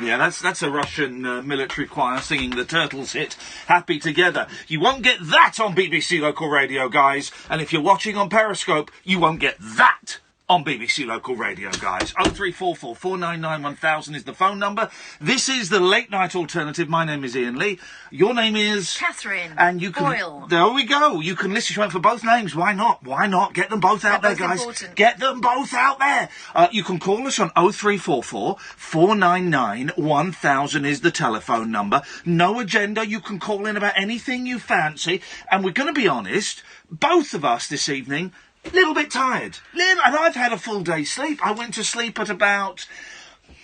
Yeah, that's a Russian military choir singing the Turtles hit, Happy Together. You won't get that on BBC Local Radio, guys. And if you're watching on Periscope, you won't get that on BBC Local Radio, guys. 0344 499 1000 is the phone number. This is the late night alternative. My name is Iain Lee. Your name is Catherine. And you can. Boyle. There we go. You can listen. You went for both names. Why not? Why not? Get them both out there, guys. Important. Get them both out there. You can call us on 0344 499 1000 is the telephone number. No agenda. You can call in about anything you fancy. And we're going to be honest. Both of us this evening. Little bit tired. And I've had a full day's sleep. I went to sleep at about,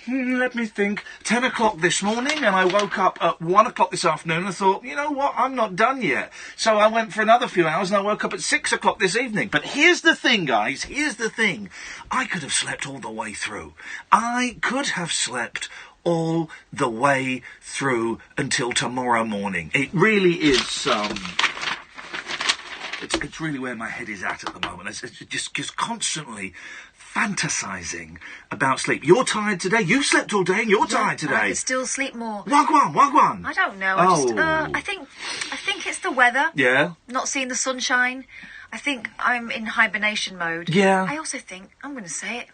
let me think, 10 o'clock this morning, and I woke up at 1 o'clock this afternoon and thought, you know what, I'm not done yet. So I went for another few hours and I woke up at 6 o'clock this evening. But here's the thing, guys, here's the thing. I could have slept all the way through. I could have slept all the way through until tomorrow morning. It really is, It's really where my head is at the moment. It's just constantly fantasising about sleep. You're tired today. You slept all day and you're tired today. I could still sleep more. Wagwan. I don't know. Oh. I think it's the weather. Yeah. Not seeing the sunshine. I think I'm in hibernation mode. Yeah. I also think, I'm going to say it,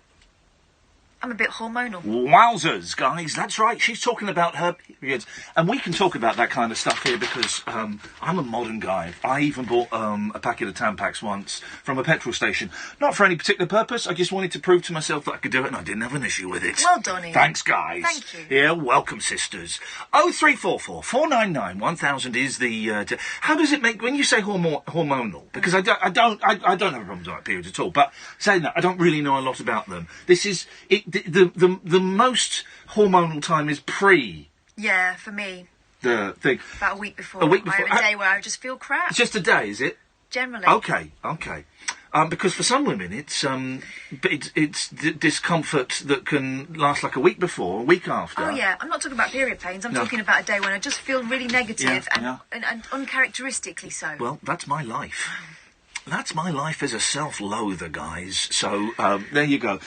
I'm a bit hormonal. Wowzers, guys. That's right. She's talking about her periods. And we can talk about that kind of stuff here because I'm a modern guy. I even bought a packet of Tampax once from a petrol station. Not for any particular purpose. I just wanted to prove to myself that I could do it and I didn't have an issue with it. Well done, Iain. Thanks, guys. Thank you. Yeah, welcome, sisters. 0344 499 1000 is the... how does it make... When you say hormonal, because I don't have problems with periods at all, but saying that, I don't really know a lot about them. This is... The most hormonal time is pre. Yeah, for me. The thing. About a week before. A week before. I have a day where I just feel crap. It's just a day, is it? Generally. Okay. Because for some women, it's discomfort that can last like a week before, a week after. Oh yeah, I'm not talking about period pains. I'm talking about a day when I just feel really negative and uncharacteristically so. Well, that's my life. That's my life as a self-loather, guys. So, there you go.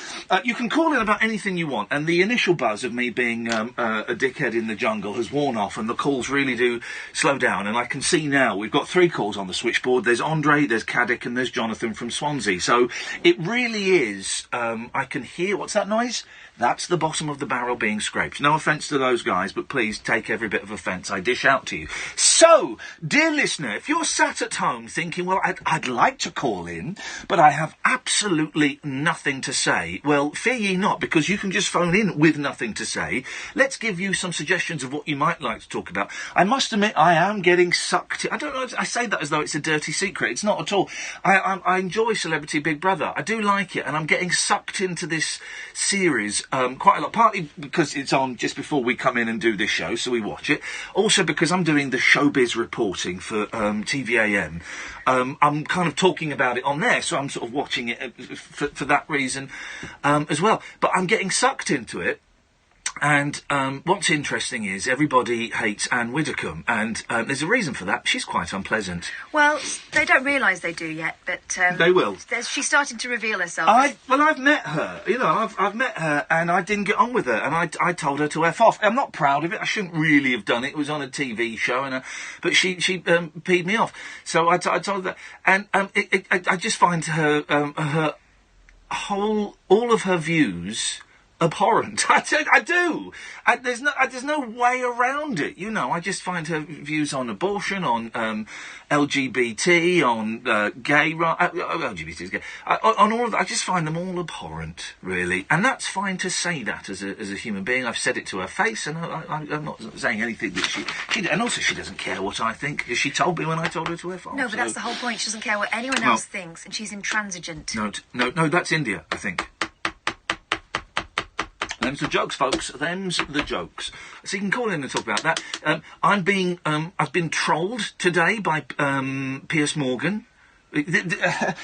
You can call in about anything you want, and the initial buzz of me being a dickhead in the jungle has worn off, and the calls really do slow down, and I can see now we've got 3 calls on the switchboard. There's Andre, there's Caddick, and there's Jonathan from Swansea. So, it really is, I can hear, what's that noise? That's the bottom of the barrel being scraped. No offence to those guys, but please take every bit of offence I dish out to you. So, dear listener, if you're sat at home thinking, well, I'd like to call in, but I have absolutely nothing to say, well, fear ye not, because you can just phone in with nothing to say. Let's give you some suggestions of what you might like to talk about. I must admit, I am getting sucked in. I don't know, I say that as though it's a dirty secret. It's not at all. I enjoy Celebrity Big Brother. I do like it, and I'm getting sucked into this series quite a lot, partly because it's on just before we come in and do this show, so we watch it. Also because I'm doing the showbiz reporting for TVAM. I'm kind of talking about it on there, so I'm sort of watching it for that reason as well. But I'm getting sucked into it. And what's interesting is everybody hates Anne Widdecombe, and there's a reason for that. She's quite unpleasant. Well, they don't realise they do yet, but they will. She's starting to reveal herself. I've met her. You know, I've met her, and I didn't get on with her, and I told her to F off. I'm not proud of it. I shouldn't really have done it. It was on a TV show, but she peed me off. So I told her that, and I just find her all of her views abhorrent. I do. There's no way around it. You know, I just find her views on abortion, on LGBT, on gay rights, LGBT is gay, on all of that. I just find them all abhorrent, really. And that's fine to say that as a human being. I've said it to her face, and I'm not saying anything that she and also she doesn't care what I think, because she told me when I told her to F off. No, but that's the whole point. She doesn't care what anyone else thinks, and she's intransigent. No, that's India, I think. Them's the jokes, folks. Them's the jokes. So you can call in and talk about that. I've been trolled today by Piers Morgan. Because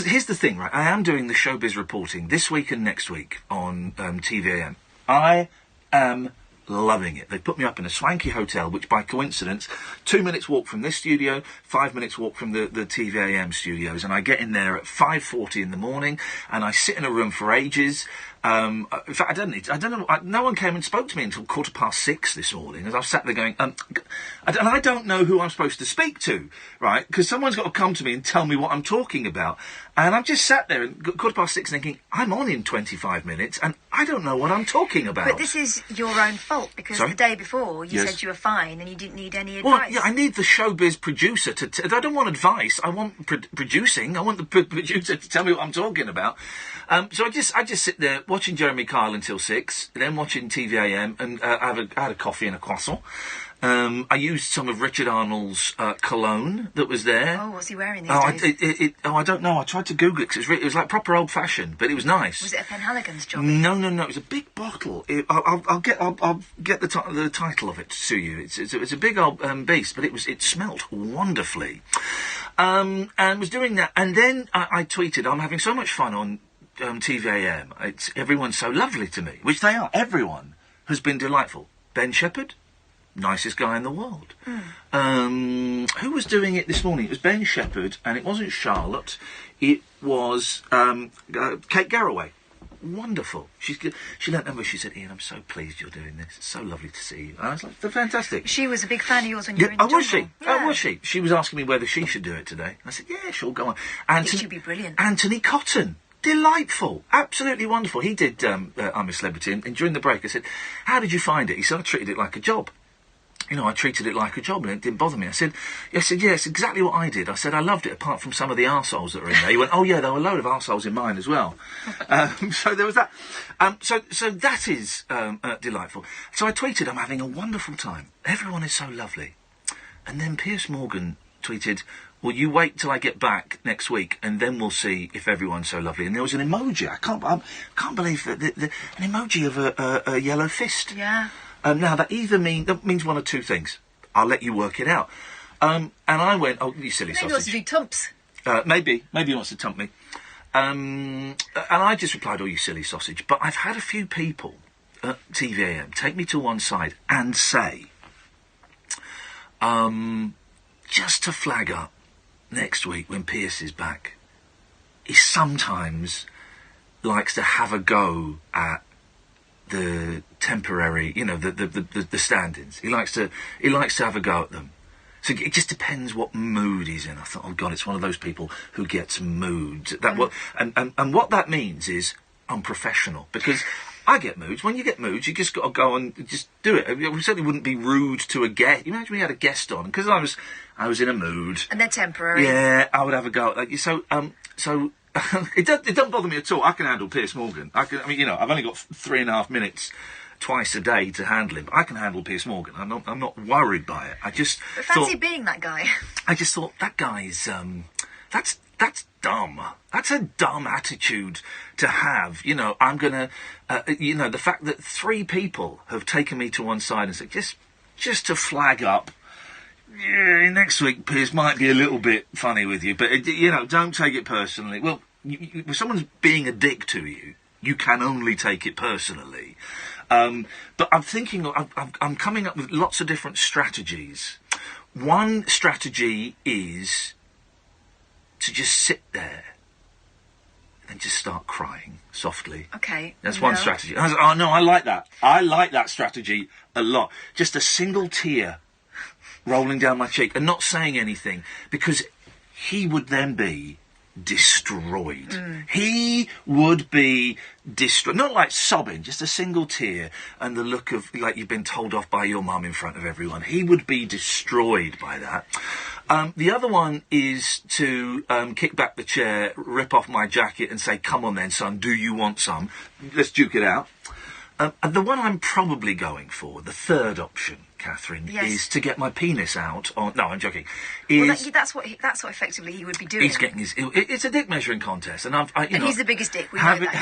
here's the thing, right? I am doing the showbiz reporting this week and next week on TVAM. I am loving it. They put me up in a swanky hotel, which by coincidence, 2 minutes walk from this studio, 5 minutes walk from the TVAM studios, and I get in there at 5:40 in the morning, and I sit in a room for ages, In fact, I don't know. No one came and spoke to me until 6:15 this morning, as I was sat there going, and I don't know who I'm supposed to speak to, right? Because someone's got to come to me and tell me what I'm talking about. And I've just sat there and 6:15 thinking, I'm on in 25 minutes, and I don't know what I'm talking about. But this is your own fault, because the day before you said you were fine and you didn't need any advice. Well, yeah, I need the showbiz producer to... I don't want advice. I want producing. I want the producer to tell me what I'm talking about. So I just sit there watching Jeremy Kyle until 6, then watching TVAM, and I had a coffee and a croissant. I used some of Richard Arnold's cologne that was there. Oh, what's he wearing these days? I don't know. I tried to Google it, because it was like proper old-fashioned, but it was nice. Was it a Penhaligon's job? No. It was a big bottle. I'll get the title of it to you. It's a big old beast, but it smelt wonderfully. And was doing that, and then I tweeted, I'm having so much fun on TVAM. Everyone's so lovely to me, which they are. Everyone has been delightful. Ben Shepherd, nicest guy in the world. Who was doing it this morning? It was Ben Shepherd, and it wasn't Charlotte. It was Kate Garraway. Wonderful. She leant over. She said, "Ian, I'm so pleased you're doing this. It's so lovely to see you." And I was like, "They're fantastic." She was a big fan of yours when you were in the was she? jungle. Yeah. Oh, was she? She was asking me whether she should do it today. I said, "Yeah, sure, go on." It should be brilliant. Anthony Cotton. Delightful. Absolutely wonderful. He did I'm a Celebrity, and during the break I said, "How did you find it?" He said, "I treated it like a job." I treated it like a job, and it didn't bother me. I said, "Yeah, it's exactly what I did." I said, "I loved it, apart from some of the arseholes that are in there." He went, "Oh, yeah, there were a load of arseholes in mine as well." So there was that. So that is delightful. So I tweeted, "I'm having a wonderful time. Everyone is so lovely." And then Piers Morgan tweeted, "Well, you wait till I get back next week, and then we'll see if everyone's so lovely." And there was an emoji. I can't believe that an emoji of a yellow fist. Yeah. Now, that means one of two things. I'll let you work it out. And I went, "Oh, you silly sausage." Maybe he wants to do tumps. Maybe he wants to tump me. And I just replied, "Oh, you silly sausage." But I've had a few people at TVAM take me to one side and say, just to flag up next week when Pierce is back, he sometimes likes to have a go at the temporary, the stand-ins. He likes to have a go at them. So it just depends what mood he's in. I thought, oh God, it's one of those people who gets moods. And what that means is unprofessional, because I get moods. When you get moods, you just got to go and just do it. We certainly wouldn't be rude to a guest. Imagine we had a guest on, because I was in a mood. And they're temporary. Yeah, I would have a go at that. So it doesn't bother me at all. I can handle Piers Morgan. I've only got 3.5 minutes twice a day to handle him. I can handle Piers Morgan. I'm not worried by it. I just fancy being that guy. I just thought, that guy's that's dumb. That's a dumb attitude to have. I'm gonna the fact that 3 people have taken me to one side and said, just to flag up, yeah, next week Piers might be a little bit funny with you, but don't take it personally. Well, if someone's being a dick to you, you can only take it personally. But I'm thinking, I'm coming up with lots of different strategies. One strategy is to just sit there and just start crying softly. Okay. That's one strategy. And I was like, oh no, I like that. I like that strategy a lot. Just a single tear rolling down my cheek and not saying anything, because he would then be destroyed. He would be destroyed. Not like sobbing, just a single tear and the look of like you've been told off by your mum in front of everyone. He would be destroyed by that. The other one is to kick back the chair, rip off my jacket and say, "Come on then, son, do you want some? Let's duke it out." And the one I'm probably going for, the third option, Catherine, is to get my penis out on... No, I'm joking. That's what effectively he would be doing. He's getting his... It's a dick measuring contest, and he's the biggest dick. We know that.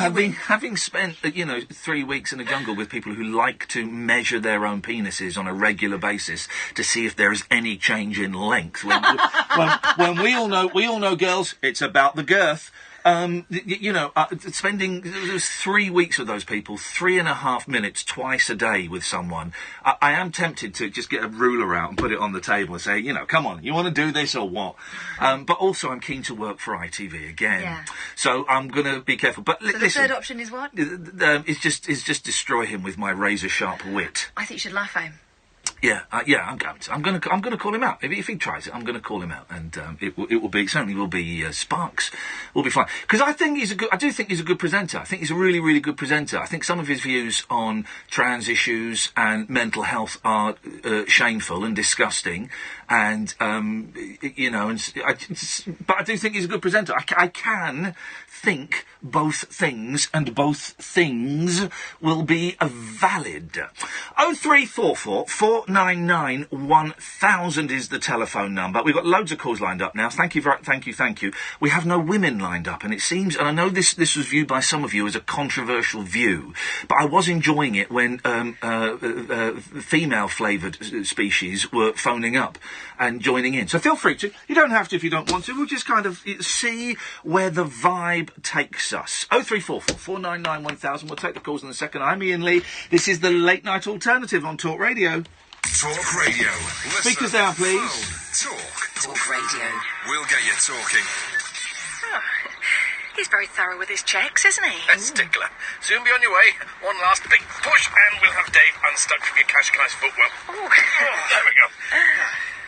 Having spent 3 weeks in a jungle with people who like to measure their own penises on a regular basis to see if there is any change in length, when we all know, girls, it's about the girth. spending 3 weeks with those people, 3.5 minutes twice a day with someone, I am tempted to just get a ruler out and put it on the table and say, come on, you want to do this or what? But also I'm keen to work for ITV again. Yeah. So I'm going to be careful. But so the third option is what? Is just destroy him with my razor-sharp wit. I think you should laugh at him. Yeah, I'm going to. I'm going to call him out. If he tries it, I'm going to call him out, and it certainly will be sparks. Will be fine because I do think he's a good presenter. I think he's a really, really good presenter. I think some of his views on trans issues and mental health are shameful and disgusting, and but I do think he's a good presenter. I can think both things, and both things will be valid. 0344 499 1000 is the telephone number. We've got loads of calls lined up now. Thank you. We have no women lined up, and it seems, and I know this was viewed by some of you as a controversial view, but I was enjoying it when female-flavoured species were phoning up and joining in. So feel free to. You don't have to if you don't want to. We'll just kind of see where the vibe takes us. 0344 499 1000. We'll take the calls in a second. I'm Iain Lee. This is the Late Night Alternative on Talk Radio. Talk Radio. Speakers down, please. Talk Radio. We'll get you talking. Oh, he's very thorough with his checks, isn't he? A stickler. Soon be on your way. One last big push and we'll have Dave unstuck from your Qashqai's footwell. Oh, there we go.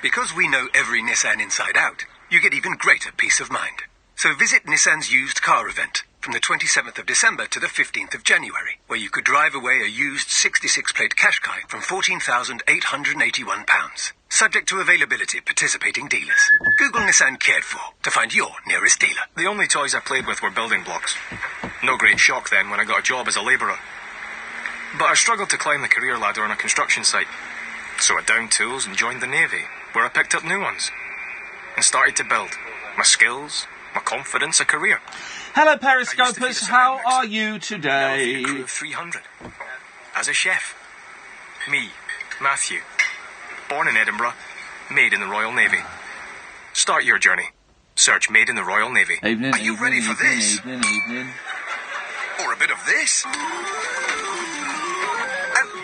Because we know every Nissan inside out, you get even greater peace of mind. So visit Nissan's used car event from the 27th of December to the 15th of January, where you could drive away a used 66-plate Qashqai from £14,881. Subject to availability at participating dealers. Google Nissan Cared For to find your nearest dealer. The only toys I played with were building blocks. No great shock then when I got a job as a labourer. But I struggled to climb the career ladder on a construction site. So I downed tools and joined the Navy, where I picked up new ones. And started to build my skills, my confidence, a career. Hello, Periscopers. How are you today? A crew of 300. As a chef. Me, Matthew. Born in Edinburgh, made in the Royal Navy. Start your journey. Search Made in the Royal Navy. Are you ready for this? Evening. Or a bit of this? And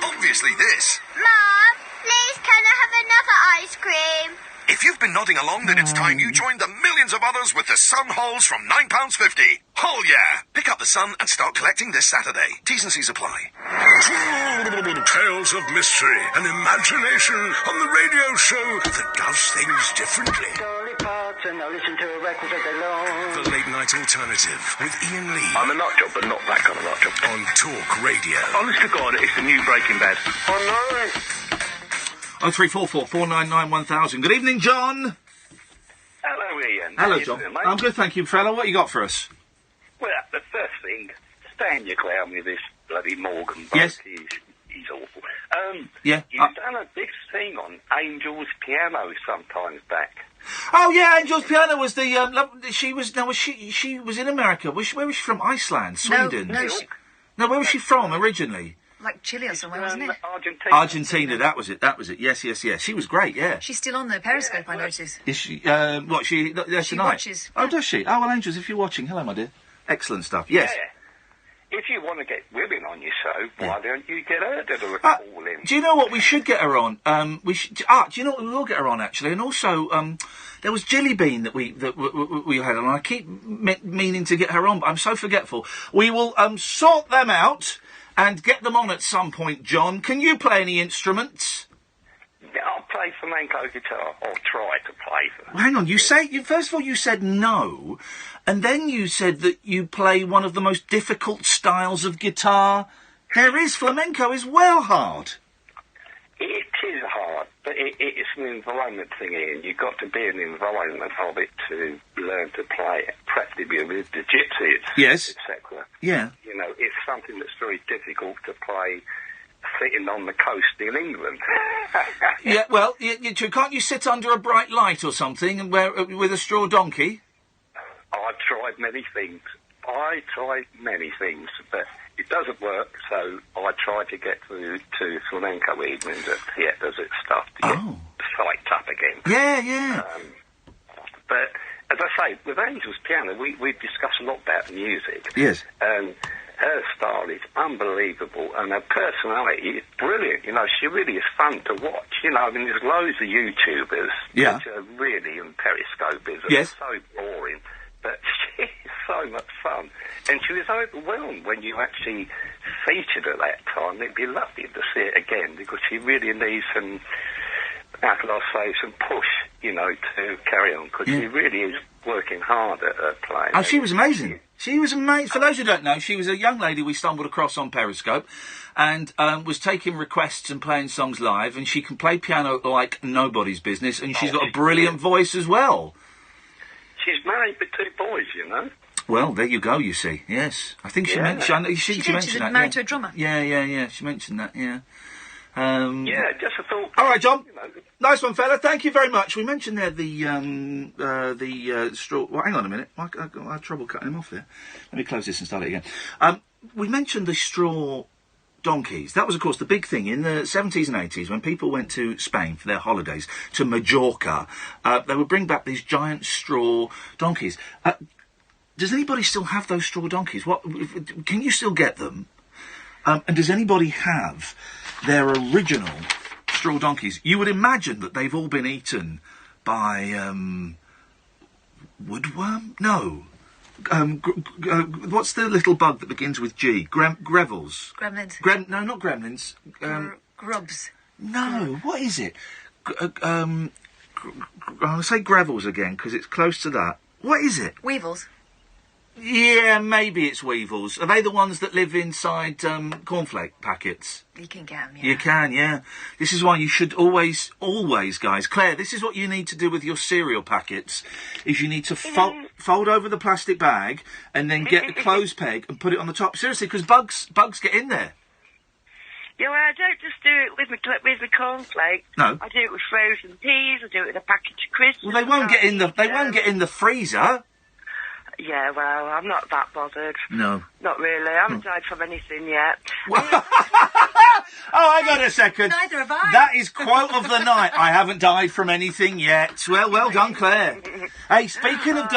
obviously this. Mum, please can I have another ice cream? If you've been nodding along, then it's time you joined the millions of others with the Sun Holes from £9.50. Hole yeah! Pick up the Sun and start collecting this Saturday. T's and C's apply. Tales of mystery and imagination on the radio show that does things differently. The Late Night Alternative with Iain Lee. I'm a nut job, but not that kind of nut job. On Talk Radio. Honest to God, it's the new Breaking Bad. Oh no! 0344 499 1000. Good evening, John. Hello, Iain. Hello, John. I'm good, thank you, fella. What you got for us? Well, the first thing, stand your ground with this bloody Morgan. Yes. He's awful. Yeah. You've done a big thing on Angel's Piano sometimes back. Oh yeah, Angel's Piano was the she was in America. Where was she from? Iceland, Sweden. No, where was she from originally? Like Chile or somewhere, wasn't it? Argentina. That was it. Yes. She was great, yeah. She's still on the Periscope, I noticed. Is she, that's She tonight? watches. Oh, does she? Oh, well, Angels, if you're watching, hello, my dear. Excellent stuff, yes. Yeah. If you want to get women on your show, why don't you get her to do a call in? Do you know what? We should get her on. Do you know what? We will get her on, actually. And also, there was Jilly Bean that we had on. I keep meaning to get her on, but I'm so forgetful. We will sort them out and get them on at some point, John. Can you play any instruments? Yeah, I'll play flamenco guitar, or try to play for Well, hang on, first of all, you said no, and then you said that you play one of the most difficult styles of guitar there is. Flamenco is well hard. It is hard, but it's an environment thing, Ian. You've got to be in the environment of it to learn to play it, practically with the gypsies, yes, etc. Yeah. You know, it's something that's very difficult to play sitting on the coast in England. Yeah, well, can't you sit under a bright light or something and with a straw donkey? I've tried many things, but it doesn't work, so I try to get to flamenco evenings at theatres and stuff to get psyched up again. Yeah. But as I say, with Angel's piano, we discuss a lot about music. Yes. And her style is unbelievable, and her personality is brilliant. You know, she really is fun to watch. You know, I mean, there's loads of YouTubers which are really in Periscopers. Yes. So boring, but she's so much fun. And she was overwhelmed when you actually featured her that time. It'd be lovely to see it again, because she really needs some, how can I say, some push, you know, to carry on, because she really is working hard at her playing. Oh, she was amazing. She was amazing. For those who don't know, she was a young lady we stumbled across on Periscope, and was taking requests and playing songs live, and she can play piano like nobody's business, and she's got a brilliant voice as well. She's married with 2 boys, you know. Well, there you go, you see. Yes. I think she mentioned... She mentioned that, married to a drummer. Yeah. She mentioned that, yeah. Just a thought. All right, John. You know. Nice one, fella. Thank you very much. We mentioned there the straw... Well, hang on a minute. I had trouble cutting him off there. Let me close this and start it again. We mentioned the straw donkeys. That was, of course, the big thing in the 70s and 80s when people went to Spain for their holidays, to Majorca. They would bring back these giant straw donkeys. Does anybody still have those straw donkeys? Can you still get them? And does anybody have their original straw donkeys? You would imagine that they've all been eaten by woodworm? No. What's the little bug that begins with G? Grevels. Gremlins. No, not gremlins. Grubs. No, what is it? I'll say grevels again because it's close to that. What is it? Weevils. Yeah, maybe it's weevils. Are they the ones that live inside cornflake packets? You can get them, yeah. You can, yeah. This is why you should always, guys. Claire, this is what you need to do with your cereal packets, is you need to fold over the plastic bag and then get a clothes peg and put it on the top. Seriously, because bugs get in there. Yeah, well, I don't just do it with the cornflakes. No. I do it with frozen peas. I do it with a package of crisps. Well, they won't get in the freezer. Yeah, well, I'm not that bothered. No. Not really. I haven't died from anything yet. Oh, hang on a second. Neither have I. That is quote of the night. I haven't died from anything yet. Well done, Claire. Hey, speaking of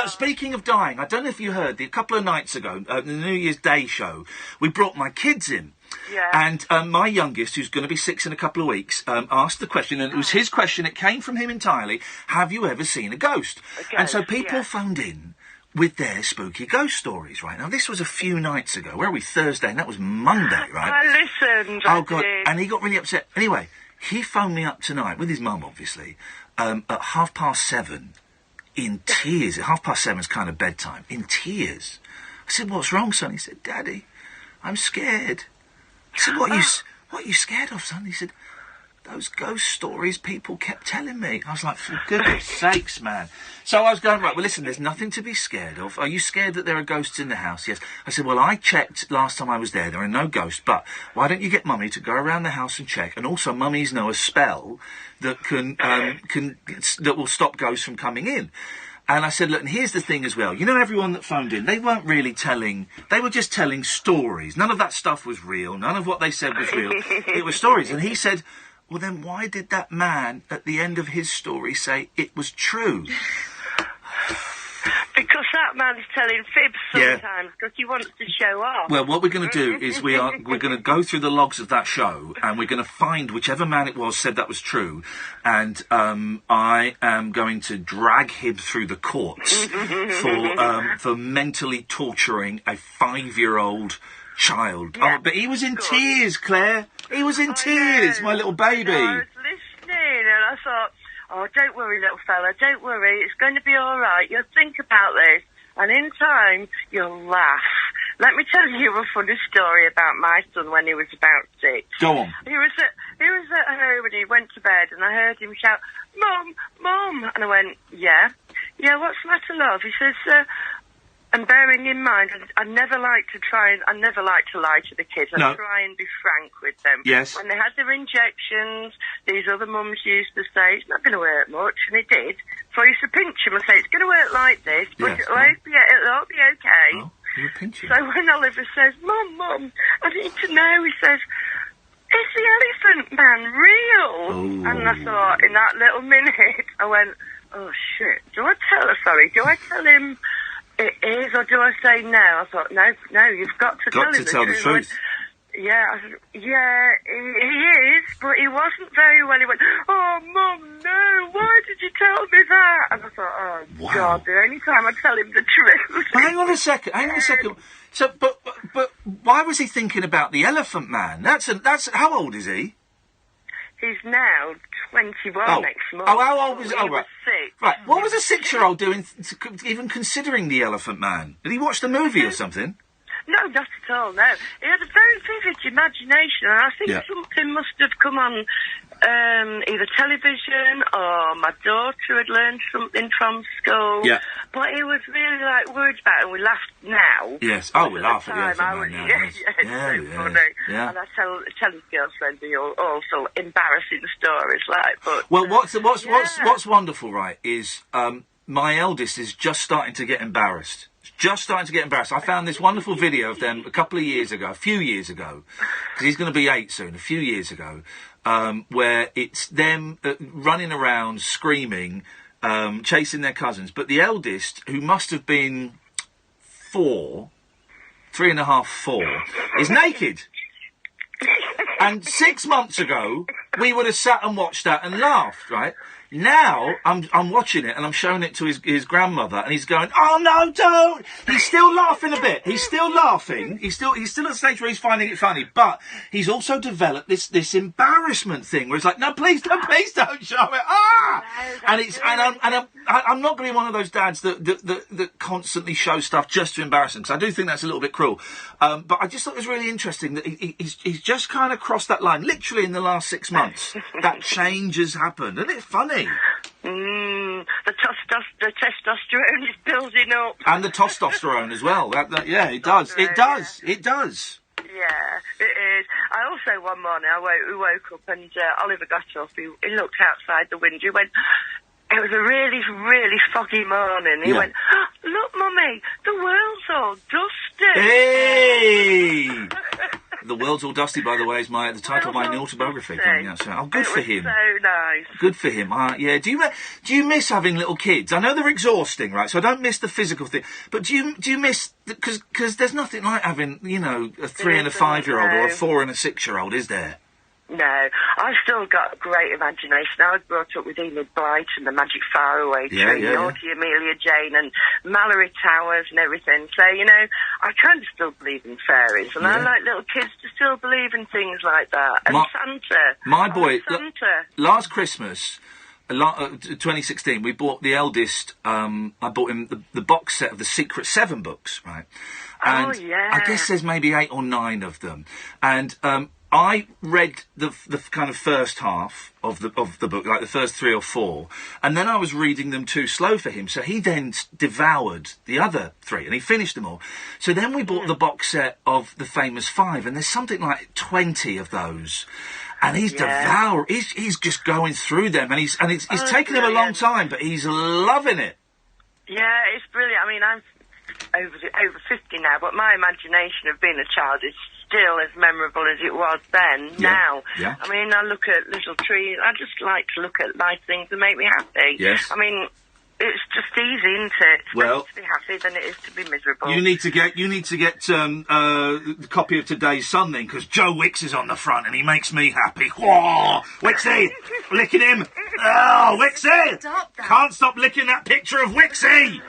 dying, I don't know if you heard, a couple of nights ago, the New Year's Day show, we brought my kids in. Yeah. And my youngest, who's going to be 6 in a couple of weeks, asked the question, and it was his question, it came from him entirely, have you ever seen a ghost? And so people phoned in with their spooky ghost stories, right? Now, this was a few nights ago. Where are we? Thursday, and that was Monday, right? I listened. Oh, God. And he got really upset. Anyway, he phoned me up tonight, with his mum, obviously, at 7:30, in tears. 7:30 is kind of bedtime. In tears. I said, what's wrong, son? He said, Daddy, I'm scared. I said, what are you scared of, son? He said, those ghost stories people kept telling me. I was like, for goodness sakes, man. So I was going, right, well, listen, there's nothing to be scared of. Are you scared that there are ghosts in the house? Yes. I said, well, I checked last time I was there. There are no ghosts. But why don't you get Mummy to go around the house and check? And also, Mummies know a spell that that will stop ghosts from coming in. And I said, look, and here's the thing as well. You know, everyone that phoned in, they weren't really they were just telling stories. None of that stuff was real. None of what they said was real. It was stories. And he said, well, then why did that man at the end of his story say it was true? Because that man's telling fibs sometimes because he wants to show off. Well, what we're going to do is we're going to go through the logs of that show, and we're going to find whichever man it was said that was true, and I am going to drag him through the courts for mentally torturing a 5-year-old child. Yeah. Oh, but he was in tears, Claire. He was in tears, my little baby. I was listening, and I thought, oh, don't worry, little fella, don't worry. It's going to be all right. You'll think about this, and in time, you'll laugh. Let me tell you a funny story about my son when he was about 6. Go on. He was at home, and he went to bed, and I heard him shout, Mum, Mum. And I went, yeah, what's the matter, love? He says, and bearing in mind, I never like to lie to the kids. I try and be frank with them. Yes. When they had their injections, these other mums used to say, it's not going to hurt much, and it did. So I used to pinch them and say, it's going to work like this, but it'll all be okay. Oh, you pinch him. So when Oliver says, Mum, I need to know, he says, is the Elephant Man real? Ooh. And I thought, in that little minute, I went, oh shit, do I tell him it is, or do I say no? I thought, no, you've got to tell him the truth. Yeah, I said, yeah, he is, but he wasn't very well. He went, oh, Mum, no, why did you tell me that? And I thought, oh, wow. God, the only time I tell him the truth. Hang on a second. So, but why was he thinking about the Elephant Man? That's how old is he? He's now 21 next month. Oh, how old was he? Oh, right. 6. Right, what was a 6-year-old doing, even considering the Elephant Man? Did he watch the movie or something? No, not at all, no. He had a very vivid imagination, and I think something must have come on either television or my daughter had learned something from school. Yeah. But he was really, worried about it, and we laughed now. Yes. Oh, we laugh at the Elephant Man now. It's so funny. Yeah. And I tell his girlfriend also embarrassing stories, but... Well, what's wonderful, right, is my eldest is just starting to get embarrassed. I found this wonderful video of them a few years ago, because he's going to be 8 soon, a few years ago, where it's them running around, screaming, chasing their cousins. But the eldest, who must have been 4, 3.5, 4, is naked. And 6 months ago, we would have sat and watched that and laughed, right? Now, I'm watching it, and I'm showing it to his grandmother, and he's going, oh, no, don't! He's still laughing a bit. He's still laughing. He's still at the stage where he's finding it funny, but he's also developed this embarrassment thing, where it's like, no, please don't show it. Ah! And I'm not going to be one of those dads that constantly show stuff just to embarrass them, because I do think that's a little bit cruel. But I just thought it was really interesting that he's just kind of crossed that line, literally in the last 6 months. That change has happened. Isn't it funny? The testosterone is building up. And the testosterone as well. Yeah, it does. It does. It does. Yeah, it is. I also, one morning, we woke up and Oliver got up. He looked outside the window. He went... It was a really, really foggy morning. He went, oh, look, Mummy, the world's all dusty. Hey! The World's All Dusty, by the way, is the title of my new autobiography coming out soon. Oh, good for him. So nice. Good for him. Yeah. Do you miss having little kids? I know they're exhausting, right? So I don't miss the physical thing. But do you miss... Because there's nothing like having, a 3 and a 5-year-old or a 4 and a 6-year-old, is there? No, I've still got a great imagination. I was brought up with Enid Blyton and the Magic Faraway Tree, Naughty Amelia Jane and Mallory Towers and everything. So, I kind of still believe in fairies, and I like little kids to still believe in things like that. And Santa. My boy, last Christmas... 2016, we bought the eldest, I bought him the box set of the Secret 7 books, right? And I guess there's maybe 8 or 9 of them. And I read the kind of first half of the book, like the first 3 or 4, and then I was reading them too slow for him, so he then devoured the other 3, and he finished them all. So then we bought the box set of the famous 5, and there's something like 20 of those. And he's devouring. He's just going through them, and it's taken him a long time, but he's loving it. Yeah, it's brilliant. I mean, I'm over 50 now, but my imagination of being a child is still as memorable as it was then. Now, I mean, I look at little trees. I just like to look at nice things that make me happy. Yes. I mean, it's just easy, isn't it? It's better to be happy than it is to be miserable. You need to get the copy of today's Sun then, because Joe Wicks is on the front and he makes me happy. Whoa, Wixie, licking him. Oh, Wixie, can't stop licking that picture of Wixie.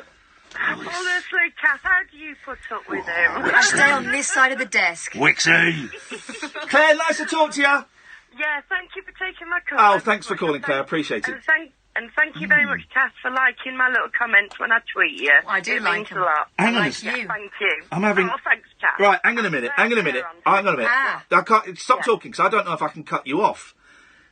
Honestly, Kath, how do you put up with him? I stay on this side of the desk. Wixie. Claire, nice to talk to you. Yeah, thank you for taking my call. Oh, thanks for calling, Claire. Appreciate it. And thank you very much, Kath, for liking my little comments when I tweet you. I do like them. A lot. Hang on you. Thank you. I'm having... Oh, thanks, Kath. Right, hang on a minute. I can't... Stop talking, because I don't know if I can cut you off.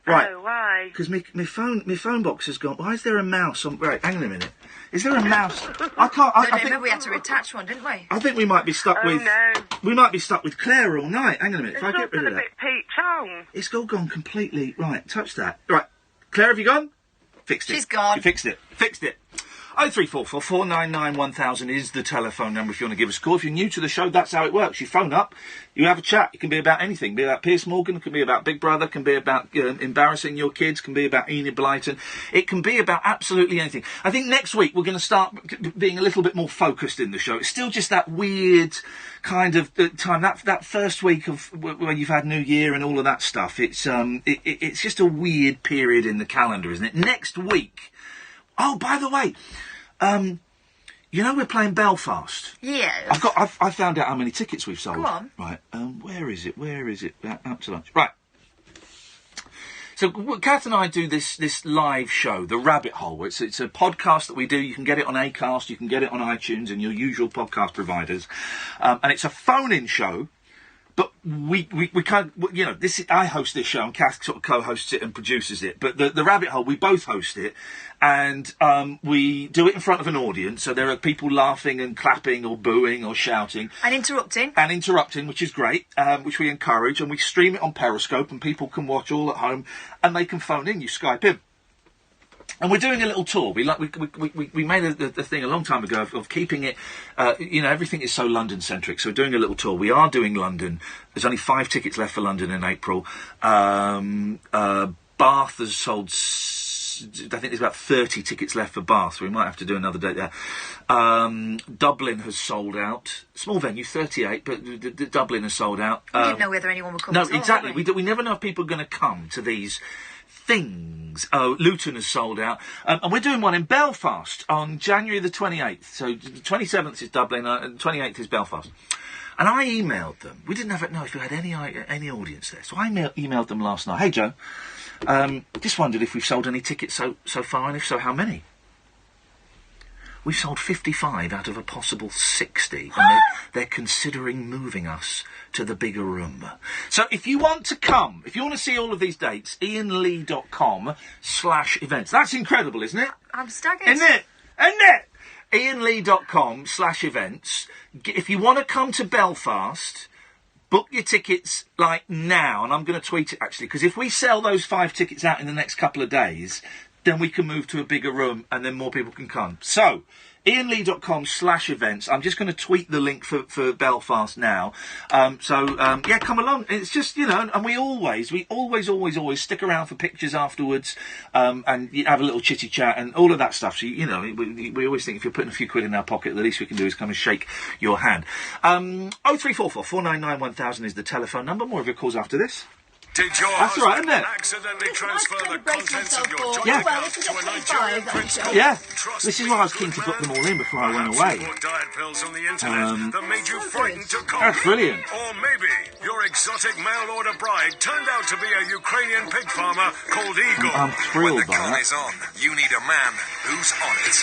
Right. Oh, why? Because my phone box has gone... Why is there a mouse on... Right, hang on a minute. Is there a mouse? I can't... I think remember we had to attach one, didn't we? I think we might be stuck with... no. We might be stuck with Claire all night. Hang on a minute. It's if I get rid of that... a bit Pete Tong. It's all gone completely... Right, touch that. Right. Claire, have you gone? Fixed it. She's gone. You fixed it. Fixed it. 0344 499 1000 is the telephone number if you want to give us a call. If you're new to the show, that's how it works. You phone up, you have a chat. It can be about anything. It can be about Piers Morgan, it can be about Big Brother, it can be about embarrassing your kids, it can be about Enid Blyton. It can be about absolutely anything. I think next week we're going to start being a little bit more focused in the show. It's still just that weird kind of time, that first week of when you've had New Year and all of that stuff. It's just a weird period in the calendar, isn't it? Next week. Oh, by the way, you know we're playing Belfast. Yes. I found out how many tickets we've sold. Go on. Right. Where is it? Out to lunch. Right. So Kath and I do this live show, The Rabbit Hole. It's a podcast that we do. You can get it on Acast, you can get it on iTunes and your usual podcast providers, and it's a phone-in show. But we can't, you know, I host this show and Kath sort of co-hosts it and produces it. But the Rabbit Hole, we both host it, and we do it in front of an audience. So there are people laughing and clapping or booing or shouting. And interrupting. Which is great, which we encourage. And we stream it on Periscope and people can watch all at home and they can phone in, you Skype in. And we're doing a little tour. We made a thing a long time ago of keeping it, everything is so London-centric. So we're doing a little tour. We are doing London. There's only 5 tickets left for London in April. Bath has sold, I think there's about 30 tickets left for Bath, so we might have to do another date there. Dublin has sold out. Small venue, 38, but Dublin has sold out. We didn't know whether anyone would come. No, exactly. We never know if people are going to come to these things. Oh, Luton has sold out. And we're doing one in Belfast on January the 28th. So the 27th is Dublin, and 28th is Belfast. And I emailed them. We didn't know if we had any audience there. So I emailed them last night. Hey, Joe, just wondered if we've sold any tickets so far, and if so, how many? We've sold 55 out of a possible 60, and they're considering moving us to the bigger room. So if you want to come, if you want to see all of these dates, iainlee.com/events. That's incredible, isn't it? I'm staggered. Isn't it? iainlee.com/events. If you want to come to Belfast, book your tickets, now, and I'm going to tweet it, actually, because if we sell those 5 tickets out in the next couple of days, then we can move to a bigger room and then more people can come. So, iainlee.com/events. I'm just going to tweet the link for Belfast now. Come along. It's just, and we always stick around for pictures afterwards, and you have a little chitty chat and all of that stuff. So, we always think if you're putting a few quid in our pocket, the least we can do is come and shake your hand. 0344 499 1000 is the telephone number. More of your calls after this. Did your That's all right, isn't it? accidentally transfer the contents of your joint Yeah. account to a Nigerian prince? Yeah, this is why I was keen to put them all in before I went away. Diet pills on the internet that made you frightened to copy. That's brilliant. Or maybe your exotic mail-order bride turned out to be a Ukrainian pig farmer called Igor. I'm thrilled by Con that. is on. You need a man who's on it.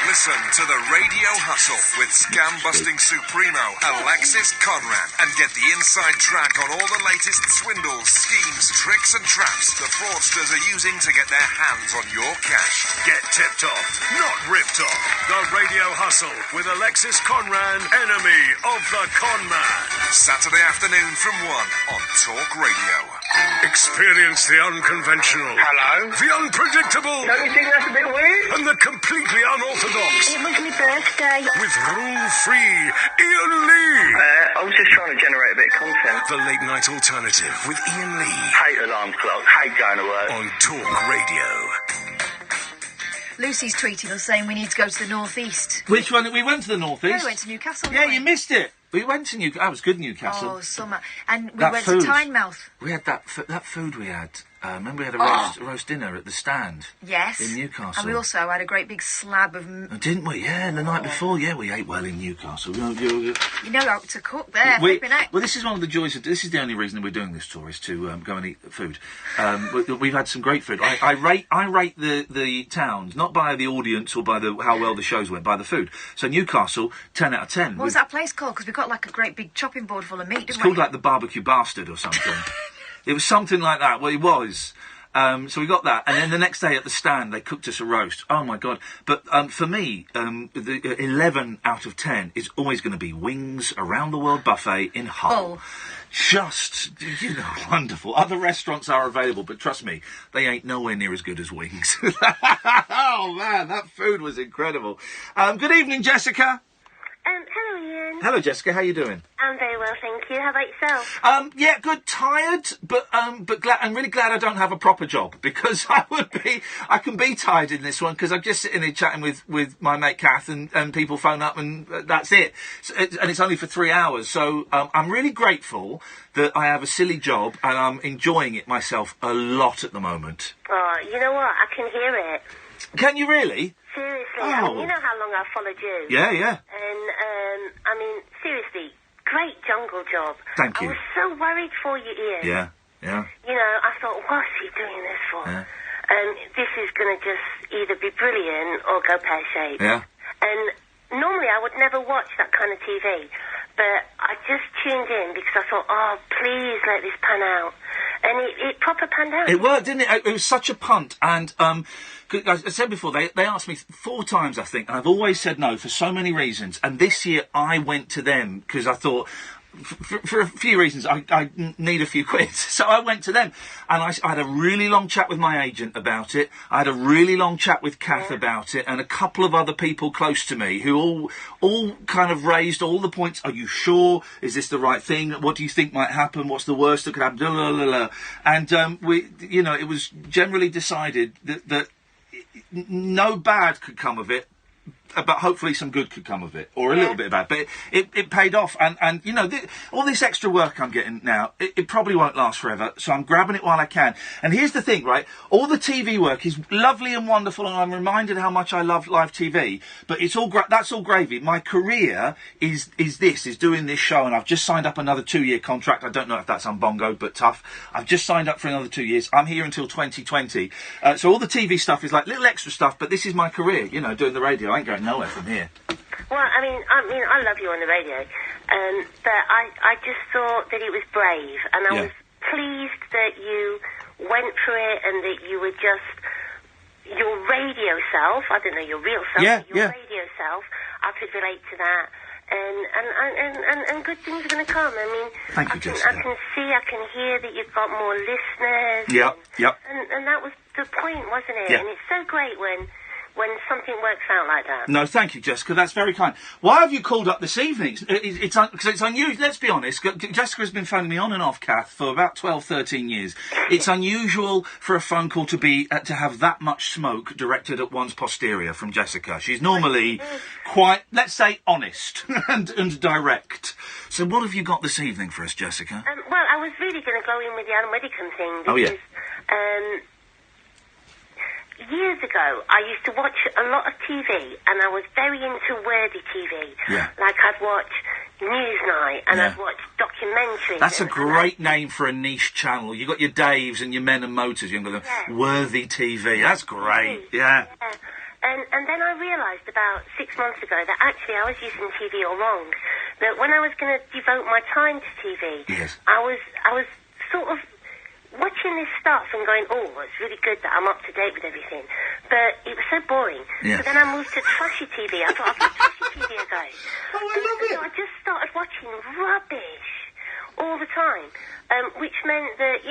Listen to the Radio Hustle with scam-busting Supremo Alexis Conran and get the inside track on all the latest swindles, schemes, tricks and traps the fraudsters are using to get their hands on your cash. Get tipped off, not ripped off. The Radio Hustle with Alexis Conran, enemy of the con man. Saturday afternoon from 1 on Talk Radio. Experience the unconventional. Hello? The unpredictable. Don't you think that's a bit weird? And the completely unorthodox. It was my birthday. With rule-free Iain Lee. I was just trying to generate a bit of content. The Late Night Alternative with Iain Lee. Hate alarm clocks, hate going to work. On Talk Radio. Lucy's tweeting us saying we need to go to the northeast. Which one? We went to the northeast. We went to Newcastle. Yeah, didn't we? you missed it. We went to Newcastle. That was good, Newcastle. Oh, summer. And we That went food. to Tynemouth. We had that food we had. Remember we had a roast dinner at the stand? Yes. In Newcastle. And we also had a great big slab of... Didn't we? Yeah, the night before. Yeah, we ate well in Newcastle. You know how to cook there. Well, this is one of the joys of... This is the only reason that we're doing this tour, is to go and eat food. We've had some great food. I rate the towns, not by the audience or by how well the shows went, by the food. So Newcastle, 10 out of 10. What was that place called? Because we got like a great big chopping board full of meat, didn't It's we? called like the Barbecue Bastard or something. It was something like that. Well, it was. So we got that, and then the next day at the stand they cooked us a roast. Oh my God! But for me, the 11 out of 10 is always going to be Wings Around the World Buffet in Hull. Just, wonderful. Other restaurants are available, but trust me, they ain't nowhere near as good as Wings. Oh man, that food was incredible. Good evening, Jessica. Hello, Ian. Hello, Jessica. How you doing? I'm very well, thank you. How about yourself? Yeah, good. Tired, but glad. I'm really glad I don't have a proper job, because I can be tired in this one, because I'm just sitting here chatting with my mate Kath, and people phone up, and that's it. And it's only for 3 hours, so I'm really grateful that I have a silly job, and I'm enjoying it myself a lot at the moment. Oh, you know what? I can hear it. Can you really? Seriously, Oh. I mean, you know how long I've followed you. Yeah. And, I mean, seriously, great jungle job. Thank you. I was so worried for you, Ian. Yeah. You know, I thought, what's he doing this for? Yeah. This is going to just either be brilliant or go pear-shaped. Yeah. And normally I would never watch that kind of TV, but I just tuned in because I thought, oh, please let this pan out. And it proper panned out. It worked, didn't it? It was such a punt. And I said before, they asked me 4 times, I think, and I've always said no for so many reasons. And this year I went to them because I thought, for a few reasons, I need a few quid. So I went to them, and I had a really long chat with my agent about it. I had a really long chat with Kath about it, and a couple of other people close to me who all kind of raised all the points. Are you sure? Is this the right thing? What do you think might happen? What's the worst that could happen? Blah, blah, blah, blah. And it was generally decided that no bad could come of it, but hopefully some good could come of it, or a little bit of bad. But it paid off, and all this extra work I'm getting now, it probably won't last forever, so I'm grabbing it while I can. And here's the thing, right? All the TV work is lovely and wonderful, and I'm reminded how much I love live TV, but it's all that's all gravy. My career is doing this show, and I've just signed up another 2-year contract. I don't know if that's unbongoed, but tough. I've just signed up for another 2 years. I'm here until 2020. So all the TV stuff is like little extra stuff, but this is my career, doing the radio. I ain't going nowhere from here. Well, I mean, I love you on the radio, but I just thought that it was brave, and I was pleased that you went for it, and that you were just your radio self. I don't know your real self, but your radio self. I could relate to that, and good things are going to come. I mean, thank you, Jessica. I can see, I can hear that you've got more listeners. Yep. And that was the point, wasn't it? Yeah. And it's so great when something works out like that. No, thank you, Jessica. That's very kind. Why have you called up this evening? Because it's unusual. Let's be honest. Jessica's been phoning me on and off, Kath, for about 12, 13 years. It's unusual for a phone call to have that much smoke directed at one's posterior from Jessica. She's normally quite, let's say, honest and direct. So what have you got this evening for us, Jessica? Well, I was really going to go in with the Alan Widdicombe thing. Because, oh, yeah. Years ago, I used to watch a lot of TV, and I was very into wordy TV. Yeah. Like I'd watch Newsnight, and I'd watch documentaries. That's a great name for a niche channel. You got your Daves and your Men and Motors. You've got the worthy TV. That's great. Yeah. And then I realised about 6 months ago that actually I was using TV all wrong. That when I was going to devote my time to TV, I was sort of watching this stuff and going, oh, it's really good that I'm up to date with everything. But it was so boring. Yeah. So then I moved to trashy TV. I thought, I'll give trashy TV a go. Oh, I love it. So I just started watching rubbish all the time, which meant that,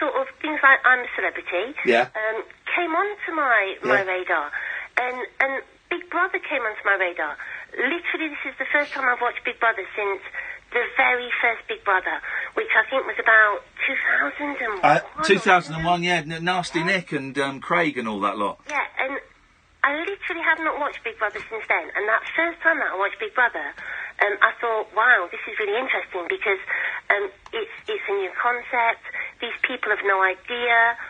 sort of things like I'm a Celebrity came onto my radar. And Big Brother came onto my radar. Literally, this is the first time I've watched Big Brother since the very first Big Brother, which I think was about 2001. 2001, Nasty Nick and Craig and all that lot. Yeah, and I literally have not watched Big Brother since then. And that first time that I watched Big Brother, I thought, wow, this is really interesting because it's a new concept. These people have no idea,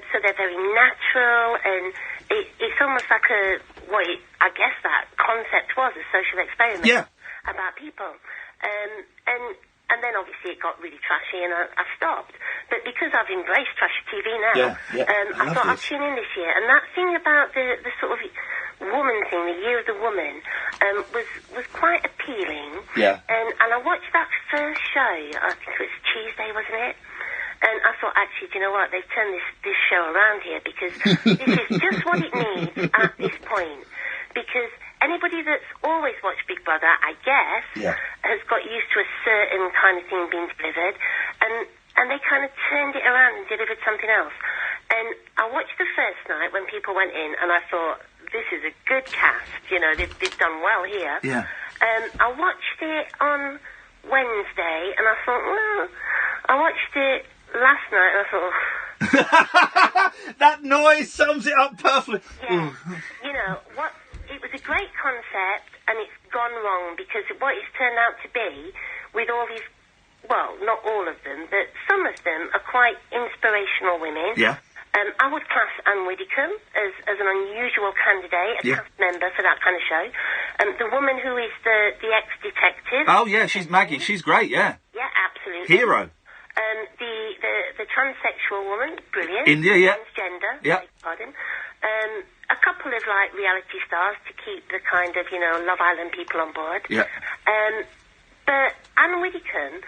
so they're very natural, and it's almost like I guess that concept was a social experiment about people. And then obviously it got really trashy, and I stopped. But because I've embraced trashy TV now, I thought I'd tune in this year. And that thing about the sort of woman thing, the Year of the Woman, was quite appealing. Yeah. And I watched that first show. I think it was Tuesday, wasn't it? And I thought, actually, do you know what? They've turned this show around here, because this is just what it needs at this point. Because anybody that's always watched Big Brother, I guess, has got used to a certain kind of thing being delivered, and they kind of turned it around and delivered something else. And I watched the first night when people went in, and I thought, this is a good cast, you know, they've done well here. Yeah. I watched it on Wednesday, and I thought, well, I watched it last night, and I thought, that noise sums it up perfectly. Yeah. You know, it was a great concept, and it's gone wrong, because what it's turned out to be, with all these, well, not all of them, but some of them are quite inspirational women. Yeah. I would class Anne Widdecombe as an unusual candidate, a cast member for that kind of show. The woman who is the ex-detective. Oh, yeah, she's Maggie. She's great, yeah. Yeah, absolutely. Hero. The transsexual woman, brilliant. India, yeah. Transgender, yeah. Pardon. A couple of, like, reality stars to keep the kind of, you know, Love Island people on board. Yeah. But Anne Widdecombe,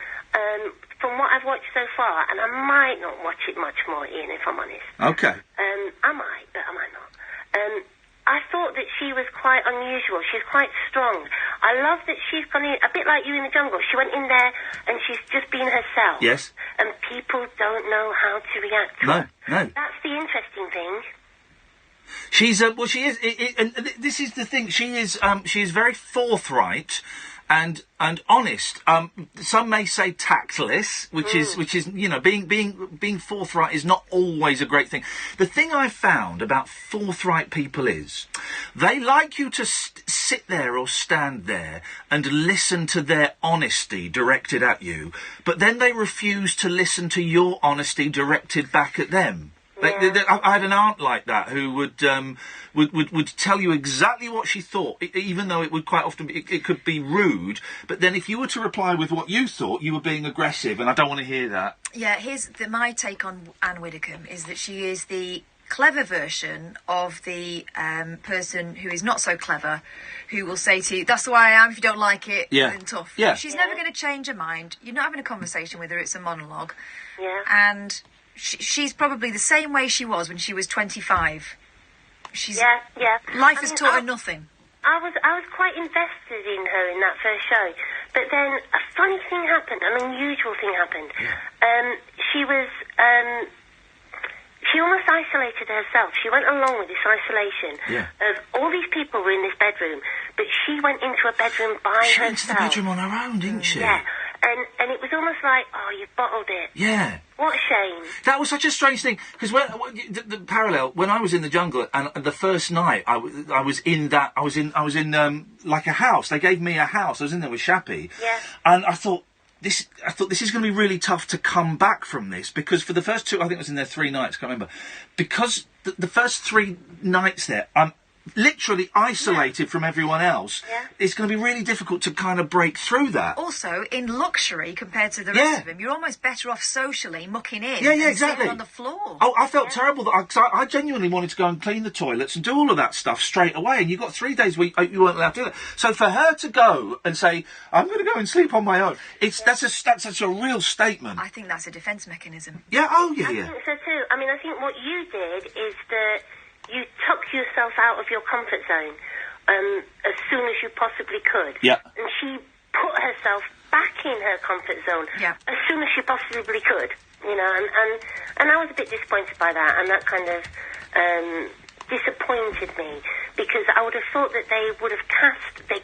from what I've watched so far, and I might not watch it much more, Ian, if I'm honest. Okay. I might, but I might not. I thought that she was quite unusual. She's quite strong. I love that she's gone in, a bit like you in the jungle. She went in there and she's just been herself. Yes. And people don't know how to react to her. No. That's the interesting thing. She's, well, she is, and this is the thing, she is very forthright and honest. Some may say tactless, which is, you know, being forthright is not always a great thing. The thing I've found about forthright people is they like you to sit there or stand there and listen to their honesty directed at you, but then they refuse to listen to your honesty directed back at them. I had an aunt like that who would tell you exactly what she thought, even though it would quite often be, it could be rude. But then if you were to reply with what you thought, you were being aggressive, and I don't want to hear that. Yeah, my take on Anne Widdecombe is that she is the clever version of the person who is not so clever, who will say to you, that's the way I am, if you don't like it, then tough. Yeah. She's never going to change her mind. You're not having a conversation with her, it's a monologue. Yeah. And she's probably the same way she was when she was 25. Life has taught her nothing. I was quite invested in her in that first show, but then a funny thing happened, an unusual thing happened. She almost isolated herself. She went along with this isolation of all these people were in this bedroom, but she went into a bedroom by herself. She went to the bedroom on her own, didn't she? Yeah. And it was almost like, oh, you've bottled it. Yeah. What a shame. That was such a strange thing, because the parallel, when I was in the jungle, and the first night I was in like a house. They gave me a house. I was in there with Shappy. Yeah. And I thought this is going to be really tough to come back from this, because for the first two, I think I was in there 3 nights, I can't remember, because the first 3 nights there, I'm literally isolated from everyone else. Yeah. It's going to be really difficult to kind of break through that. Also, in luxury compared to the rest of them, you're almost better off socially mucking in and sitting on the floor. Oh, I felt terrible that I genuinely wanted to go and clean the toilets and do all of that stuff straight away, and you got 3 days where you weren't allowed to do that. So for her to go and say, I'm going to go and sleep on my own, that's such a real statement. I think that's a defence mechanism. Yeah, I think so too. I mean, I think what you did is that you took yourself out of your comfort zone as soon as you possibly could. Yeah. And she put herself back in her comfort zone as soon as she possibly could. You know, and I was a bit disappointed by that, and that kind of disappointed me, because I would have thought that they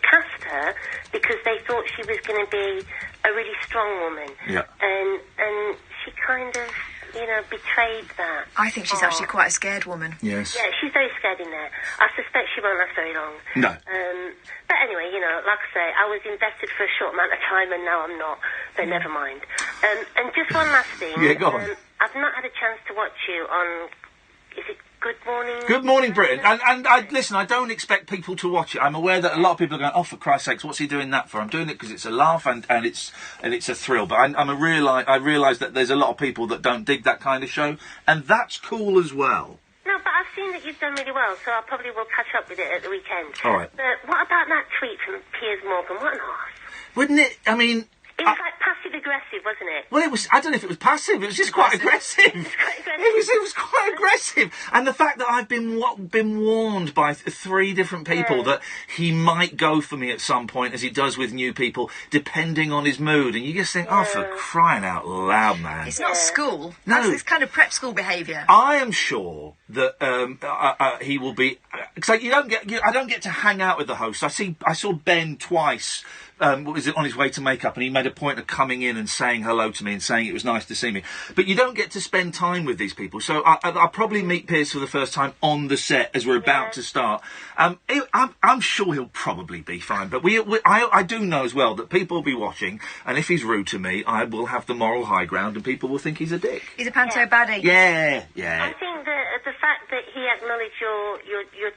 cast her because they thought she was going to be a really strong woman. Yeah. And she kind of, you know, betrayed that. I think she's actually quite a scared woman. Yes. Yeah, she's very scared in there. I suspect she won't last very long. No. But anyway, you know, like I say, I was invested for a short amount of time, and now I'm not. But never mind. And just one last thing. Yeah, go on. I've not had a chance to watch you on, is it Good Morning? Good Morning Britain. And listen, I don't expect people to watch it. I'm aware that a lot of people are going, oh, for Christ's sakes, what's he doing that for? I'm doing it because it's a laugh and it's a thrill. But I realise that there's a lot of people that don't dig that kind of show, and that's cool as well. No, but I've seen that you've done really well, so I probably will catch up with it at the weekend. All right. But what about that tweet from Piers Morgan? What an arse. Wouldn't it? I mean, It was like passive-aggressive, wasn't it? Well, it was. I don't know if it was passive. It was just quite aggressive. It was quite aggressive. And the fact that I've been warned by three different people that he might go for me at some point, as he does with new people, depending on his mood. And you just think, oh, for crying out loud, man! It's not school. No, it's kind of prep school behaviour. I am sure that he will be. Because I don't get to hang out with the host. I saw Ben twice. On his way to makeup, and he made a point of coming in and saying hello to me and saying it was nice to see me. But you don't get to spend time with these people. So I'll probably meet Piers for the first time on the set as we're about to start. I'm sure he'll probably be fine. But I do know as well that people will be watching, and if he's rude to me, I will have the moral high ground, and people will think he's a dick. He's a panto baddie. Yeah. I think that the fact that he acknowledged your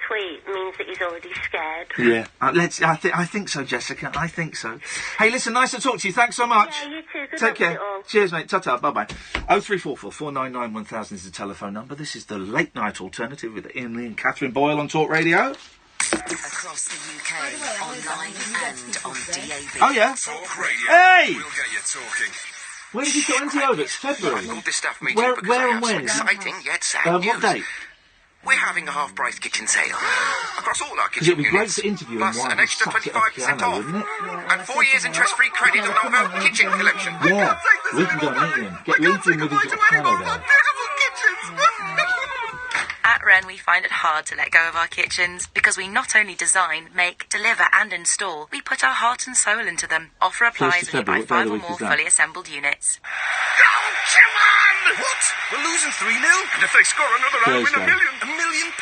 tweet means that he's already scared. Yeah. I think so, Jessica. I think so. Hey, listen, nice to talk to you. Thanks so much. Yeah, you too. Good Take luck care. with it all. Cheers, mate. Ta-ta. Bye-bye. 0344 499 1000 is the telephone number. This is the late night alternative with Iain Lee and Catherine Boyle on Talk Radio. Across the UK, online and on DAB. Oh, yeah? Talk Radio. Hey! We'll get you talking. When did you go into over? It's February. I called this staff meeting Where because I and have when? some exciting yet sad What news. date? We're having a half-price kitchen sale across all our Because kitchen it'd be great units, to interview him plus while an he extra sat at a 25% piano, off, wouldn't it? and 4 years interest-free credit on our own kitchen collection. Yeah. We can go and meet him. Get him with his little piano there. At Wren, we find it hard to let go of our kitchens because we not only design, make, deliver and install, we put our heart and soul into them. Offer applies when you buy 5 or more fully assembled units. What? We're losing 3-0? And if they score another, I'll win £1 million. £1 million?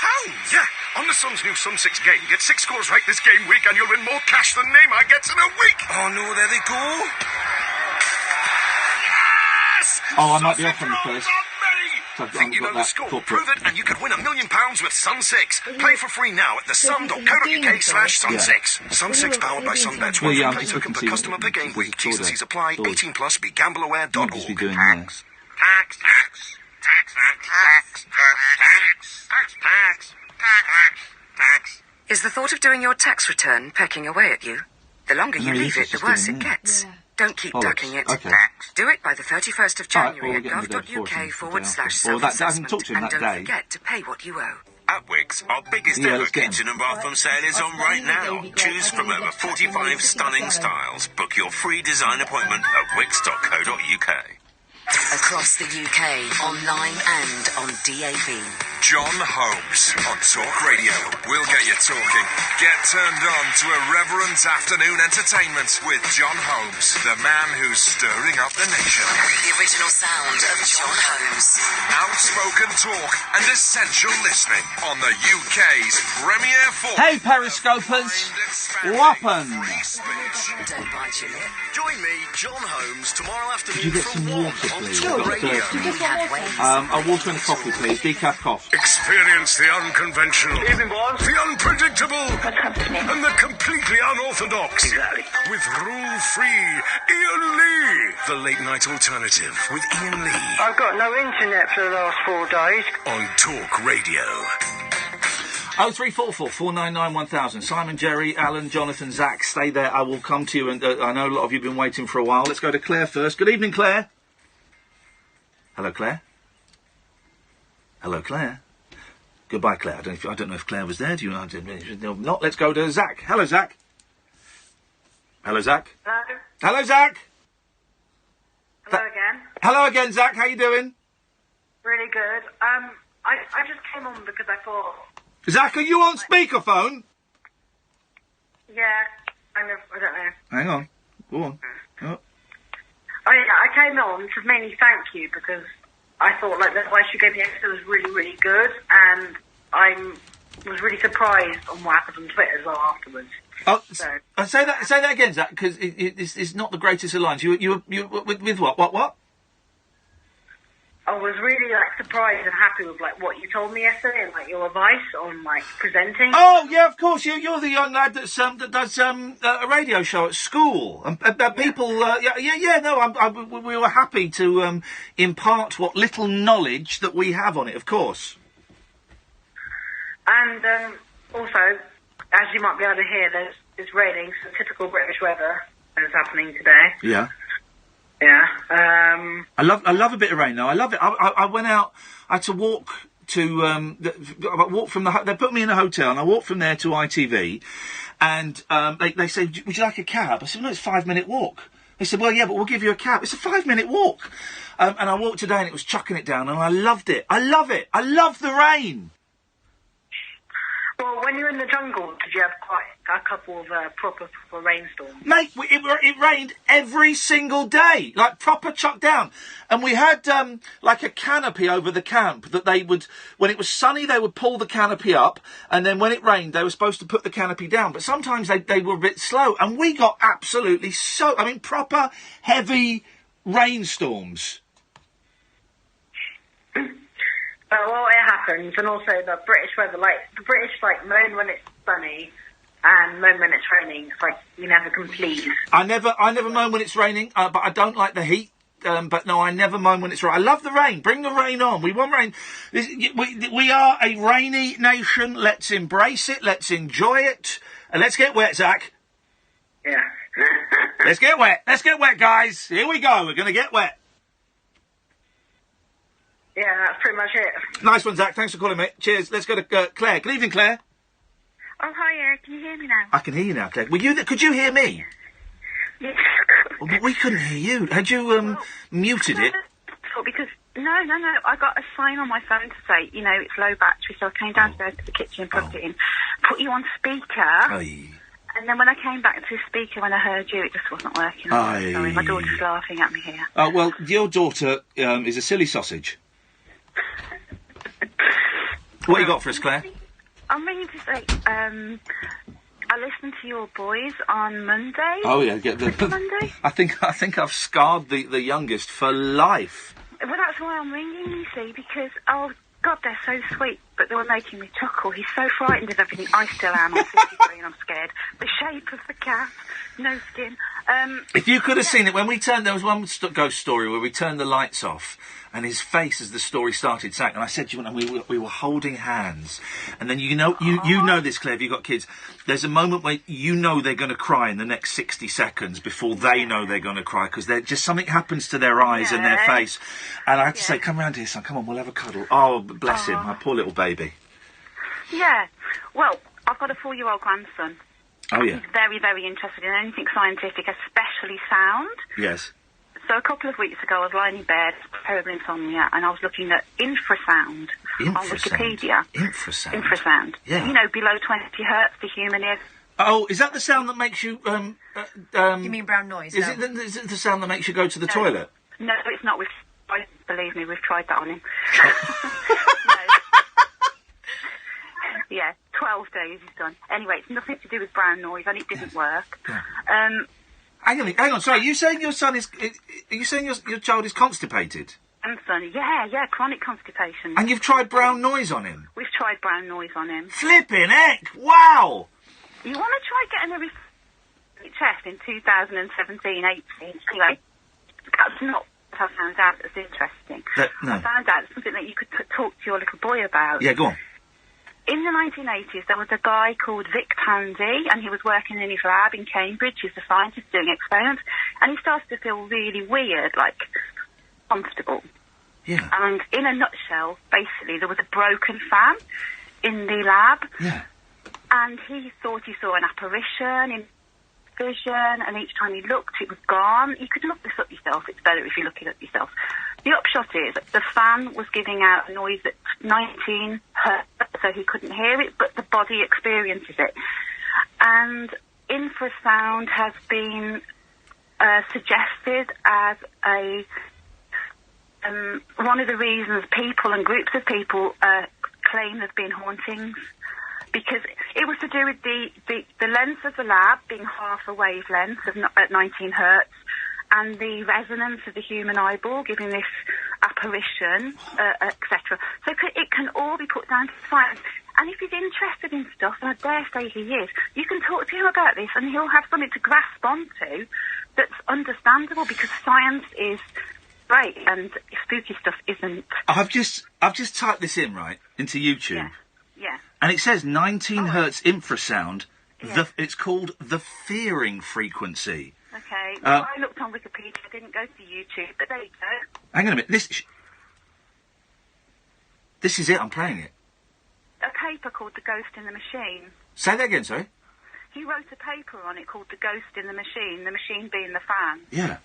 Yeah. On the Sun's new Sun 6 game, get 6 scores right this game week and you'll win more cash than Neymar gets in a week. Oh, no, there they go. Yes! Oh, I might be off on the first. Think you know the score? Prove it and you could win £1 million with Sun 6. Play for free now at thesun.co.uk/Sun6. Sun 6 powered by Sunbets. Well, yeah, I'm Play just per looking to see customer per game week. T's and C's apply. Doors. 18 plus. Be gambleaware.org. I'll just be doing this. Tax. Is the thought of doing your tax return pecking away at you? The longer you leave it, the worse it gets. Don't keep ducking it. Okay. Do it by the 31st of January Right, well, at we'll get him the day before, gov.uk/self-assessment, talk to him and that don't day. forget to pay what you owe. At Wickes, our biggest Yeah, ever let's get 'em. kitchen and bathroom sale is on right now. Choose from over 45 stunning styles. Book your free design appointment at wickes.co.uk. Across the UK, online and on DAB. John Holmes on Talk Radio. We'll get you talking. Get turned on to irreverent afternoon entertainment with John Holmes, the man who's stirring up the nation. The original sound of John Holmes. Outspoken talk and essential listening on the UK's premier force. Hey, Periscopers. Whoppin'. Don't bite your lip. Join me, John Holmes, tomorrow Could you afternoon get from some 1 water, on please? Talk I've got Radio. thirsty. A water and a coffee, please. Decaf coffee. Experience the unconventional, Evening, boss. the unpredictable, and the completely unorthodox. Exactly. With rule-free Iain Lee. The late-night alternative with Iain Lee I've got no internet for the last 4 days. on Talk Radio. 0344 499 1000. Simon, Jerry, Alan, Jonathan, Zach, stay there. I will come to you, and I know a lot of you have been waiting for a while. Let's go to Claire first. Good evening, Claire. Hello, Claire. Hello, Claire. Goodbye, Claire. I don't know if Claire was there. Do you know? Not. Let's go to Zach. Hello, Zach. Hello, Zach. Hello. Hello, Zach. Hello again. Hello again, Zach. How you doing? Really good. I just came on because I thought, Zach, are you on speakerphone? yeah, kind of, I don't know. Hang on. Go on. Oh. I came on to mainly thank you because I thought like the advice you gave me yesterday was really, really good, and I was really surprised on what happened on Twitter as well afterwards. Oh, So, say that again, Zach, because it's not the greatest of lines. You with what? What? I was really like surprised and happy with like what you told me yesterday and like your advice on like presenting. Oh yeah, of course. You're the young lad that does a radio show at school, and people. No, we were happy to impart what little knowledge that we have on it, of course. And also, as you might be able to hear, it's raining, so typical British weather is happening today. Yeah. Yeah. I love a bit of rain though. I love it. I went out. I had to walk to I walked from they put me in a hotel and I walked from there to ITV, and they said, "Would you like a cab?" I said, "No, it's a 5-minute walk." They said, "Well, yeah, but we'll give you a cab." It's a 5-minute walk. And I walked today and it was chucking it down and I loved it. I love it. I love the rain. Well, when you're in the jungle, did you have quite a couple of proper rainstorms? Mate, it rained every single day, like proper chuck down. And we had like a canopy over the camp that they would, when it was sunny, they would pull the canopy up, and then when it rained, they were supposed to put the canopy down. But sometimes they were a bit slow, and we got absolutely proper heavy rainstorms. Well, it happens, and also the British weather, the British moan when it's sunny and moan when it's raining. It's like you never can please. I never moan when it's raining, but I don't like the heat. But no, I never moan when it's rain. I love the rain. Bring the rain on. We want rain. We are a rainy nation. Let's embrace it. Let's enjoy it. And let's get wet, Zach. Yeah. Let's get wet. Let's get wet, guys. Here we go. We're going to get wet. Yeah, that's pretty much it. Nice one, Zach. Thanks for calling, mate. Cheers. Let's go to Claire. Good evening, Claire. Oh, hi, can you hear me now? I can hear you now, Claire. Could you hear me? Yes. Oh, but we couldn't hear you. Had you muted it? Because no, I got a sign on my phone to say, it's low battery, so I came downstairs to the kitchen and plugged it in, put you on speaker, and then when I came back to speaker, when I heard you, it just wasn't working. I'm sorry, my daughter's laughing at me here. Oh, well, your daughter is a silly sausage. What you got for us, Claire? I'm ringing to say, I listened to your boys on Monday. Oh yeah, Monday. I think I've scarred the youngest for life. Well, that's why I'm ringing, you see, because oh God, they're so sweet, but they were making me chuckle. He's so frightened of everything. I still am. I'm 53 and I'm scared. The shape of the cat, no skin. If you could have seen it when we turned, there was one ghost story where we turned the lights off. And his face, as the story started, sank. And I said to you, and we were holding hands. And then you know this, Claire. If you've got kids, there's a moment where you know they're going to cry in the next 60 seconds before they know they're going to cry because just something happens to their eyes and their face. And I had to say, "Come round here, son. Come on, we'll have a cuddle." Oh, bless him, my poor little baby. Yeah. Well, I've got a 4-year-old grandson. Oh yeah. He's very, very interested in anything scientific, especially sound. Yes. So a couple of weeks ago, I was lying in bed, terrible insomnia, and I was looking at infrasound on Wikipedia. Infrasound. Yeah. Below 20 hertz for human ears. Oh, is that the sound that makes you... you mean brown noise? Is it the sound that makes you go to the toilet? No, it's not. Believe me, we've tried that on him. Yeah, 12 days he's done. Anyway, it's nothing to do with brown noise, and it didn't work. Yeah. Hang on, sorry, are you saying your son is... Are you saying your child is constipated? Son, yeah, chronic constipation. And you've tried brown noise on him? We've tried brown noise on him. Flippin' heck! Wow! You want to try getting a test in 2017, 18? Anyway, that's not what I found out that's interesting. No. I found out something that you could talk to your little boy about. Yeah, go on. In the 1980s, there was a guy called Vic Pansy, and he was working in his lab in Cambridge. He was a scientist doing experiments, and he started to feel really weird, like comfortable. Yeah. And in a nutshell, basically, there was a broken fan in the lab. Yeah. And he thought he saw an apparition in vision, and each time he looked, it was gone. You could look this up yourself. It's better if you look it up yourself. The upshot is the fan was giving out a noise at 19 hertz, so he couldn't hear it, but the body experiences it. And infrasound has been suggested as one of the reasons people and groups of people claim there's been hauntings, because it was to do with the length of the lab being half a wavelength at 19 hertz, and the resonance of the human eyeball giving this apparition, etc. So it can all be put down to science. And if he's interested in stuff, and I dare say he is, you can talk to him about this, and he'll have something to grasp onto that's understandable, because science is great and spooky stuff isn't. I've just typed this in, right, into YouTube. Yeah. And it says 19 hertz infrasound. Yeah. It's called the fearing frequency. Okay. Well, I looked on Wikipedia. I didn't go to YouTube, but there you go. Hang on a minute. This is it. I'm playing it. A paper called The Ghost in the Machine. Say that again, sorry. He wrote a paper on it called The Ghost in the machine being the fan. Yeah.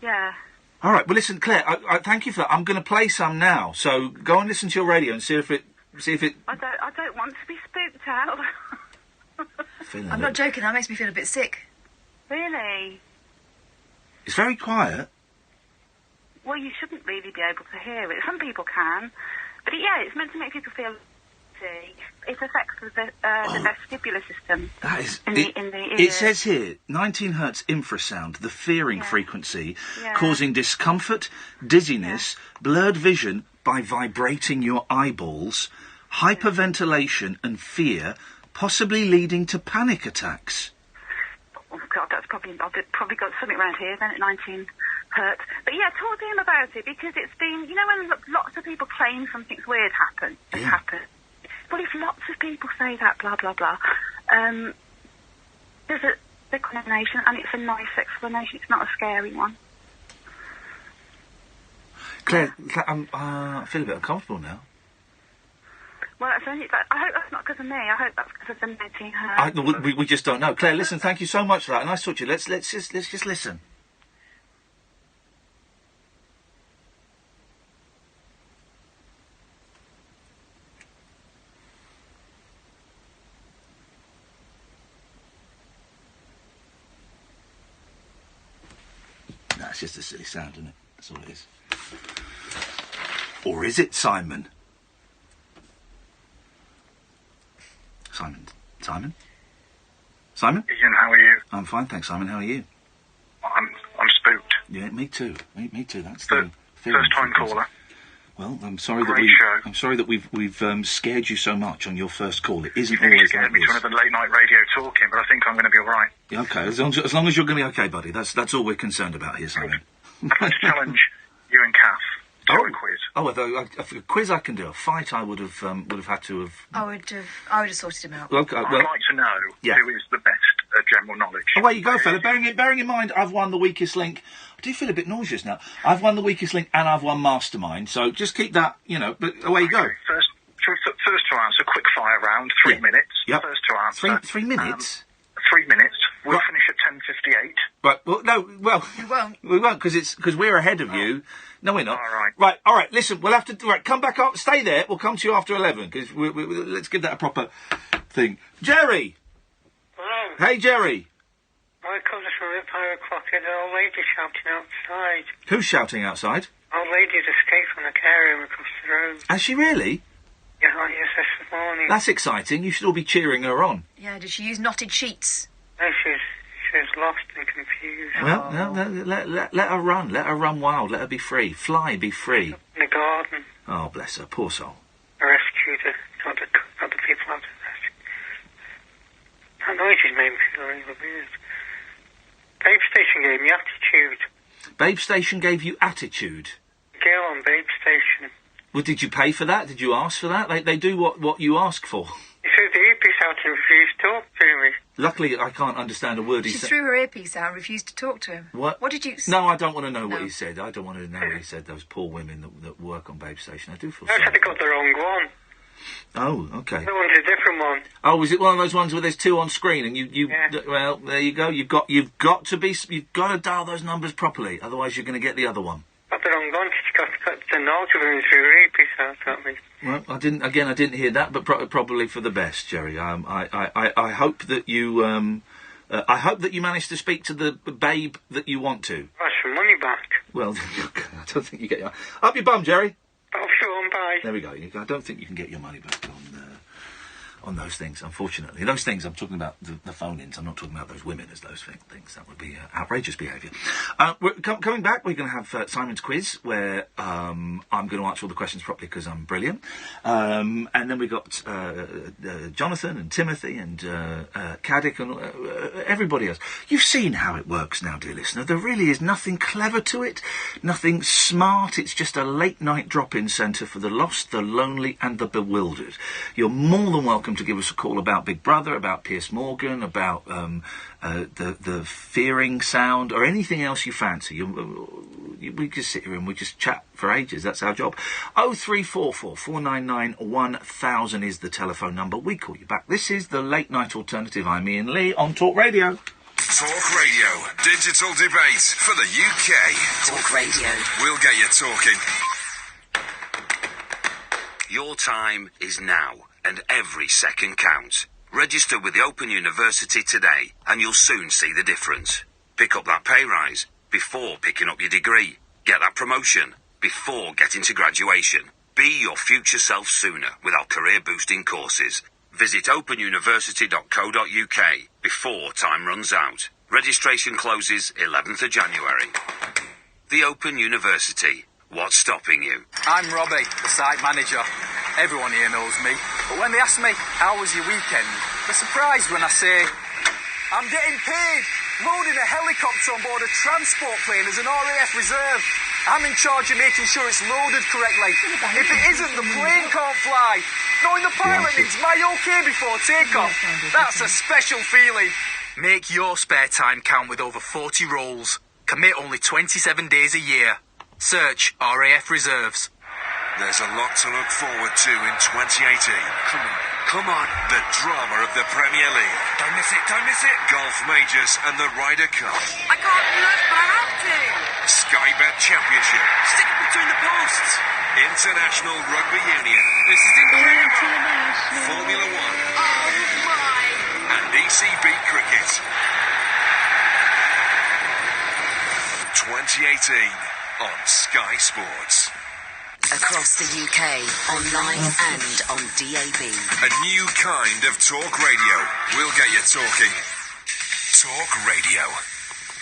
Yeah. All right. Well, listen, Claire. I thank you for that. I'm going to play some now. So go and listen to your radio and see if it. I don't want to be spooked out. I'm not joking. That makes me feel a bit sick. Really? It's very quiet. Well, you shouldn't really be able to hear it. Some people can, but yeah, it's meant to make people feel. It affects the vestibular system. That is. In the ear. It says here 19 hertz infrasound, the fearing frequency, causing discomfort, dizziness, blurred vision by vibrating your eyeballs, hyperventilation and fear, possibly leading to panic attacks. Oh God, I've probably got something around here then at 19 hertz. But yeah, talk to him about it because it's been, you know, when lots of people claim something's weird happened. Well, if lots of people say that, blah, blah, blah, there's an explanation, and it's a nice explanation. It's not a scary one. Claire, I feel a bit uncomfortable now. Well, I hope that's not because of me. I hope that's because of the 19 hertz. We just don't know. Claire, listen, thank you so much for that. Nice to talk to you. Let's just listen. It's just a silly sound, isn't it? That's all it is. Or is it, Simon? Simon? Ian, how are you? I'm fine, thanks, Simon. How are you? I'm spooked. Yeah, me too. Me too. That's the first time caller. Well, I'm sorry that we've scared you so much on your first call. It isn't always like this. You scared me to another late night radio talking, but I think I'm going to be all right. Yeah, okay, as long as you're going to be okay, buddy. That's all we're concerned about here, Simon. I'd like to challenge you and Kath to a quiz. Oh, a quiz I can do. A fight I would have had to have. I would have sorted him out. Okay, I'd like to know who is the best at general knowledge. Away you go, fella. Bearing in mind, I've won the weakest link. I do feel a bit nauseous now. I've won the weakest link and I've won Mastermind. So just keep that, but away you go. First to answer, quick fire round, 3 minutes. Yep. First to answer. 3 minutes? 3 minutes. We'll finish at 10:58. Right. Well, no. Well, we won't because we're ahead of you. No, we're not. All right. Listen, we'll have to. Right, come back up. Stay there. We'll come to you after 11 because let's give that a proper thing. Jerry. Hello. Hey, Jerry. I called us from at 5 o'clock and an old lady shouting outside. Who's shouting outside? Old lady's escaped from the care room across the road. Has she really? Yeah, yes, this morning. That's exciting. You should all be cheering her on. Yeah, did she use knotted sheets? No, she was lost and confused. Well, no, let her run. Let her run wild. Let her be free. Fly, be free. In the garden. Oh, bless her. Poor soul. I rescued her. Other people out of that. That noise just made me feel really weird. Babe Station gave me attitude. Babe Station gave you attitude? Girl on Babe Station. Well, did you pay for that? Did you ask for that? They do what you ask for. He threw the earpiece out and refused to talk to me. Luckily, I can't understand a word he said. She threw her earpiece out and refused to talk to him. What? What did you say? No, I don't want to know what he said. I don't want to know what he said. Those poor women that work on Babe Station. I do feel sorry. I said they got the wrong one. Oh, okay. They wanted a different one. Oh, is it one of those ones where there's two on screen and you well, there you go. You've got to dial those numbers properly, otherwise you're going to get the other one. Got the wrong one. She got the knowledge of her through her earpiece out at me. Well, I didn't hear that, but probably for the best, Jerry. I hope that you I hope that you manage to speak to the babe that you want to. That's some money back. Well, I don't think you get your... Up your bum, Jerry. Oh, sure, bye. There we go. I don't think you can get your money back on those things, unfortunately. Those things, I'm talking about the phone-ins. I'm not talking about those women as those things. That would be outrageous behaviour. Coming back, we're going to have Simon's quiz, where I'm going to answer all the questions properly because I'm brilliant. And then we've got Jonathan and Timothy and Caddick and everybody else. You've seen how it works now, dear listener. There really is nothing clever to it, nothing smart. It's just a late-night drop-in centre for the lost, the lonely and the bewildered. You're more than welcome welcome to give us a call about Big Brother, about Piers Morgan, about the fearing sound, or anything else you fancy. We just sit here and we just chat for ages. That's our job. 0344 499 1000 is the telephone number. We call you back. This is the Late Night Alternative. I'm Iain Lee on Talk Radio. Talk Radio, digital debate for the UK. Talk Radio. We'll get you talking. Your time is now, and every second counts. Register with the Open University today, and you'll soon see the difference. Pick up that pay rise before picking up your degree. Get that promotion before getting to graduation. Be your future self sooner with our career-boosting courses. Visit openuniversity.co.uk before time runs out. Registration closes 11th of January. The Open University. What's stopping you? I'm Robbie, the site manager. Everyone here knows me. But when they ask me, how was your weekend? They're surprised when I say, I'm getting paid, loading a helicopter on board a transport plane as an RAF reserve. I'm in charge of making sure it's loaded correctly. If it isn't, the plane can't fly. Knowing the pilot needs my okay before takeoff. That's a special feeling. Make your spare time count with over 40 roles. Commit only 27 days a year. Search RAF Reserves. There's a lot to look forward to in 2018. Come on. The drama of the Premier League. Don't miss it. Golf Majors and the Ryder Cup. I can't look, but I have to. Sky Bet Championship. Stick it between the posts. International Rugby Union. This is incredible. Formula One. Oh, my. And ECB Cricket. 2018 on Sky Sports. Across the UK, online and on DAB. A new kind of talk radio. We'll get you talking. Talk Radio.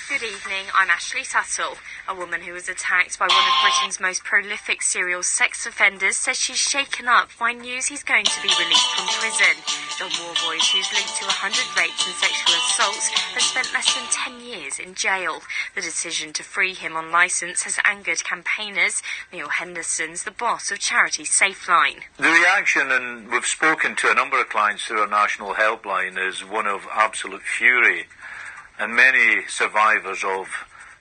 Good evening, I'm Ashley Tuttle. A woman who was attacked by one of Britain's most prolific serial sex offenders says she's shaken up by news he's going to be released from prison. John Warboys, who's linked to 100 rapes and sexual assaults, has spent less than 10 years in jail. The decision to free him on licence has angered campaigners. Neil Henderson's the boss of charity Safeline. The reaction, and we've spoken to a number of clients through our national helpline, is one of absolute fury. And many survivors of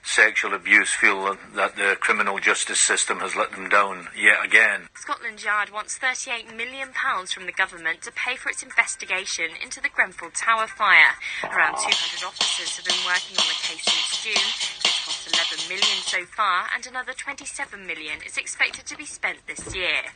sexual abuse feel that the criminal justice system has let them down yet again. Scotland Yard wants £38 million from the government to pay for its investigation into the Grenfell Tower fire. Around 200 officers have been working on the case since June. It's cost £11 million so far, and another £27 million is expected to be spent this year.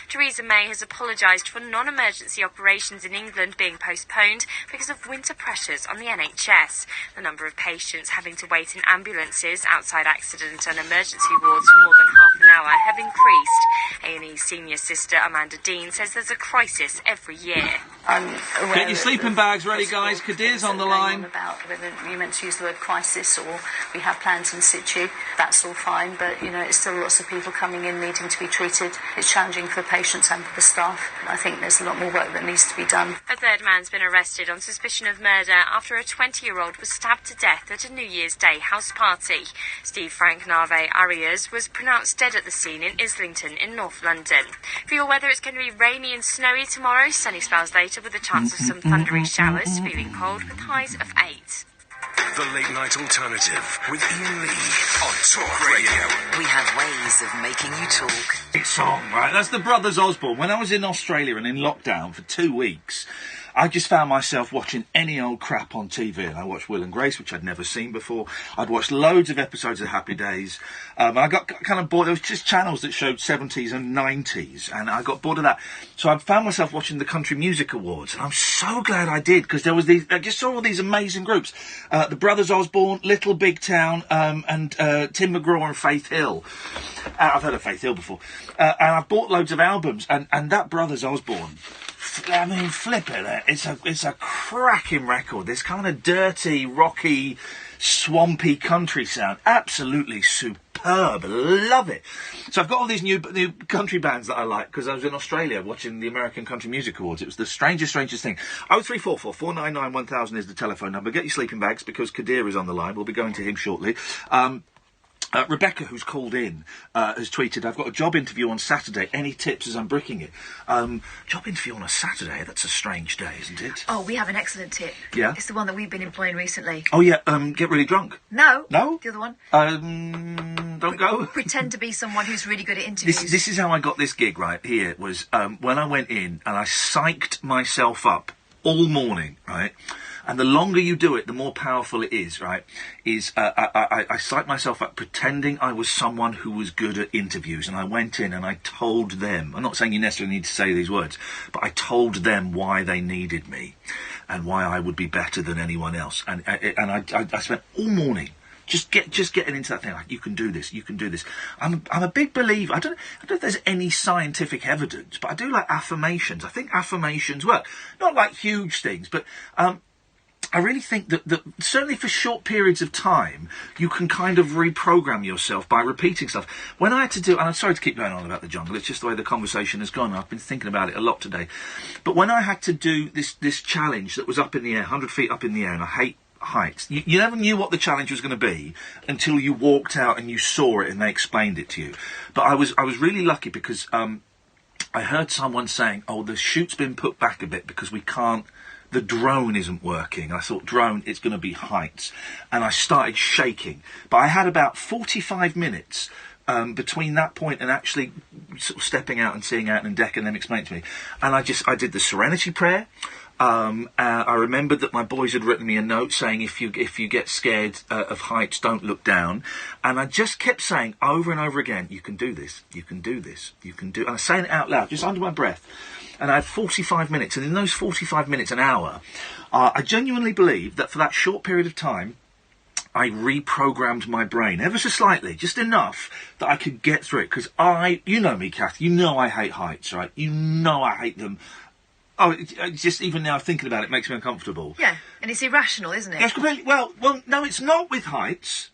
Theresa May has apologised for non-emergency operations in England being postponed because of winter pressures on the NHS. The number of patients having to wait in ambulances outside accident and emergency wards for more than half an hour have increased. A&E senior sister Amanda Dean says there's a crisis every year. Get your sleeping bags ready, guys. Kadir's on the line. About whether you meant to use the word crisis or we have plans in situ, that's all fine, but it's still lots of people coming in needing to be treated. It's challenging for the patients and for the staff. I think there's a lot more work that needs to be done. A third man's been arrested on suspicion of murder after a 20-year-old was stabbed to death at a New Year's Day house party. Steve Frank Nave Arias was pronounced dead at the scene in Islington in North London. For your weather, it's going to be rainy and snowy tomorrow, sunny spells later with a chance of some thundery showers, feeling cold with highs of 8. The Late Night Alternative with Iain Lee on Talk Radio. We have ways of making you talk. It's song, right? That's the Brothers Osborne. When I was in Australia and in lockdown for 2 weeks, I just found myself watching any old crap on TV. And I watched Will and Grace, which I'd never seen before. I'd watched loads of episodes of Happy Days. And I got kind of bored. There was just channels that showed 70s and 90s. And I got bored of that. So I found myself watching the Country Music Awards. And I'm so glad I did, because there was these, I just saw all these amazing groups. The Brothers Osborne, Little Big Town, and Tim McGraw and Faith Hill. I've heard of Faith Hill before. And I've bought loads of albums. And that Brothers Osborne, I mean, flip it. It's a cracking record. This kind of dirty, rocky, swampy country sound. Absolutely superb. Love it. So I've got all these new country bands that I like because I was in Australia watching the American Country Music Awards. It was the strangest thing. 0344 499 1000 is the telephone number. Get your sleeping bags because Kadir is on the line. We'll be going to him shortly. Rebecca, who's called in, has tweeted, I've got a job interview on Saturday. Any tips as I'm bricking it? Job interview on a Saturday? That's a strange day, isn't it? Oh, we have an excellent tip. Yeah? It's the one that we've been employing recently. Oh, yeah, get really drunk. No. No? The other one. Don't go. Pretend to be someone who's really good at interviews. This is how I got this gig, right, here, was when I went in and I psyched myself up all morning, right? And the longer you do it, the more powerful it is, right? I psyched myself up pretending I was someone who was good at interviews. And I went in and I told them, I'm not saying you necessarily need to say these words, but I told them why they needed me and why I would be better than anyone else. And I spent all morning just getting into that thing, like, you can do this, you can do this. I'm a big believer. I don't know if there's any scientific evidence, but I do like affirmations. I think affirmations work. Not like huge things, but I really think that certainly for short periods of time, you can kind of reprogram yourself by repeating stuff. When I had to do, and I'm sorry to keep going on about the jungle, it's just the way the conversation has gone. I've been thinking about it a lot today. But when I had to do this challenge that was up in the air, 100 feet up in the air, and I hate heights, you never knew what the challenge was going to be until you walked out and you saw it and they explained it to you. But I was really lucky because I heard someone saying, oh, the shoot's been put back a bit because we can't, the drone isn't working. I thought, drone, it's going to be heights. And I started shaking. But I had about 45 minutes between that point and actually sort of stepping out and seeing out and deck and them explaining to me. And I did the Serenity Prayer. I remembered that my boys had written me a note saying if you get scared of heights, don't look down. And I just kept saying over and over again, you can do this, you can do this, you can do. And I was saying it out loud, just under my breath. And I had 45 minutes, and in those 45 minutes, an hour, I genuinely believe that for that short period of time, I reprogrammed my brain ever so slightly, just enough that I could get through it. Because you know me, Kath, you know I hate heights, right? You know I hate them. Oh, just even now thinking about it makes me uncomfortable. Yeah, and it's irrational, isn't it? Yes, completely. Well, no, it's not with heights.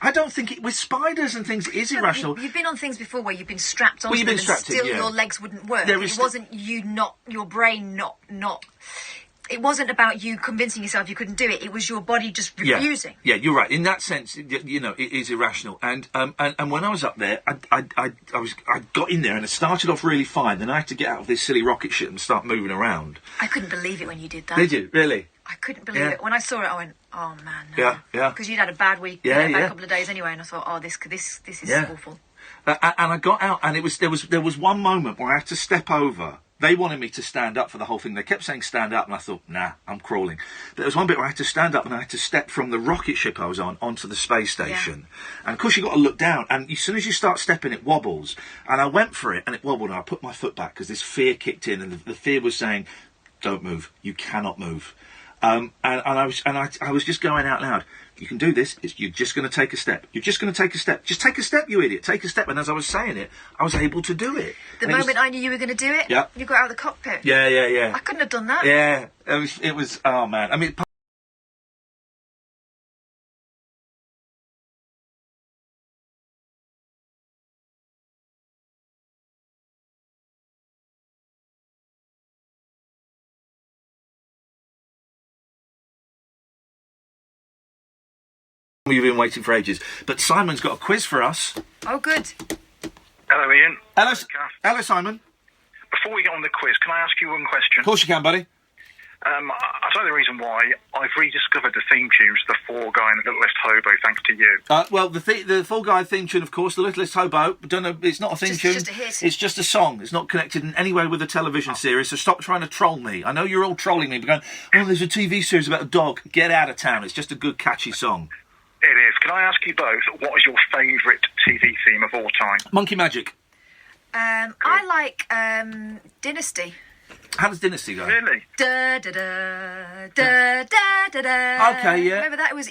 I don't think it, with spiders and things, it is irrational. You've been on things before where you've been strapped onto them and still your legs wouldn't work. It wasn't your brain not... It wasn't about you convincing yourself you couldn't do it. It was your body just refusing. Yeah, you're right. In that sense, you know, it is irrational. And when I was up there, I got in there and it started off really fine. Then I had to get out of this silly rocket ship and start moving around. I couldn't believe it when you did that. Did you? Really? I couldn't believe it. When I saw it, I went, oh, man, no. Yeah. Because you'd had a bad week, a bad couple of days anyway, and I thought, oh, this is awful. And I got out, and there was one moment where I had to step over. They wanted me to stand up for the whole thing. They kept saying stand up, and I thought, nah, I'm crawling. But there was one bit where I had to stand up, and I had to step from the rocket ship I was on onto the space station. Yeah. And of course, you've got to look down, and as soon as you start stepping, it wobbles. And I went for it, and it wobbled, and I put my foot back, because this fear kicked in, and the fear was saying, don't move. You cannot move. And I was just going out loud. You can do this. You're just going to take a step. You're just going to take a step. Just take a step, you idiot. Take a step. And as I was saying it, I was able to do it. The moment I knew you were going to do it, you got out of the cockpit. Yeah. I couldn't have done that. Yeah. It was. Oh man. I mean. You've been waiting for ages. But Simon's got a quiz for us. Oh, good. Hello, Ian. Hello, Simon. Before we get on the quiz, can I ask you one question? Of course you can, buddy. I'll tell you the reason why. I've rediscovered the theme tunes to The Fall Guy and The Littlest Hobo, thanks to you. Well, the Fall Guy theme tune, of course, The Littlest Hobo, don't know, it's not a theme tune. It's just a hit. It's just a song. It's not connected in any way with a television series, so stop trying to troll me. I know you're all trolling me, but going, oh, there's a TV series about a dog. Get out of town. It's just a good, catchy song. It is. Can I ask you both, what is your favourite TV theme of all time? Monkey Magic. I like Dynasty. How does Dynasty go? Really? Da da da da da da da. Okay, yeah. Remember that? It was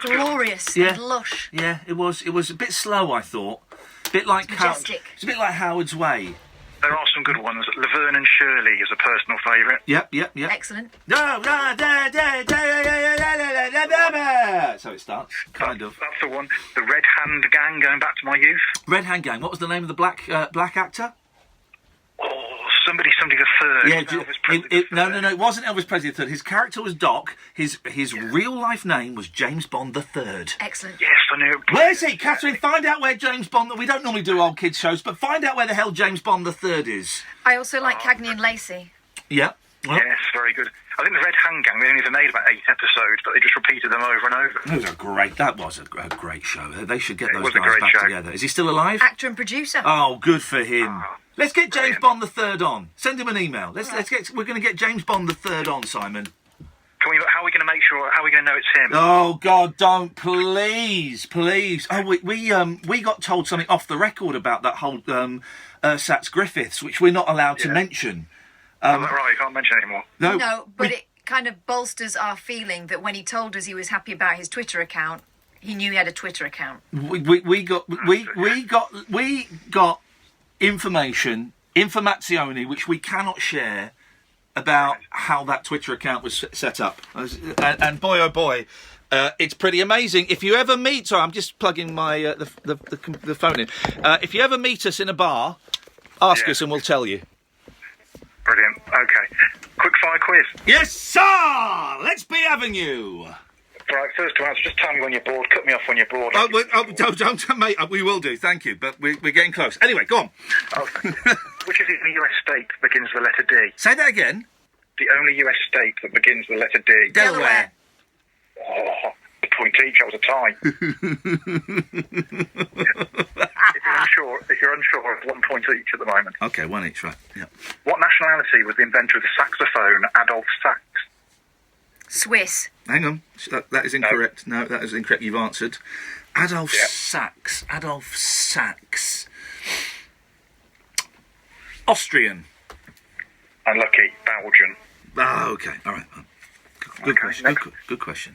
glorious and lush. Yeah, it was a bit slow, I thought. A bit like majestic. It's a bit like Howard's Way. There are some good ones. Laverne and Shirley is a personal favourite. Yep. Excellent. So it starts, kind of. That's the one. The Red Hand Gang, going back to my youth. Red Hand Gang. What was the name of the black actor? Oh, somebody the third. Yeah, no, it wasn't Elvis Presley the third. His character was Doc. His real life name was James Bond the Third. Excellent. Yes, I knew it. Where's he? Catherine, find out where James Bond... We don't normally do old kids shows, but find out where the hell James Bond the Third is. I also like Cagney and Lacey. Yeah. Well, yes, very good. I think the Red Hand Gang, they only ever made about 8 episodes, but they just repeated them over and over. That was a great show. They should get those was a guys great back show. together. Is he still alive? Actor and producer. Oh, good for him. Let's get James Bond the Third on. Send him an email. We're going to get James Bond the Third on, Simon. How are we going to make sure? How are we going to know it's him? Oh God, don't, please. Oh, we got told something off the record about that whole Sats Griffiths, which we're not allowed to mention. Is that right? You can't mention it anymore. No, but it kind of bolsters our feeling that when he told us he was happy about his Twitter account, he knew he had a Twitter account. We got informazione which we cannot share about how that Twitter account was set up, and boy oh boy, it's pretty amazing. If you ever meet, sorry, I'm just plugging my the phone in. If you ever meet us in a bar, ask us and we'll tell you. Brilliant. Okay. Quick fire quiz. Yes, sir! Let's be having you. Right, first to answer, just tell me when you're bored. Cut me off when you're bored. Don't, mate. We will do, thank you, but we're getting close. Anyway, go on. Which is the only US state that begins with the letter D? Say that again. The only US state that begins with the letter D. Delaware. Oh, a point each. That was a tie. if you're unsure, it's 1 point each at the moment. Okay, one each, right. Yeah. What nationality was the inventor of the saxophone, Adolf Sax? Swiss. Hang on, that is incorrect. No, that is incorrect. You've answered. Adolf Sax. Austrian. Unlucky. Belgian. Oh, okay. All right. Good question. Good question.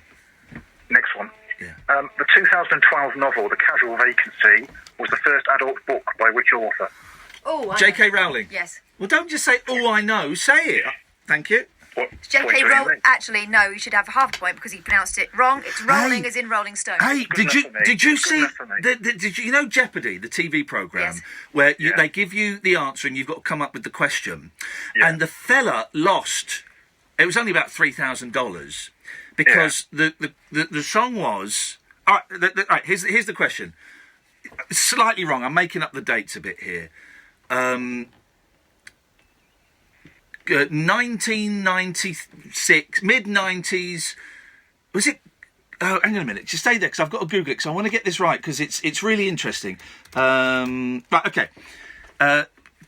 Next one. Yeah. The 2012 novel, The Casual Vacancy, was the first adult book by which author? Oh, J.K. Rowling. Yes. Well, don't just say, oh, I know. Say it. Thank you. J.K. Rowling. Actually, no, you should have half a point because he pronounced it wrong. It's Rowling as in Rolling Stone. Hey, did you see? Did you know Jeopardy, the TV program, where they give you the answer and you've got to come up with the question, and the fella lost. It was only about $3,000 because the song was. All right, here's the question. Slightly wrong. I'm making up the dates a bit here. 1996, mid-90s. Was it? Oh, hang on a minute. Just stay there because I've got to Google it because I want to get this right because it's really interesting. Right, okay.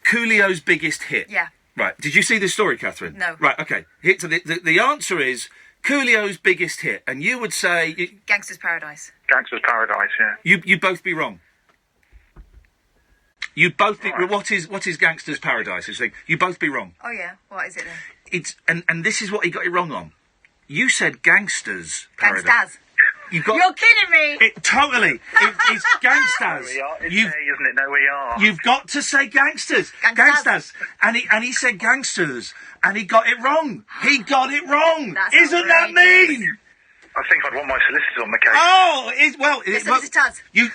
Coolio's biggest hit. Yeah. Right. Did you see this story, Catherine? No. Right. Okay. So the answer is Coolio's biggest hit, and you would say Gangster's Paradise. Gangster's Paradise. Yeah. You'd both be wrong. You both be, what is Gangster's Paradise? You both be wrong. Oh yeah, what is it then? It's and this is what he got it wrong on. You said Gangster's Paradise. Gangsters. You're kidding me. Totally. It's Gangsters. It's isn't it? No, we are. You've got to say Gangsters. Gangsters. And he said Gangsters, and he got it wrong. He got it wrong. Isn't that mean? I think I'd want my solicitors on the case. Oh,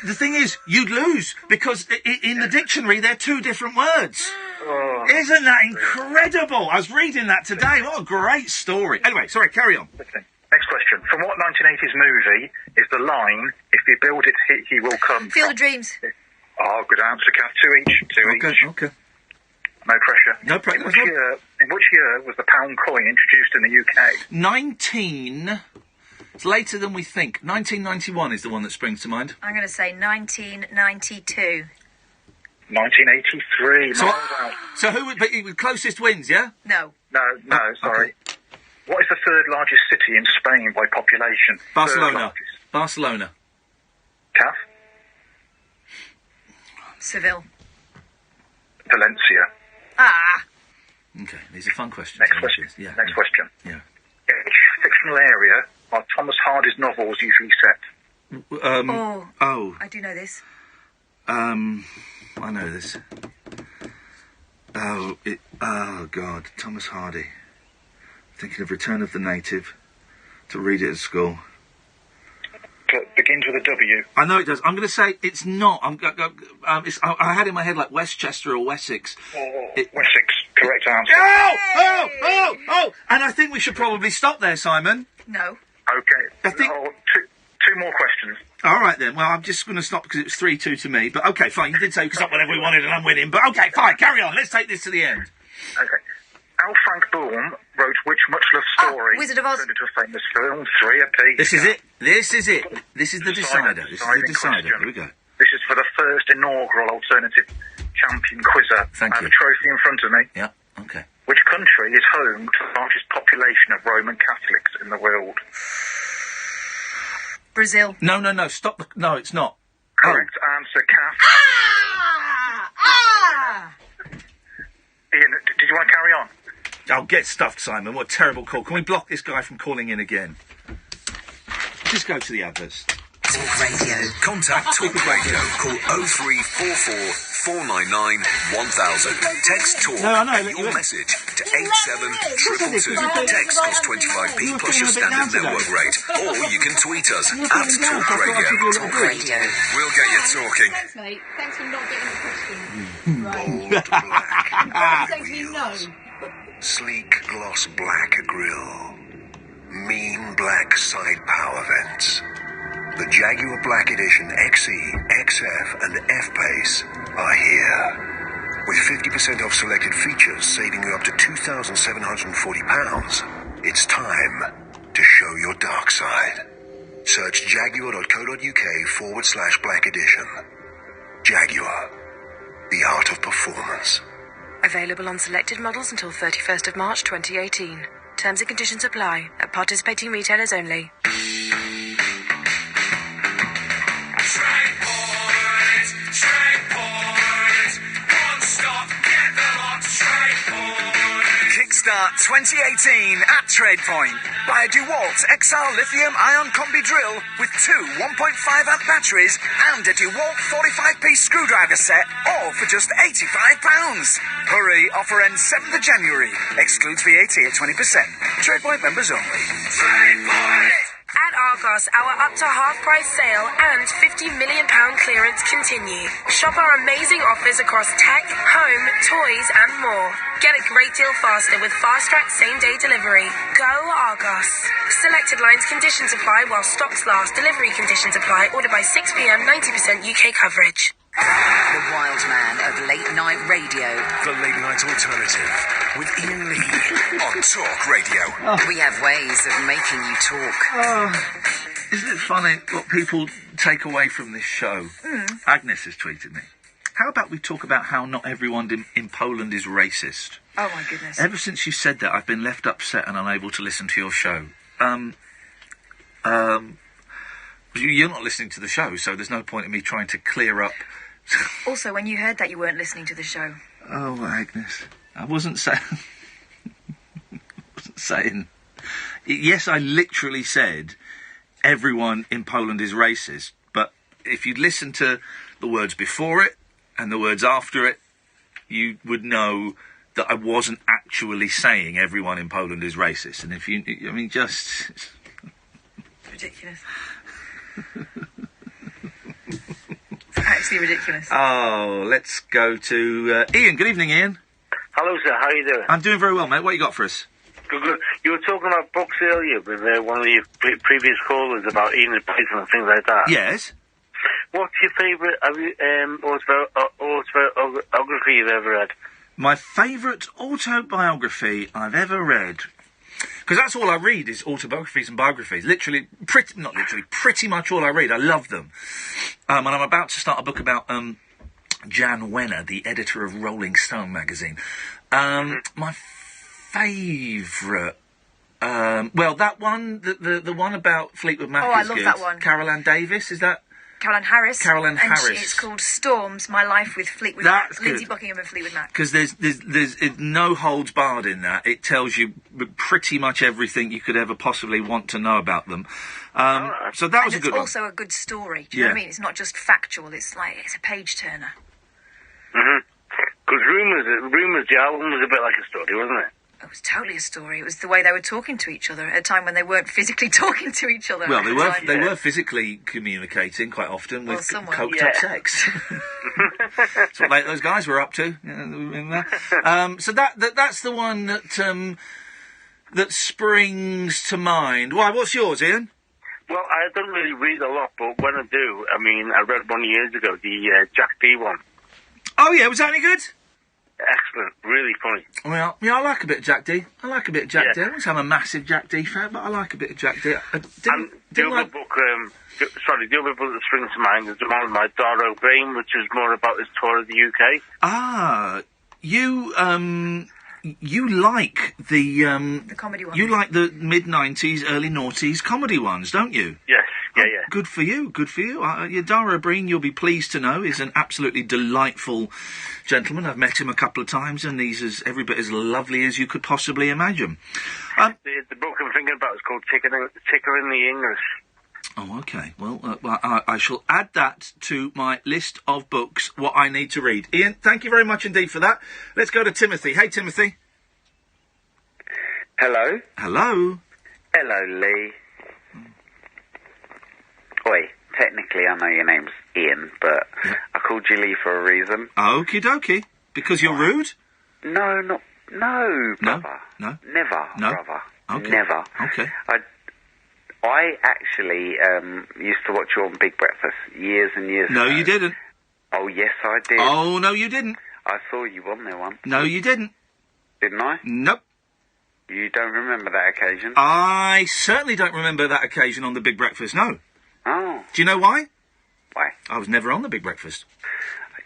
the thing is, you'd lose because in the dictionary they're two different words. Oh, isn't that incredible? I was reading that today. What a great story. Anyway, sorry, carry on. Next question. From what 1980s movie is the line, if you build it, he will come? Field of Dreams. Oh, good answer, Kath. Two each. Okay. No pressure. No pressure. In which year was the pound coin introduced in the UK? It's later than we think. 1991 is the one that springs to mind. I'm going to say 1992. 1983. So who would be closest wins, yeah? No. No, sorry. Okay. What is the third largest city in Spain by population? Barcelona. Kath? Seville. Valencia. Ah. Okay, these are fun questions. Next question. Next question. Yeah. Which fictional area are Thomas Hardy's novels usually set? I do know this. I know this. Oh God, Thomas Hardy. Thinking of Return of the Native. To read it at school. Begins with a W. I know it does. I'm going to say it's not. I had in my head like Westchester or Wessex. Wessex. Correct answer. Oh! And I think we should probably stop there, Simon. No. Okay. I think... two 2 more questions. All right, then. Well, I'm just going to stop because it's 3-2 to me. But, OK, fine. You did say we could stop whenever we wanted and I'm winning. But, OK, fine. Carry on. Let's take this to the end. OK. Al Frank Baum wrote which much-loved story Wizard of Oz. turned into a famous film? 3 apiece. This is it. This is it. This is the decider. This is the decider. Question. Here we go. This is for the first inaugural alternative champion quizzer. Thank I have you. a trophy in front of me. Yeah, OK. Which country is home to the largest population of Roman Catholics in the world? Brazil. No. Stop the... No, it's not. Correct answer, Kath. Ian, did you want to carry on? Oh, get stuffed, Simon. What a terrible call. Can we block this guy from calling in again? Just go to the others. Talk Radio. Contact Talk Radio. Call 0344 499 1000. Text Talk your message to 87222. Text costs 25p plus your standard network rate. Or you can tweet us at Talk Radio. Talk Radio. We'll get you talking. Thanks, mate. Thanks for not getting the question. Bold black. Thanks me no. Sleek gloss black grille. Mean black side power vents. The Jaguar Black Edition XE, XF and F-Pace are here. With 50% off selected features saving you up to £2,740, it's time to show your dark side. Search jaguar.co.uk/Black Edition. Jaguar, the art of performance. Available on selected models until 31st of March 2018. Terms and conditions apply at participating retailers only. Kickstart 2018 at TradePoint. Buy a DeWalt XR lithium-ion combi drill with 2 1.5-amp batteries and a DeWalt 45p screwdriver set, all for just £85. Hurry, offer ends 7th of January. Excludes VAT at 20%. TradePoint members only. TradePoint! At Argos, our up to half price sale and £50 million clearance continue. Shop our amazing offers across tech, home, toys and more. Get a great deal faster with Fast Track same day delivery. Go Argos. Selected lines conditions apply while stocks last. Delivery conditions apply. Order by 6 p.m. 90% UK coverage. The wild man of late night radio. The late night alternative with Iain Lee on Talk Radio. We have ways of making you talk. Isn't it funny what people take away from this show? Agnes has tweeted me. How about we talk about how not everyone in Poland is racist? Oh my goodness. Ever since you said that, I've been left upset and unable to listen to your show. You're not listening to the show, so there's no point in me trying to clear up. Also, when you heard that, you weren't listening to the show. Oh, Agnes. I wasn't saying... Yes, I literally said everyone in Poland is racist, but if you'd listened to the words before it and the words after it, you would know that I wasn't actually saying everyone in Poland is racist. And if you... I mean, just... Ridiculous. It's actually ridiculous. Oh, let's go to Iain. Good evening, Iain. Hello, sir. How are you doing? I'm doing very well, mate. What you got for us? Good. You were talking about books earlier with one of your previous callers about Enid Blyton and things like that. Yes. What's your favourite autobiography you've ever read? My favourite autobiography I've ever read... Because that's all I read is autobiographies and biographies. Pretty much all I read. I love them. And I'm about to start a book about Jan Wenner, the editor of Rolling Stone magazine. My favourite... well, that one, the one about Fleetwood Mac I is love good. that one. Carol Ann Davis, is that... Carol Ann Harris. Harris. It's called Storms, My Life with Fleetwood That's Mac. Lindsay good. Buckingham and Fleetwood Mac. Because there's no holds barred in that. It tells you pretty much everything you could ever possibly want to know about them. So that was a good one. It's also a good story. Do you know what I mean? It's not just factual. It's a page turner. Because Rumours, the album was a bit like a story, wasn't it? It was totally a story. It was the way they were talking to each other at a time when they weren't physically talking to each other. Well, they were physically communicating quite often with coked up sex. That's what those guys were up to. So that's the one that springs to mind. Why? What's yours, Iain? Well, I don't really read a lot, but when I do, I mean, I read one years ago, the Jack D one. Oh, yeah, was that any good? Excellent, really funny. Well, yeah, I like a bit of Jack D. I wouldn't say I'm a massive Jack D fan, but I like a bit of Jack D. The other book, the other book that springs to mind is the one by Dara O'Brien, which is more about his tour of the UK. Ah, you like the comedy ones. You like the mid-90s, early noughties comedy ones, don't you? Yes, yeah. Good for you, good for you. Dara O'Brien, you'll be pleased to know, is an absolutely delightful gentleman. I've met him a couple of times, and he's every bit as lovely as you could possibly imagine. The book I'm thinking about is called Ticker in the English. Oh, okay. Well, I shall add that to my list of books, what I need to read. Ian, thank you very much indeed for that. Let's go to Timothy. Hey, Timothy. Hello? Hello? Hello, Lee. Oi, technically I know your name's Ian, but I called you Lee for a reason. Okie dokie. Because you're rude? No, brother. No? Never, No? brother. Okay. Never. Okay. I actually used to watch you on Big Breakfast years and years ago. No, you didn't. Oh, yes, I did. Oh, no, you didn't. I saw you on there once. No, you didn't. Didn't I? Nope. You don't remember that occasion? I certainly don't remember that occasion on the Big Breakfast, no. Oh. Do you know why? Why? I was never on the Big Breakfast.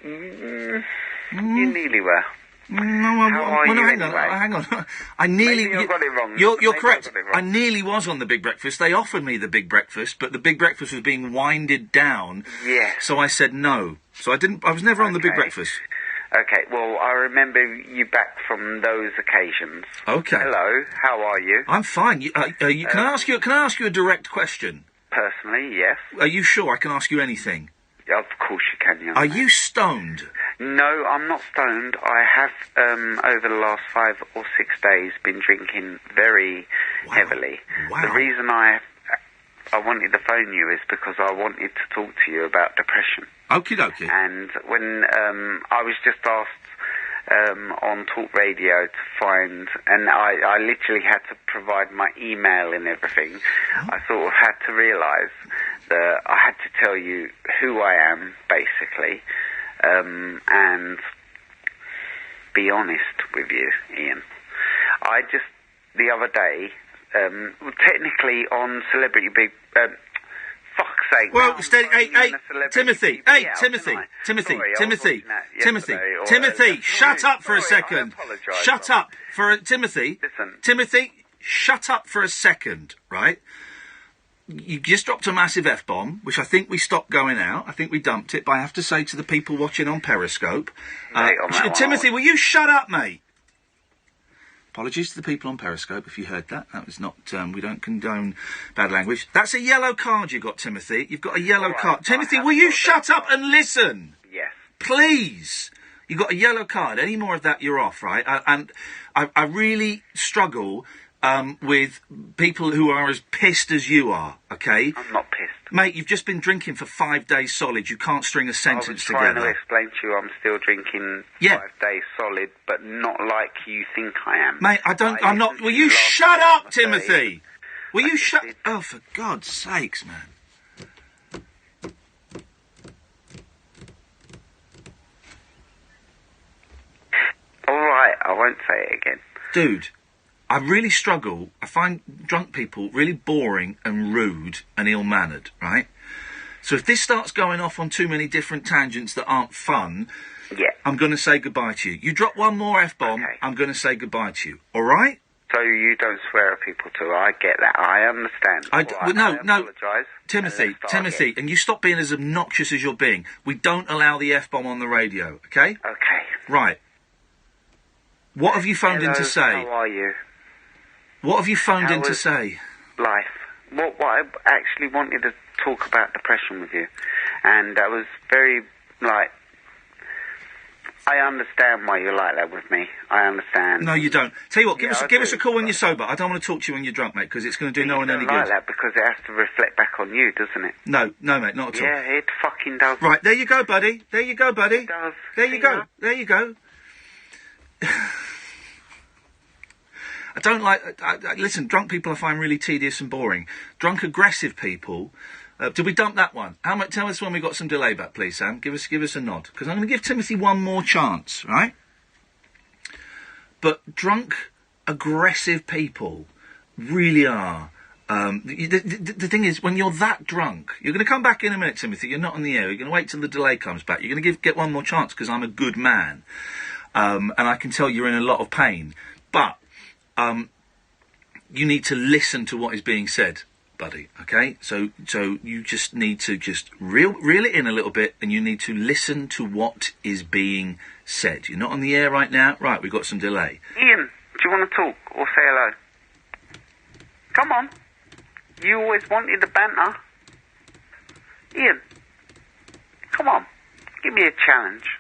You nearly were. No, hang on. I nearly... Maybe I got it wrong. You're Maybe correct. I got it wrong. I nearly was on the Big Breakfast. They offered me the Big Breakfast, but the Big Breakfast was being winded down. Yeah. So I said no. So I was never on the Big Breakfast. Okay, well, I remember you back from those occasions. Okay. Hello, how are you? I'm fine. Can I ask you a direct question? Personally, yes. Are you sure I can ask you anything? Of course you can, young Are man. you stoned? No, I'm not stoned. I have, over the last 5 or 6 days, been drinking very heavily. Wow. The reason I wanted to phone you is because I wanted to talk to you about depression. Okie dokie. And when I was just asked on talkRADIO to find, and I literally had to provide my email and everything, I sort of had to realise that I had to tell you who I am, basically, and be honest with you, Ian. I just, the other day, technically on Celebrity Big... fuck's sake. Well, steady. Hey, Timothy. Hey, Timothy, shut up for a second. Shut up for Timothy. Listen. Timothy, shut up for a second, right? You just dropped a massive F-bomb, which I think we stopped going out. I think we dumped it, but I have to say to the people watching on Periscope... Timothy, will you shut up, mate? Apologies to the people on Periscope if you heard that. That was not... we don't condone bad language. That's a yellow card you got, Timothy. You've got a yellow card. Timothy, will you shut up and listen? Yes. Please. You've got a yellow card. Any more of that, you're off, right? And I really struggle with people who are as pissed as you are, okay? I'm not pissed. Mate, you've just been drinking for 5 days solid. You can't string a sentence together. I was trying to explain to you I'm still drinking 5 days solid, but not like you think I am. Mate, I'm not... Will you shut up, Timothy? Will you shut... Oh, for God's sakes, man. All right, I won't say it again. Dude, I really struggle. I find drunk people really boring and rude and ill-mannered, right? So if this starts going off on too many different tangents that aren't fun, I'm going to say goodbye to you. You drop one more F-bomb, I'm going to say goodbye to you. All right? So you don't swear at people too. I get that. I understand. I apologise. Timothy, and you stop being as obnoxious as you're being. We don't allow the F-bomb on the radio, okay? Okay. Right. What have you phoned in to say? How are you? What have you phoned in to say? Life. What I actually wanted to talk about depression with you. And I was very, I understand why you're like that with me. I understand. No, you don't. Tell you what, give us a call when you're sober. I don't want to talk to you when you're drunk, mate, because it's going to do no one any good. You don't like that because it has to reflect back on you, doesn't it? No, mate, not at all. Yeah, it fucking does. Right, there you go, buddy. It does. There you go. I don't like... listen, drunk people I find really tedious and boring. Drunk, aggressive people... did we dump that one? Tell us when we got some delay back, please, Sam. Give us a nod. Because I'm going to give Timothy one more chance, right? But drunk, aggressive people really are... the thing is, when you're that drunk, you're going to come back in a minute, Timothy. You're not on the air. You're going to wait till the delay comes back. You're going to get one more chance because I'm a good man, and I can tell you're in a lot of pain. But you need to listen to what is being said, buddy. Okay, so you just need to just reel it in a little bit, and you need to listen to what is being said. You're not on the air right now. Right, we've got some delay. Ian, do you want to talk or say hello? Come on. You always wanted the banter. Ian, come on. Give me a challenge.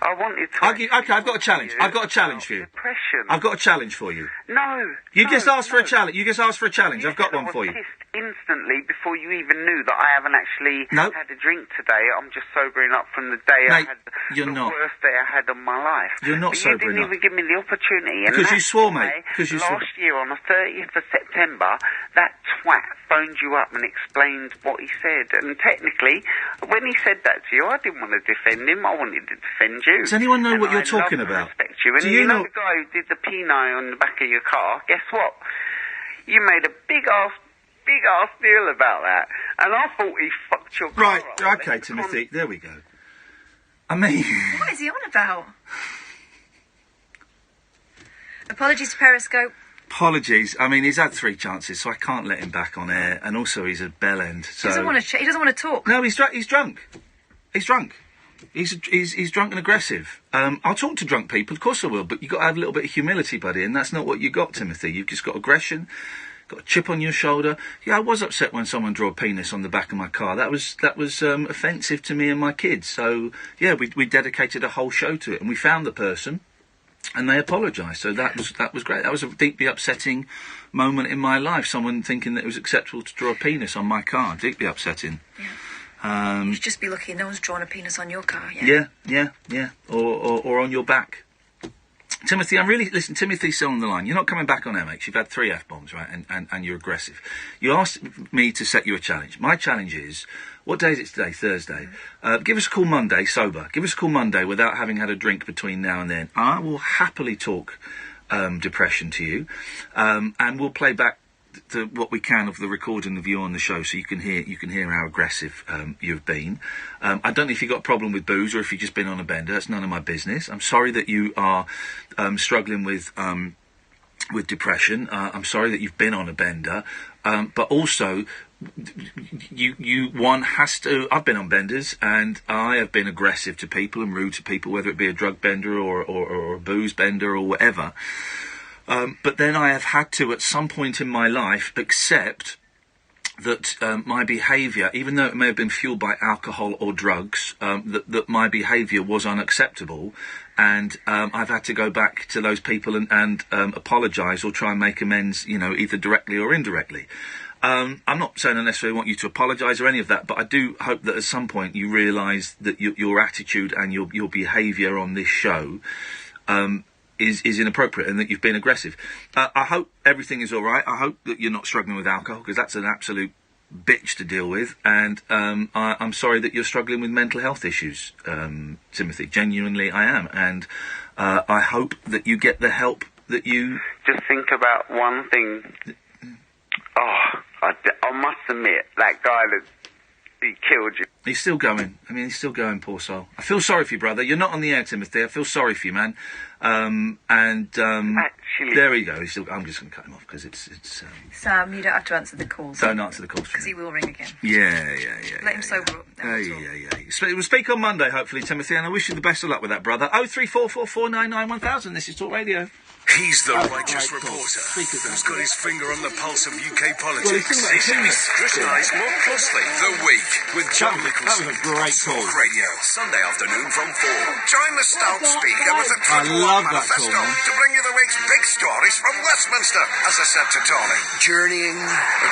I wanted to... Okay, I've got a challenge. I've got a challenge for you. Depression. I've got a challenge for you. No. You just asked for a challenge. You just asked for a challenge. I've got one for you. Instantly, before you even knew that I haven't actually had a drink today. I'm just sobering up from the day I had the worst day I had of my life. You're not sobering up. You didn't even give me the opportunity. Because you swore, mate. Last year on the 30th of September, that twat phoned you up and explained what he said. And technically, when he said that to you, I didn't want to defend him. I wanted to defend you. Does anyone know what you're talking about? Respect you. And you know the guy who did the penile on the back of your car? Guess what? You made a big ass deal about that, and I thought he fucked your car up. Right, okay, Timothy, there we go. I mean... What is he on about? Apologies to Periscope. Apologies. I mean, he's had 3 chances, so I can't let him back on air, and also he's a bell end, so... He doesn't want to talk. No, he's drunk. He's drunk. He's drunk and aggressive. I'll talk to drunk people, of course I will, but you've got to have a little bit of humility, buddy, and that's not what you got, Timothy. You've just got aggression, got a chip on your shoulder. Yeah, I was upset when someone drew a penis on the back of my car. That was offensive to me and my kids. So, yeah, we dedicated a whole show to it, and we found the person, and they apologised. So that was great. That was a deeply upsetting moment in my life, someone thinking that it was acceptable to draw a penis on my car. Deeply upsetting. Yeah. You should just be lucky no one's drawn a penis on your car, Yeah. Or on your back. Timothy, listen, Timothy's still on the line. You're not coming back on air, mate. You've had 3 F-bombs, right? And you're aggressive. You asked me to set you a challenge. My challenge is, what day is it today? Thursday. Give us a call Monday, sober. Give us a call Monday without having had a drink between now and then. I will happily talk depression to you. And we'll play back what we can of the recording of you on the show, so you can hear how aggressive you've been. I don't know if you've got a problem with booze or if you've just been on a bender. That's none of my business. I'm sorry that you are struggling with depression. I'm sorry that you've been on a bender, but also one has to. I've been on benders and I have been aggressive to people and rude to people, whether it be a drug bender or a booze bender or whatever. But then I have had to, at some point in my life, accept that my behaviour, even though it may have been fueled by alcohol or drugs, that my behaviour was unacceptable, and I've had to go back to those people and apologise or try and make amends, either directly or indirectly. I'm not saying I necessarily want you to apologise or any of that, but I do hope that at some point you realise that your attitude and your behaviour on this show is inappropriate and that you've been aggressive. I hope everything is all right. I hope that you're not struggling with alcohol, because that's an absolute bitch to deal with. And I'm sorry that you're struggling with mental health issues, Timothy. Genuinely, I am. And I hope that you get the help that you... Just think about one thing. I must admit, that guy that he killed you. He's still going. He's still going, poor soul. I feel sorry for you, brother. You're not on the air, Timothy. I feel sorry for you, man. Actually, there we go. I'm just going to cut him off because it's. Sam, you don't have to answer the calls. Don't answer the calls because he will ring again. Yeah. Let him sober up. We'll speak on Monday, hopefully, Timothy, and I wish you the best of luck with that, brother. 03444991000. This is Talk Radio. He's the righteous reporter who's got his finger on the pulse of UK politics. He's scrutinised more closely. The Week with John Nicholson. That was a great call. Talk Radio, Sunday afternoon from 4. Join the stout speaker with the I love that manifesto call, man. to bring you the week's big stories from Westminster, as I said to Tony. Journeying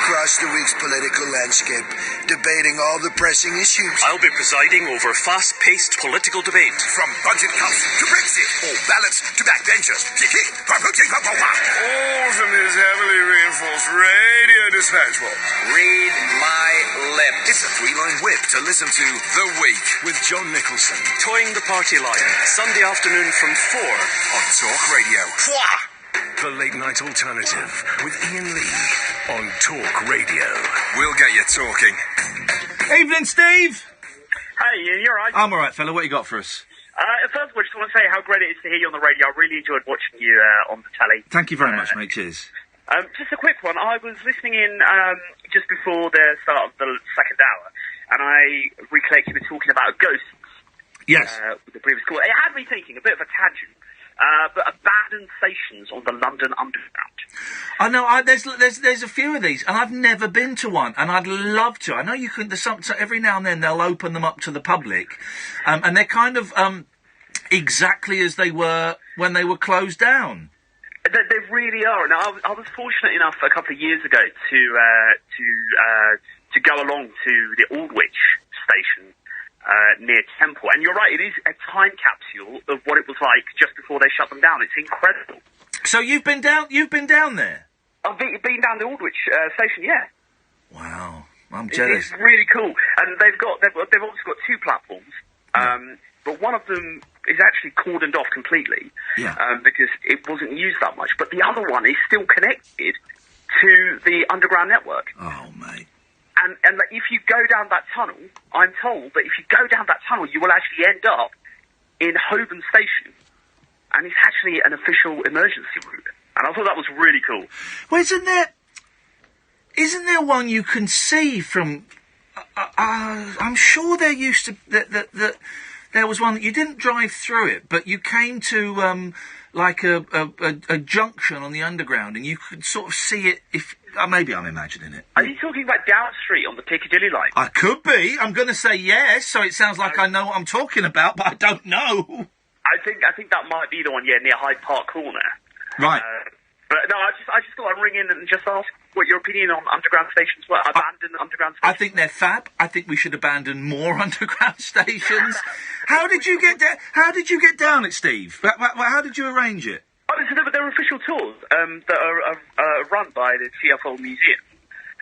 across the week's political landscape, debating all the pressing issues. I'll be presiding over fast-paced political debate. From budget cuts to Brexit, or ballots to backbenchers. Oh, from this heavily reinforced radio dispatch box. Read my lips. It's a 3-line whip to listen to The Week with John Nicholson. Toying the Party Line, Sunday afternoon from 4 on Talk Radio. The Late Night Alternative with Iain Lee on Talk Radio. We'll get you talking. Evening, Steve. Hey, Iain, you alright? I'm alright, fella. What you got for us? First of all, I just want to say how great it is to hear you on the radio. I really enjoyed watching you on the telly. Thank you very much, mate. Cheers. Just a quick one. I was listening in just before the start of the second hour, and I recollected you were talking about ghosts. Yes. With the previous call. It had me thinking, a bit of a tangent, but abandoned stations on the London Underground. I know. There's a few of these, and I've never been to one, and I'd love to. I know you can. There's some. So every now and then they'll open them up to the public, and they're kind of exactly as they were when they were closed down. They really are. Now, I was fortunate enough a couple of years ago to go along to the Aldwych station near Temple, and you're right. It is a time capsule of what it was like just before they shut them down. It's incredible. So you've been down there? I've been down the Aldwych station, yeah. Wow, I'm jealous. It's really cool, and they've obviously got two platforms, but one of them is actually cordoned off completely, because it wasn't used that much. But the other one is still connected to the underground network. Oh, mate. And if you go down that tunnel, I'm told that if you go down that tunnel, you will actually end up in Holborn Station. And it's actually an official emergency route. And I thought that was really cool. Well, isn't there one you can see from... I'm sure there used to... that there was one that you didn't drive through it, but you came to, like a junction on the underground, and you could sort of see it if... maybe I'm imagining it. Are you talking about Down Street on the Piccadilly line? I could be. I'm going to say yes, so it sounds like I know what I'm talking about, but I don't know. I think that might be the one, near Hyde Park Corner. Right. But no, I just thought I'd ring in and just ask what your opinion on underground stations were. Abandoned underground stations. I think they're fab. I think we should abandon more underground stations. How did you get down? How did you get down it, Steve? How did you arrange it? Oh, so they're official tours that are run by the TfL Museum,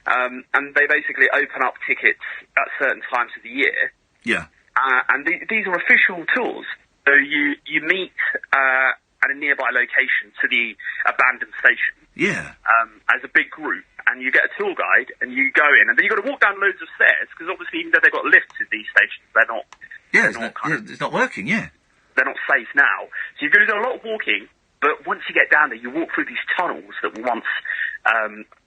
and they basically open up tickets at certain times of the year. Yeah. And these are official tours. So you meet at a nearby location to the abandoned station. Yeah. As a big group, and you get a tour guide, and you go in, and then you've got to walk down loads of stairs, because obviously even though they've got lifts at these stations, they're not... it's not working, They're not safe now. So you've got to do a lot of walking, but once you get down there, you walk through these tunnels that were once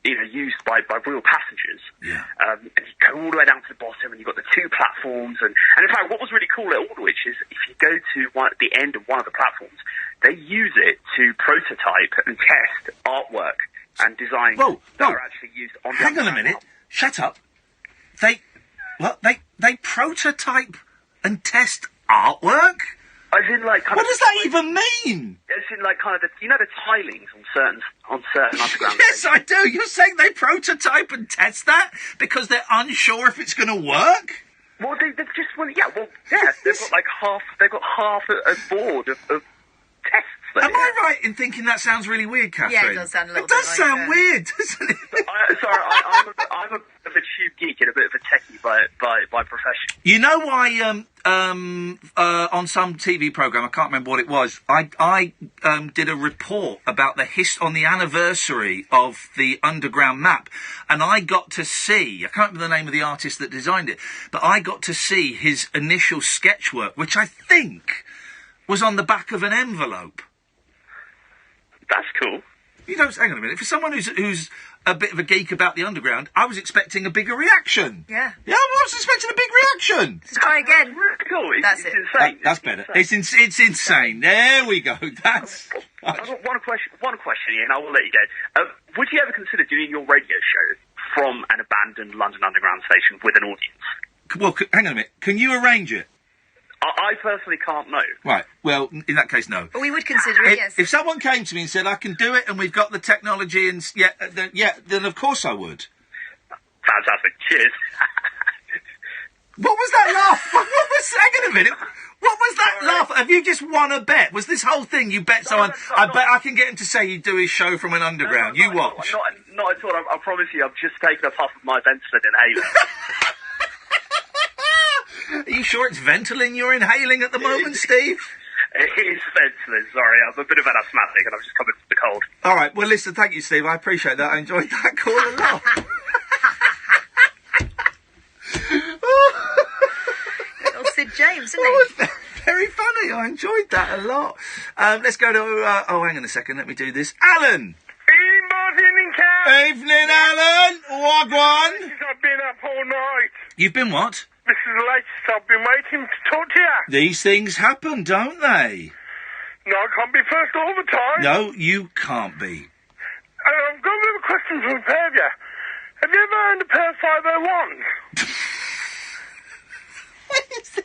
used by real passengers. Yeah. And you go all the way down to the bottom, and you've got the two platforms. And in fact, what was really cool at Aldwych is if you go to the end of one of the platforms, they use it to prototype and test artwork and designs that are actually used on... Hang on a minute. Shut up. They prototype and test artwork? As in, like, what does that even mean? As in, like, kind of the tilings on certain underground Yes, stations. I do. You're saying they prototype and test that because they're unsure if it's going to work? Well, they've just... They've got half a board of tests. Am I right in thinking that sounds really weird, Catherine? Yeah, it does sound a little bit like sound weird, doesn't it? I'm a bit of a tube geek and a bit of a techie by profession. You know why, on some TV programme, I can't remember what it was, I did a report about on the anniversary of the underground map, and I got to see, I can't remember the name of the artist that designed it, but I got to see his initial sketchwork, which I think was on the back of an envelope. That's cool. You don't... Hang on a minute. For someone who's a bit of a geek about the underground, I was expecting a bigger reaction. Yeah. Yeah, I was expecting a big reaction. Let's try again. Cool. That's it's it. insane. That's better. It's insane. There we go. That's... I've got one question, Iain, I will let you go. Would you ever consider doing your radio show from an abandoned London Underground station with an audience? Well, hang on a minute. Can you arrange it? I personally can't know. Right. Well, in that case, no. But we would consider it, yes. If someone came to me and said, I can do it and we've got the technology and... then of course I would. Fantastic. Cheers. What was that laugh? What was... Hang on a minute. What was that laugh? Have you just won a bet? Was this whole thing you bet someone... I bet I can get him to say he'd do his show from an underground. You watch. Not at all. I promise you, I've just taken a puff of my Ventolin inhaler. Are you sure it's Ventolin you're inhaling at the moment, Steve? It is Ventolin, sorry. I'm a bit of an asthmatic and I've just come into the cold. All right, well, listen, thank you, Steve. I appreciate that. I enjoyed that call a lot. Little Sid James, isn't he? Very funny. I enjoyed that a lot. Let's go to... hang on a second. Let me do this. Alan! Evening, Alan! Wagwan! I've been up all night. You've been what? This is the latest. I've been waiting to talk to you. These things happen, don't they? No, I can't be first all the time. No, you can't be. I've got a little question from the pair of you. Have you ever owned a pair of 501s? What is this?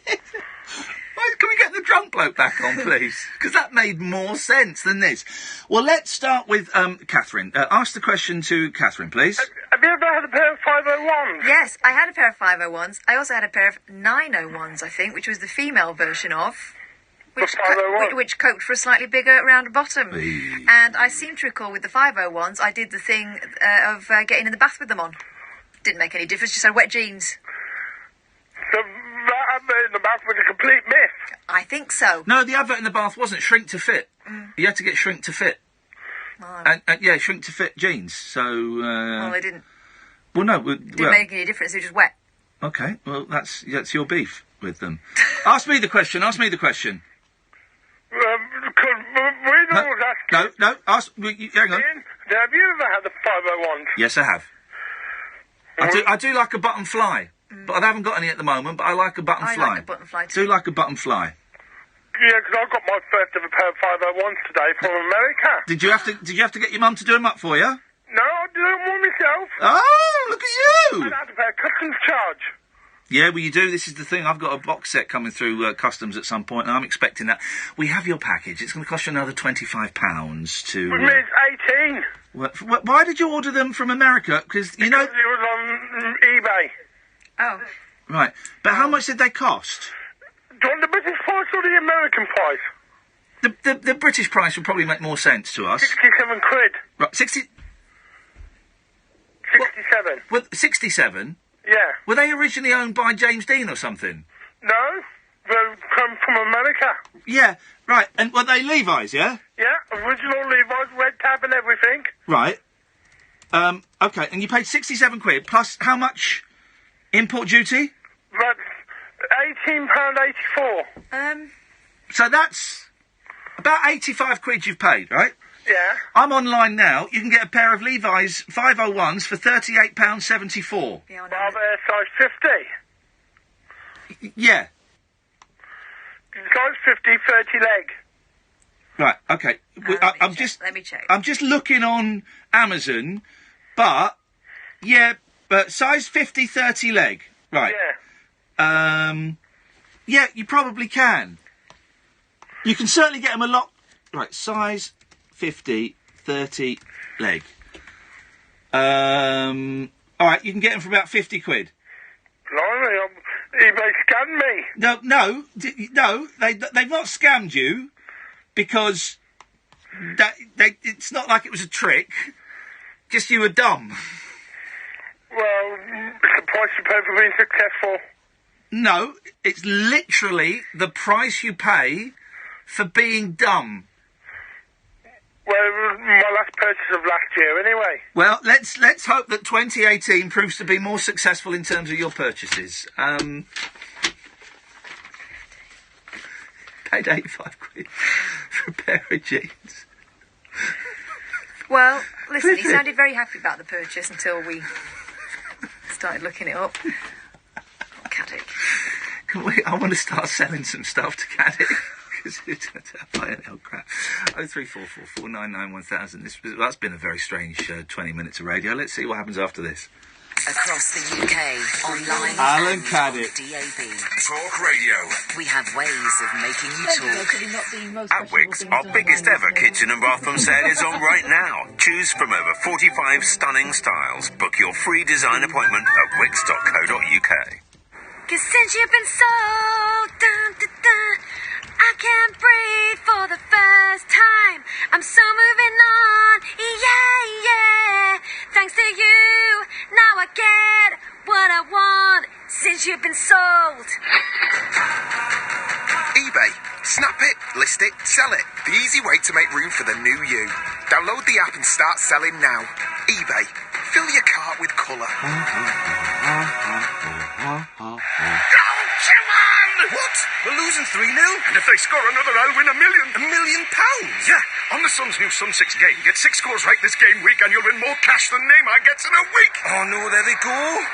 Can we get the drunk bloke back on, please? Because that made more sense than this. Well, let's start with Catherine. Ask the question to Catherine, please. Have you ever had a pair of 501s? Yes, I had a pair of 501s. I also had a pair of 901s, I think, which was the female version of... Which coped for a slightly bigger, rounder bottom. And I seem to recall with the 501s, I did the thing of getting in the bath with them on. Didn't make any difference, just had wet jeans. So that advert in the bath was a complete myth? I think so. No, the advert in the bath wasn't shrink to fit. You had to get shrink to fit. Oh. And shrink to fit jeans. So... well, they didn't. Well, no. Didn't make any difference, they were just wet. Okay, well, that's your beef with them. Ask me the question. Because we don't ask... No, ask... Hang on. Ian, have you ever had the 501s? Yes, I have. I do like a button fly. But I haven't got any at the moment, but I like a button fly. I like a button fly too. Do like a button fly. Yeah, because I got my first ever pair of 501s today from America. Did you have to get your mum to do them up for you? No, I did them all myself. Oh, look at you! I had to pay a customs charge. Yeah, well, you do. This is the thing. I've got a box set coming through customs at some point, and I'm expecting that. We have your package. It's going to cost you another £25 to... Which means 18. Why did you order them from America? Because it was on eBay. Oh. Right. But how much did they cost? Do you want the British price or the American price? The British price would probably make more sense to us. 67 quid. Right, 67? Well, 67? Yeah. Were they originally owned by James Dean or something? No. They come from America. Yeah, right. And were they Levi's, yeah? Yeah, original Levi's, red tab and everything. Right. Okay, and you paid 67 quid, plus how much import duty? That's £18.84. So that's about 85 quid you've paid, right? Yeah. I'm online now. You can get a pair of Levi's 501s for £38.74. Yeah, I know. Are they size 50? Yeah. Size 50, 30 leg. Right, okay. Let me check. I'm just looking on Amazon, but size 50, 30 leg. Right. Yeah. Yeah, you probably can. You can certainly get them a lot... Right, size 50, 30 leg. Alright, you can get them for about 50 quid. Blimey, eBay scammed me. No, they've not scammed you, because it's not like it was a trick. Just you were dumb. Well, it's the price you pay for being successful. No, it's literally the price you pay for being dumb. Well, it was my last purchase of last year, anyway. Well, let's hope that 2018 proves to be more successful in terms of your purchases. Paid 85 quid for a pair of jeans. Well, listen, he sounded very happy about the purchase until we started looking it up. Caddick. I want to start selling some stuff to Caddick. Because it turns out buying old crap. 03444991000. That's been a very strange 20 minutes of radio. Let's see what happens after this. Across the UK, online Alan and Caddick. on DAB. Talk Radio. We have ways of making you talk. At Wickes, our biggest ever kitchen and bathroom sale is on right now. Choose from over 45 stunning styles. Book your free design appointment at wicks.co.uk. 'Cause since you've been sold, dun, dun, dun, I can't breathe for the first time. I'm so moving on, yeah, yeah. Thanks to you, now I get what I want. Since you've been sold. eBay. Snap it, list it, sell it. The easy way to make room for the new you. Download the app and start selling now. eBay. Fill your cart with colour. Oh, come on! What? We're losing 3-0? And if they score another, I'll win £1 million. £1 million? Yeah, on the Sun's new Sun 6 game. Get 6 scores right this game week and you'll win more cash than Neymar gets in a week. Oh no, there they go.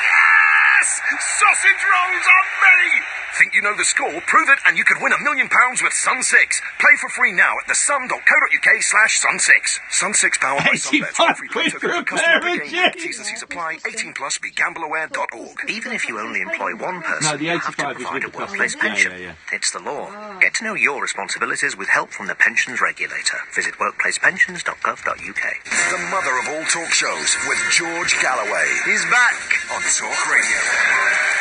Yes! Sausage rolls on me! Think you know the score? Prove it and you could win £1 million with Sun 6. Play for free now at thesun.co.uk/Sun6. Sun 6 powered by Sunbet. All free play token. Customer game. T's and C's apply. 18 plus. BeGambleAware.org. Even if you only employ one person, No, the you have to 85 was provide a with the workplace customer. pension. Yeah. It's the law. Get to know your responsibilities with help from the pensions regulator. Visit workplacepensions.gov.uk. The mother of all talk shows with George Galloway. He's back on Talk Radio.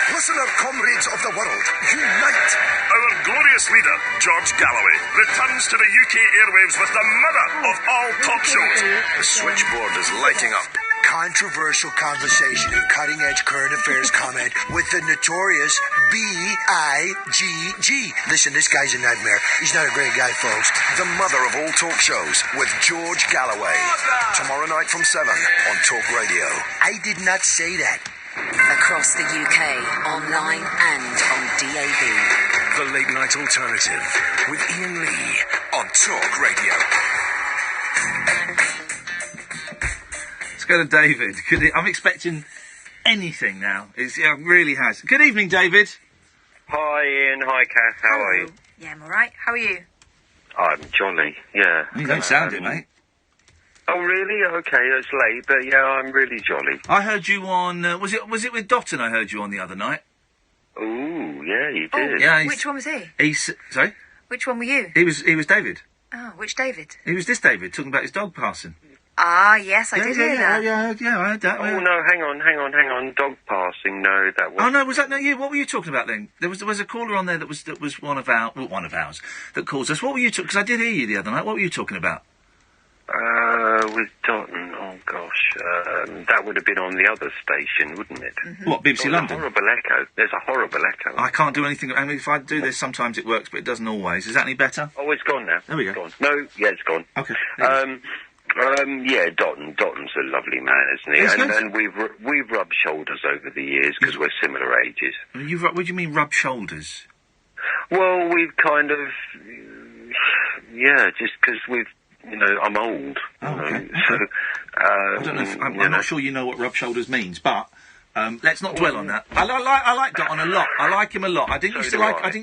Listen up, comrades of the world. Unite! Our glorious leader, George Galloway, returns to the UK airwaves with the mother of all talk shows. The switchboard is lighting up. Controversial conversation and cutting-edge current affairs comment with the notorious B.I.G.G. Listen, this guy's a nightmare. He's not a great guy, folks. The mother of all talk shows with George Galloway. Tomorrow night from 7 on Talk Radio. I did not say that. Across the UK, online and on DAB. The Late Night Alternative with Iain Lee on Talk Radio. Let's go to David. I'm expecting anything now. It really has. Good evening, David. Hi, Ian. Hi, Kath. How are you? Yeah, I'm alright. How are you? I'm jolly, yeah. You don't sound it, mate. Oh, really? Okay, it's late, but yeah, I'm really jolly. I heard you on... was it with Dotton I heard you on the other night? Ooh, yeah, you did. Yeah, Which one was he? Sorry? Which one were you? He was David. Oh, which David? He was this David, talking about his dog passing. Ah, yes, I did hear that. Yeah, I heard that. Oh, no, hang on. Dog passing, no, that was... Oh, no, was that not you? What were you talking about then? There was a caller on there that was one of ours that calls us. What were you talking... Because I did hear you the other night. What were you talking about? With Dotton, oh gosh, that would have been on the other station, wouldn't it? Mm-hmm. What, BBC London? There's a horrible echo. I can't do anything. I mean, if I do this, sometimes it works, but it doesn't always. Is that any better? Oh, it's gone now. There we go. Gone. No, yeah, it's gone. Okay. Yeah, Dotton's a lovely man, isn't he? And we've rubbed shoulders over the years because we're similar ages. What do you mean, rub shoulders? Well, we've kind of, yeah, just because we've. You know, I'm old. Okay. So, I don't know. I'm not sure you know what rub shoulders means, but let's not dwell on that. I like Dotton a lot. I like him a lot. I didn't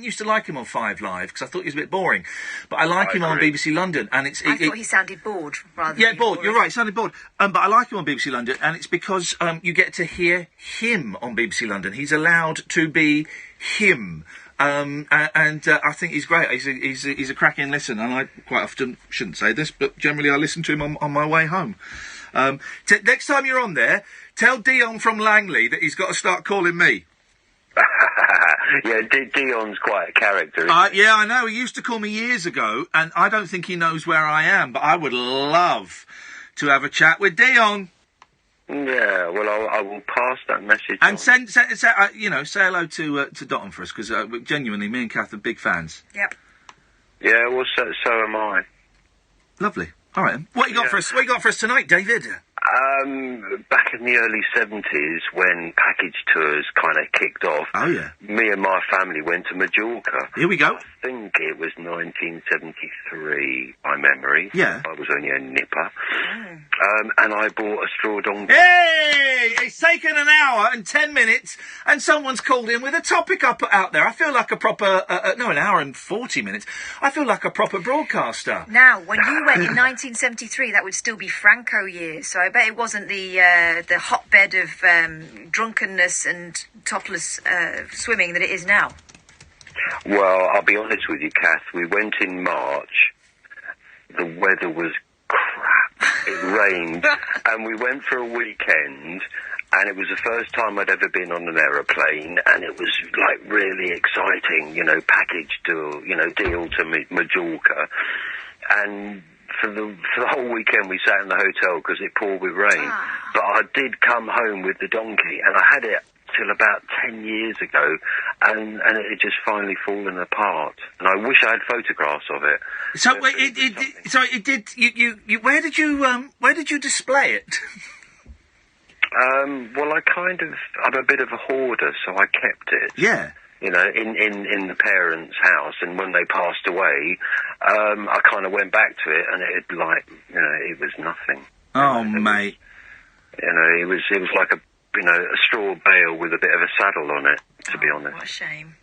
used to like him on 5 Live because I thought he was a bit boring, but I like him on BBC London, and it's. I thought he sounded bored rather. Yeah, than bored. boring. You're right. He sounded bored. But I like him on BBC London, and it's because you get to hear him on BBC London. He's allowed to be him. And I think he's great. He's a cracking listen, and I quite often shouldn't say this, but generally I listen to him on my way home. Next time you're on there, tell Dion from Langley that he's got to start calling me. Yeah, Dion's quite a character. Yeah, I know. He used to call me years ago, and I don't think he knows where I am, but I would love to have a chat with Dion. Yeah, well, I will pass that message and on. say hello to Dotton for us, because genuinely, me and Kath are big fans. Yep. Yeah, well, so am I. Lovely. All right. What you got for us? What you got for us tonight, David? Back in the early 70s, when package tours kind of kicked off, me and my family went to Majorca. Here we go. I think it was 1973, by memory. Yeah. I was only a nipper. And I bought a straw donkey. Hey! It's taken an hour and 10 minutes, and someone's called in with a topic I put out there. I feel like a proper... an hour and 40 minutes. I feel like a proper broadcaster. Now, when you went in 1973, that would still be Franco years, so I bet it wasn't the hotbed of drunkenness and topless swimming that it is now. Well, I'll be honest with you, Kath. We went in March. The weather was crap. It rained. And we went for a weekend. And it was the first time I'd ever been on an aeroplane, and it was, like, really exciting, you know, package deal, deal to Majorca. And for the whole weekend we sat in the hotel because it poured with rain. But I did come home with the donkey, and I had it till about 10 years ago, and it had just finally fallen apart. And I wish I had photographs of it. So it did. You where did you display it? Well, I'm a bit of a hoarder, so I kept it. Yeah. You know, in the parents' house, and when they passed away, I kind of went back to it, and it had, like, it was nothing. Oh, mate. It was like a straw bale with a bit of a saddle on it, to be honest. What a shame.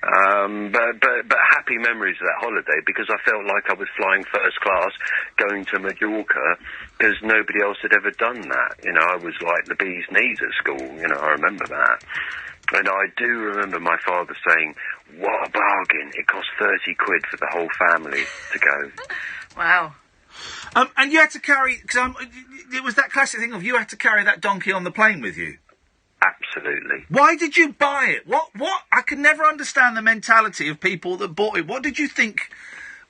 But happy memories of that holiday, because I felt like I was flying first class going to Majorca, because nobody else had ever done that. I was like the bee's knees at school, I remember that. And I do remember my father saying, what a bargain, it cost 30 quid for the whole family to go. Wow. And you had to carry, because it was that classic thing of you had to carry that donkey on the plane with you. Absolutely. Why did you buy it? What? I could never understand the mentality of people that bought it. What did you think?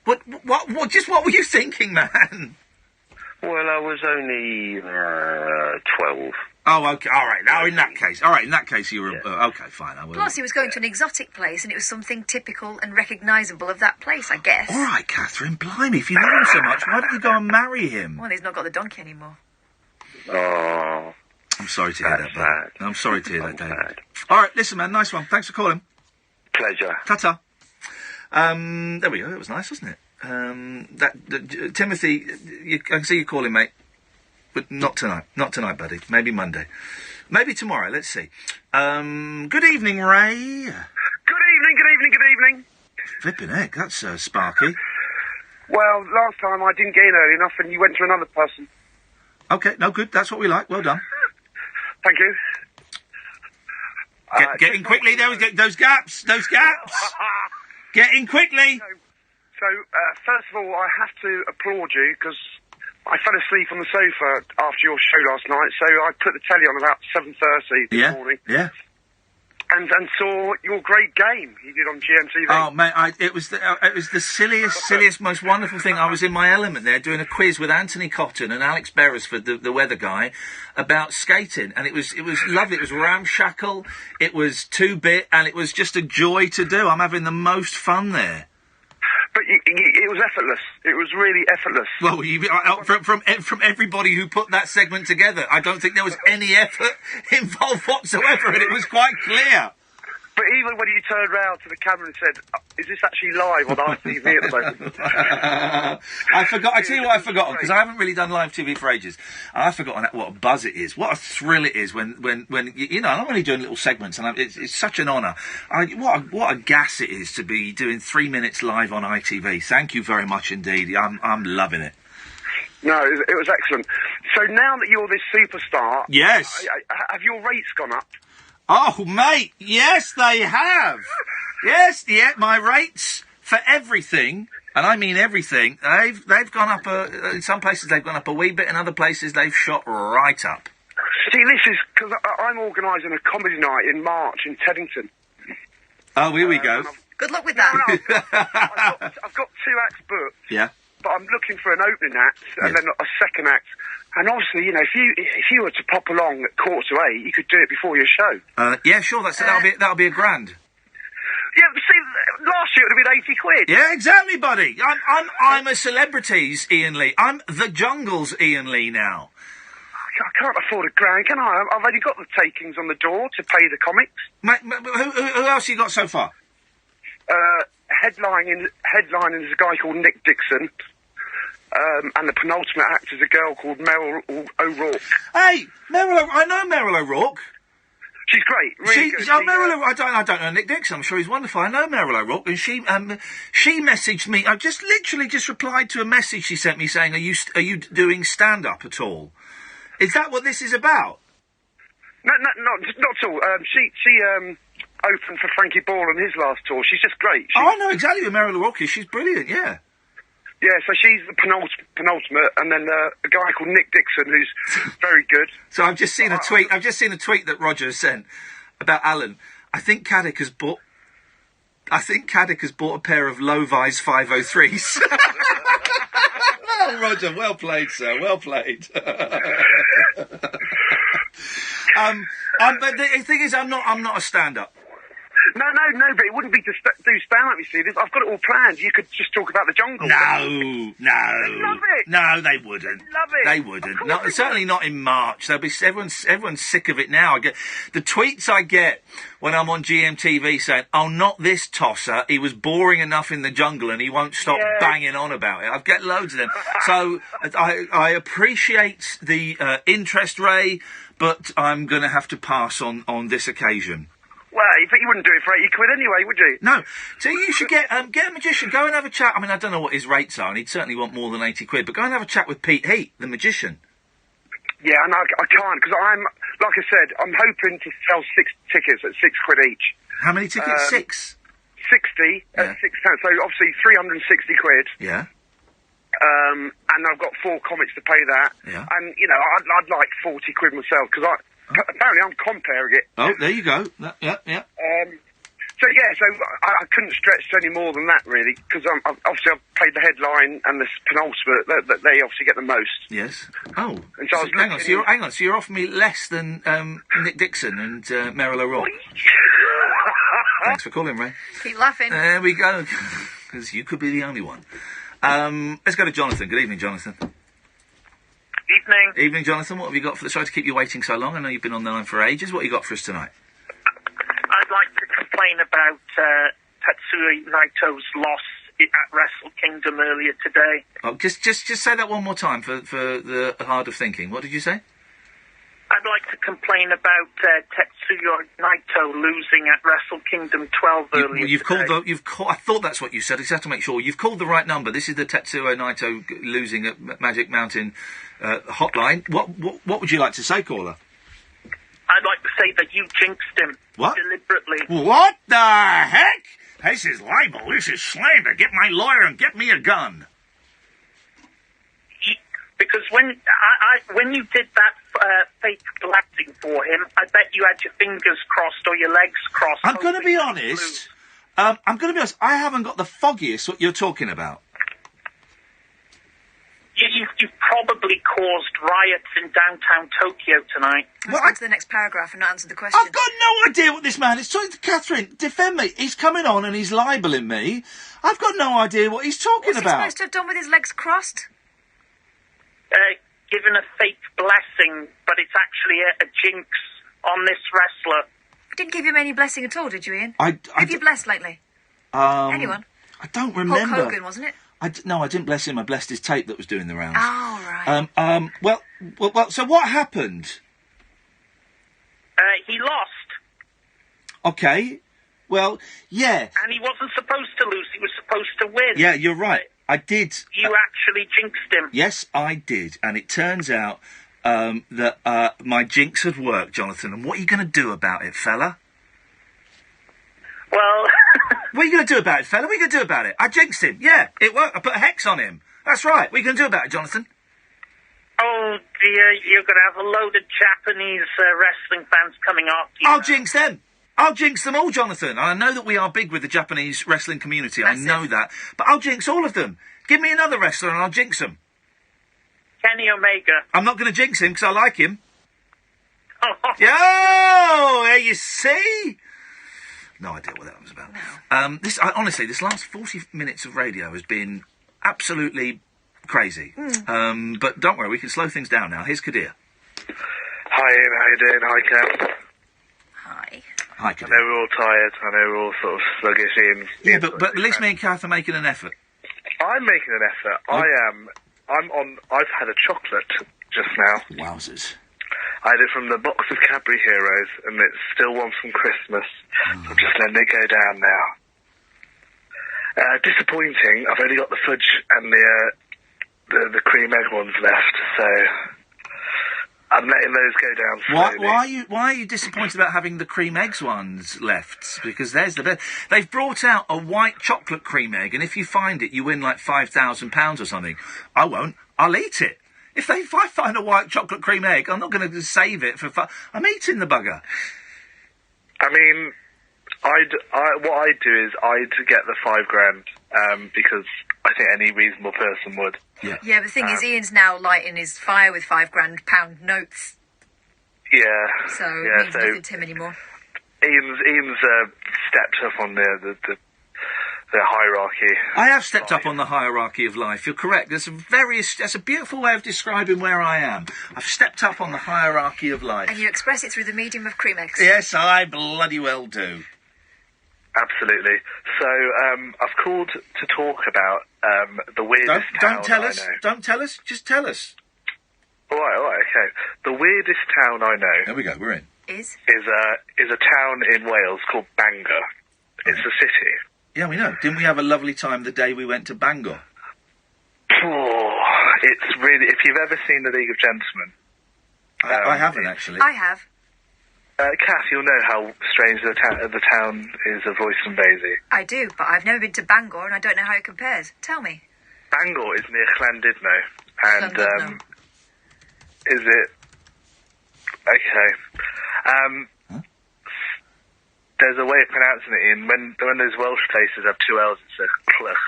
What were you thinking, man? Well, I was only 12. Oh, okay, all right. Now, in that case, you were okay. Fine. Plus, he was going to an exotic place, and it was something typical and recognisable of that place, I guess. All right, Catherine. Blimey, if you love him so much, why don't you go and marry him? Well, he's not got the donkey anymore. Oh. I'm sorry to hear that, bud. I'm sorry to hear that, David. All right, listen, man. Nice one. Thanks for calling. Pleasure. Ta-ta. There we go. That was nice, wasn't it? Timothy, I can see you calling, mate. But not tonight. Not tonight, buddy. Maybe Monday. Maybe tomorrow. Let's see. Good evening, Ray. Good evening. Flipping heck, that's sparky. Well, last time I didn't get in early enough and you went to another person. Okay, no, good. That's what we like. Well done. Thank you. Get in quickly. Those gaps. Get in quickly. So, first of all, I have to applaud you because I fell asleep on the sofa after your show last night, so I put the telly on about 7:30 this morning. Yeah. And saw your great game you did on GMTV. Oh, mate, it was the silliest, most wonderful thing. I was in my element there doing a quiz with Anthony Cotton and Alex Beresford, the weather guy, about skating, and it was lovely. It was ramshackle, it was 2-bit, and it was just a joy to do. I'm having the most fun there. But it was effortless. It was really effortless. Well, from everybody who put that segment together, I don't think there was any effort involved whatsoever, and it was quite clear. But even when you turned round to the camera and said, is this actually live on ITV at the moment? I forgot. I tell you what I forgot, because I haven't really done live TV for ages. And I've forgotten what a buzz it is, what a thrill it is when I'm only doing little segments, and it's such an honour. What a gas it is to be doing 3 minutes live on ITV. Thank you very much indeed. I'm loving it. No, it was excellent. So now that you're this superstar... Yes. Have your rates gone up? Oh, mate, yes, they have. Yes, my rates for everything, and I mean everything, they've gone up, in some places they've gone up a wee bit, in other places they've shot right up. See, this is, because I'm organising a comedy night in March in Teddington. Oh, here we go. Good luck with that. I've got 2 acts booked. Yeah. But I'm looking for an opening act, and then a second act. And obviously, if you were to pop along at 7:45, you could do it before your show. Yeah, sure. That'll be a grand. Yeah, see, last year it would have been 80 quid. Yeah, exactly, buddy. I'm a celebrity's Iain Lee. I'm the Jungle's Iain Lee now. I can't afford a grand, can I? I've only got the takings on the door to pay the comics. Mate, who else you got so far? Headlining is a guy called Nick Dixon. And the penultimate act is a girl called Meryl O'Rourke. Hey, I know Meryl O'Rourke. She's great, really good. Meryl O'Rourke, I don't know Nick Dixon. I'm sure he's wonderful. I know Meryl O'Rourke, and she messaged me. I literally replied to a message she sent me saying, "Are you doing stand up at all?" Is that what this is about? No, not at all. She opened for Frankie Ball on his last tour. She's just great. I know exactly who Meryl O'Rourke is. She's brilliant. Yeah. Yeah, so she's the penultimate, and then a guy called Nick Dixon, who's very good. So I've just seen a tweet. I've just seen a tweet that Roger sent about Alan. I think Caddick has bought a pair of Lovi's 503s. Oh, Roger, well played, sir. Well played. But the thing is, I'm not a stand-up. No, but it wouldn't be to do stand-up, you see. I've got it all planned. You could just talk about the jungle. No. They love it. No, they wouldn't. They love it. They wouldn't. No, certainly not in March. Everyone's sick of it now. I get the tweets I get when I'm on GMTV saying, "Oh, not this tosser. He was boring enough in the jungle, and he won't stop banging on about it." I get loads of them. So I appreciate the interest, Ray, but I'm going to have to pass on this occasion. Well, but you wouldn't do it for £80 anyway, would you? No. So you should get a magician. Go and have a chat. I mean, I don't know what his rates are, and he'd certainly want more than £80. But go and have a chat with Pete Heat, the magician. Yeah, and I can't, because like I said, I'm hoping to sell 6 tickets at £6 each. How many tickets? 6? 60 at £6. So obviously £360. Yeah. And I've got 4 comics to pay that. Yeah. And, I'd like £40 myself, because apparently I'm comparing it. Oh, there you go. Yeah. So I couldn't stretch to any more than that, really, because obviously I've paid the headline and the penultimate, that they obviously get the most. Yes. Oh. And so hang on, so you're offering me less than Nick Dixon and Meryl O'Rourke. Thanks for calling, Ray. Keep laughing. There we go. Because you could be the only one. Let's go to Jonathan. Good evening, Jonathan. Evening. Evening, Jonathan. What have you got for... Sorry to keep you waiting so long. I know you've been on the line for ages. What have you got for us tonight? I'd like to complain about Tetsuya Naito's loss at Wrestle Kingdom earlier today. Oh, just say that one more time for the heart of thinking. What did you say? I'd like to complain about Tetsuya Naito losing at Wrestle Kingdom 12 earlier today. I thought that's what you said. I just have to make sure. You've called the right number. This is the Tetsuya Naito losing at Magic Mountain hotline. What would you like to say, caller? I'd like to say that you jinxed him. What? Deliberately. What the heck? This is libel. This is slander. Get my lawyer and get me a gun. Because when you did that fake blessing for him, I bet you had your fingers crossed or your legs crossed. I'm going to be honest. I haven't got the foggiest what you're talking about. You've probably caused riots in downtown Tokyo tonight. Let's go to the next paragraph and not answer the question. I've got no idea what this man is talking to. Catherine, defend me. He's coming on and he's libeling me. I've got no idea what he's talking What's about. What's he supposed to have done with his legs crossed? Given a fake blessing, but it's actually a jinx on this wrestler. You didn't give him any blessing at all, did you, Ian? Have you blessed lately? I Anyone? don't remember. Hulk Hogan, wasn't it? No, I didn't bless him. I blessed his tape that was doing the rounds. Oh, right. Well, so what happened? He lost. Okay. Well, yeah. And he wasn't supposed to lose. He was supposed to win. Yeah, you're right. I did. You actually jinxed him. Yes, I did. And it turns out that my jinx had worked, Jonathan. And what are you going to do about it, fella? Well... What are you going to do about it, fella? What are you going to do about it? I jinxed him. Yeah, it worked. I put a hex on him. That's right. What are you going to do about it, Jonathan? Oh, dear. You're going to have a load of Japanese wrestling fans coming after you. I'll jinx them. I'll jinx them all, Jonathan. And I know that we are big with the Japanese wrestling community. I know that. But I'll jinx all of them. Give me another wrestler and I'll jinx them. Kenny Omega. I'm not going to jinx him because I like him. Yo! There you see? No idea what that was about. No. Honestly, this last 40 minutes of radio has been absolutely crazy. But don't worry, we can slow things down now. Here's Kadir. Hi, Ian. How you doing? Hi, Kath. Hi. Hi, Kadir. I know we're all tired. I know we're all sort of sluggish, Ian. Yeah, but at least me and Kath are making an effort. I'm making an effort. Oh. I've had a chocolate just now. Wowzers. I had it from the box of Cadbury Heroes, and it's still one from Christmas. So I'm just letting it go down now. Disappointing. I've only got the fudge and the cream egg ones left, so I'm letting those go down slowly. Why are you disappointed about having the cream eggs ones left? Because there's the best. They've brought out a white chocolate cream egg, and if you find it, you win like £5,000 or something. I won't. I'll eat it. If I find a white chocolate cream egg, I'm not going to save it for fun. I'm eating the bugger. I mean, what I'd do is I'd get the £5,000 because I think any reasonable person would. Yeah. Yeah, but the thing is, Ian's now lighting his fire with £5,000 notes. Yeah. So it means nothing to him anymore. Ian's stepped up on the hierarchy. I have stepped up on the hierarchy of life. You're correct. That's a beautiful way of describing where I am. I've stepped up on the hierarchy of life. And you express it through the medium of cream eggs. Yes, I bloody well do. Absolutely. So, I've called to talk about the weirdest town Don't tell us. I know. Don't tell us. Just tell us. All right, okay. The weirdest town I know. There we go. We're in. Is a town in Wales called Bangor. It's a city. Yeah, we know. Didn't we have a lovely time the day we went to Bangor? Oh, it's really. If you've ever seen The League of Gentlemen, I haven't actually. I have. Kath, you'll know how strange the town is of Royston Vasey. I do, but I've never been to Bangor, and I don't know how it compares. Tell me. Bangor is near Llandudno, and is it? Okay. There's a way of pronouncing it in when those Welsh places have two L's. It's a clch.